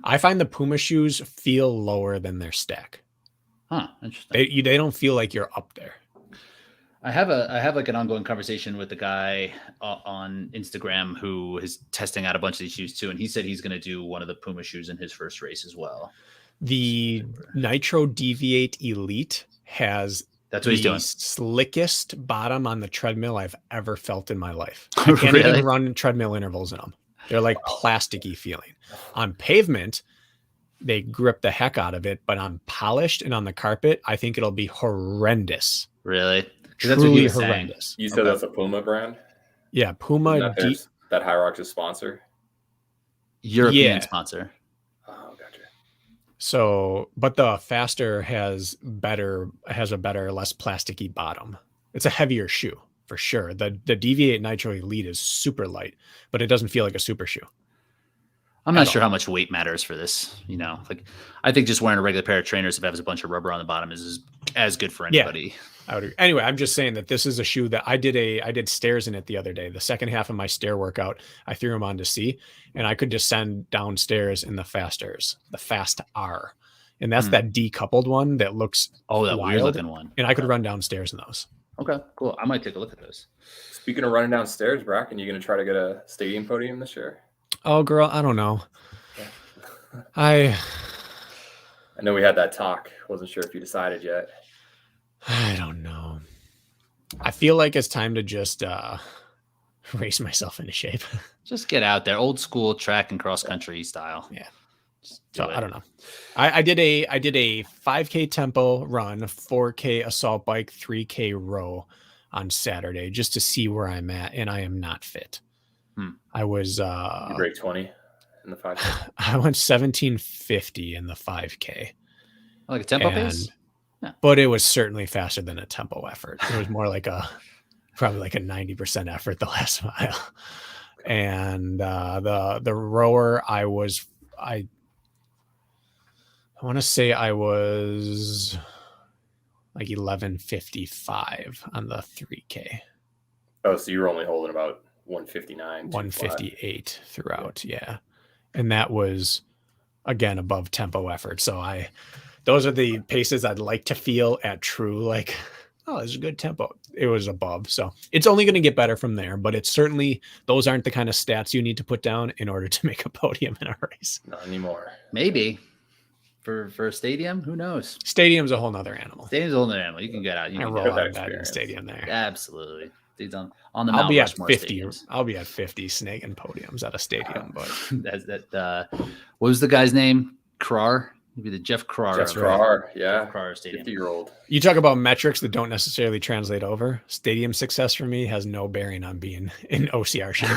I find the Puma shoes feel lower than their stack. Huh. Interesting. They don't feel like you're up there. I have like an ongoing conversation with a guy on Instagram who is testing out a bunch of these shoes too, and he said he's going to do one of the Puma shoes in his first race as well. The Nitro Deviate Elite has that's what he's doing. Slickest bottom on the treadmill I've ever felt in my life. I can't even run treadmill intervals in them. They're like plasticky feeling. On pavement, they grip the heck out of it, but on polished and on the carpet, I think it'll be horrendous. Really? Truly horrendous. You said that's a Puma brand? Yeah, Puma. That Hyrox's sponsor? European sponsor. Oh, gotcha. So, but the Faster has a better, less plasticky bottom. It's a heavier shoe for sure. The Deviate Nitro Elite is super light, but it doesn't feel like a super shoe. I'm not sure how much weight matters for this. You know, like I think just wearing a regular pair of trainers if it has a bunch of rubber on the bottom is as good for anybody. Yeah, I would agree. Anyway, I'm just saying that this is a shoe that I did stairs in it the other day. The second half of my stair workout, I threw them on to see, and I could descend downstairs in the Fasters, the Fast R. And that's that decoupled one that looks that weird looking one. And I could run downstairs in those. Okay, cool. I might take a look at those. Speaking of running downstairs, Bracken, you going to try to get a stadium podium this year? Oh, girl, I don't know. I know we had that talk. Wasn't sure if you decided yet. I don't know. I feel like it's time to just race myself into shape. Just get out there, old school track and cross country style. Yeah. So I don't know. I did a 5K tempo run, 4K assault bike, 3K row on Saturday just to see where I'm at, and I am not fit. I was you break 20 in the 5K. I went 1750 in the 5K. Like a tempo pace? Yeah. But it was certainly faster than a tempo effort. It was more like probably like a 90% effort the last mile. And the rower I want to say I was like 1155 on the 3K. Oh, so you were only holding about 159, 158 throughout. Yeah. And that was again above tempo effort. So those are the paces I'd like to feel at true, like, oh, this is a good tempo. It was above. So it's only going to get better from there, but it's certainly, those aren't the kind of stats you need to put down in order to make a podium in a race. Not anymore. Maybe for a stadium, who knows? Stadium's a whole nother animal. Stadium's a whole nother animal. You can get out. You can roll out of bed in the stadium there. Absolutely. On the I'll be at 50. Stadiums. I'll be at 50 snagging podiums at a stadium. But what was the guy's name? Krar? Maybe the Jeff Krar. Jeff Krar, yeah. Jeff Krar Stadium. 50-year-old. You talk about metrics that don't necessarily translate over. Stadium success for me has no bearing on being in OCR shape.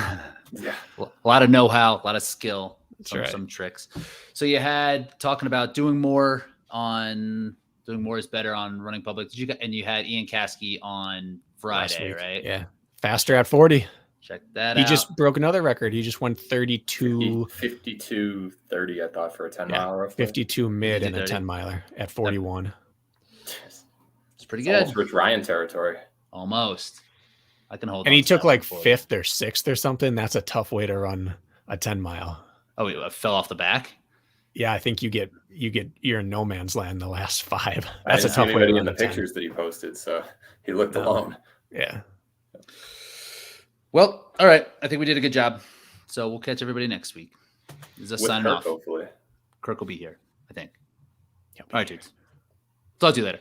Yeah. A lot of know-how, a lot of skill, some tricks. So you had talking about doing more is better on running public. And you had Ian Caskey on Friday, right? Yeah. Faster at 40. Check that out. He just broke another record. He just went 32. 52:30, I thought, for a 10 mile. Roughly. 52 mid and a 10 miler at 41. It's pretty good. Almost Rich Ryan territory. Almost. I can hold. And he took like 5th or 6th or something. That's a tough way to run a 10 mile. Oh, it fell off the back. Yeah, I think you're in no man's land the last 5. That's a tough way to run the pictures that he posted. So he looked alone. Yeah. Well, all right. I think we did a good job. So we'll catch everybody next week. This is us signing off. Hopefully. Kirk will be here, I think. Yep. All right, dudes. Talk to you later.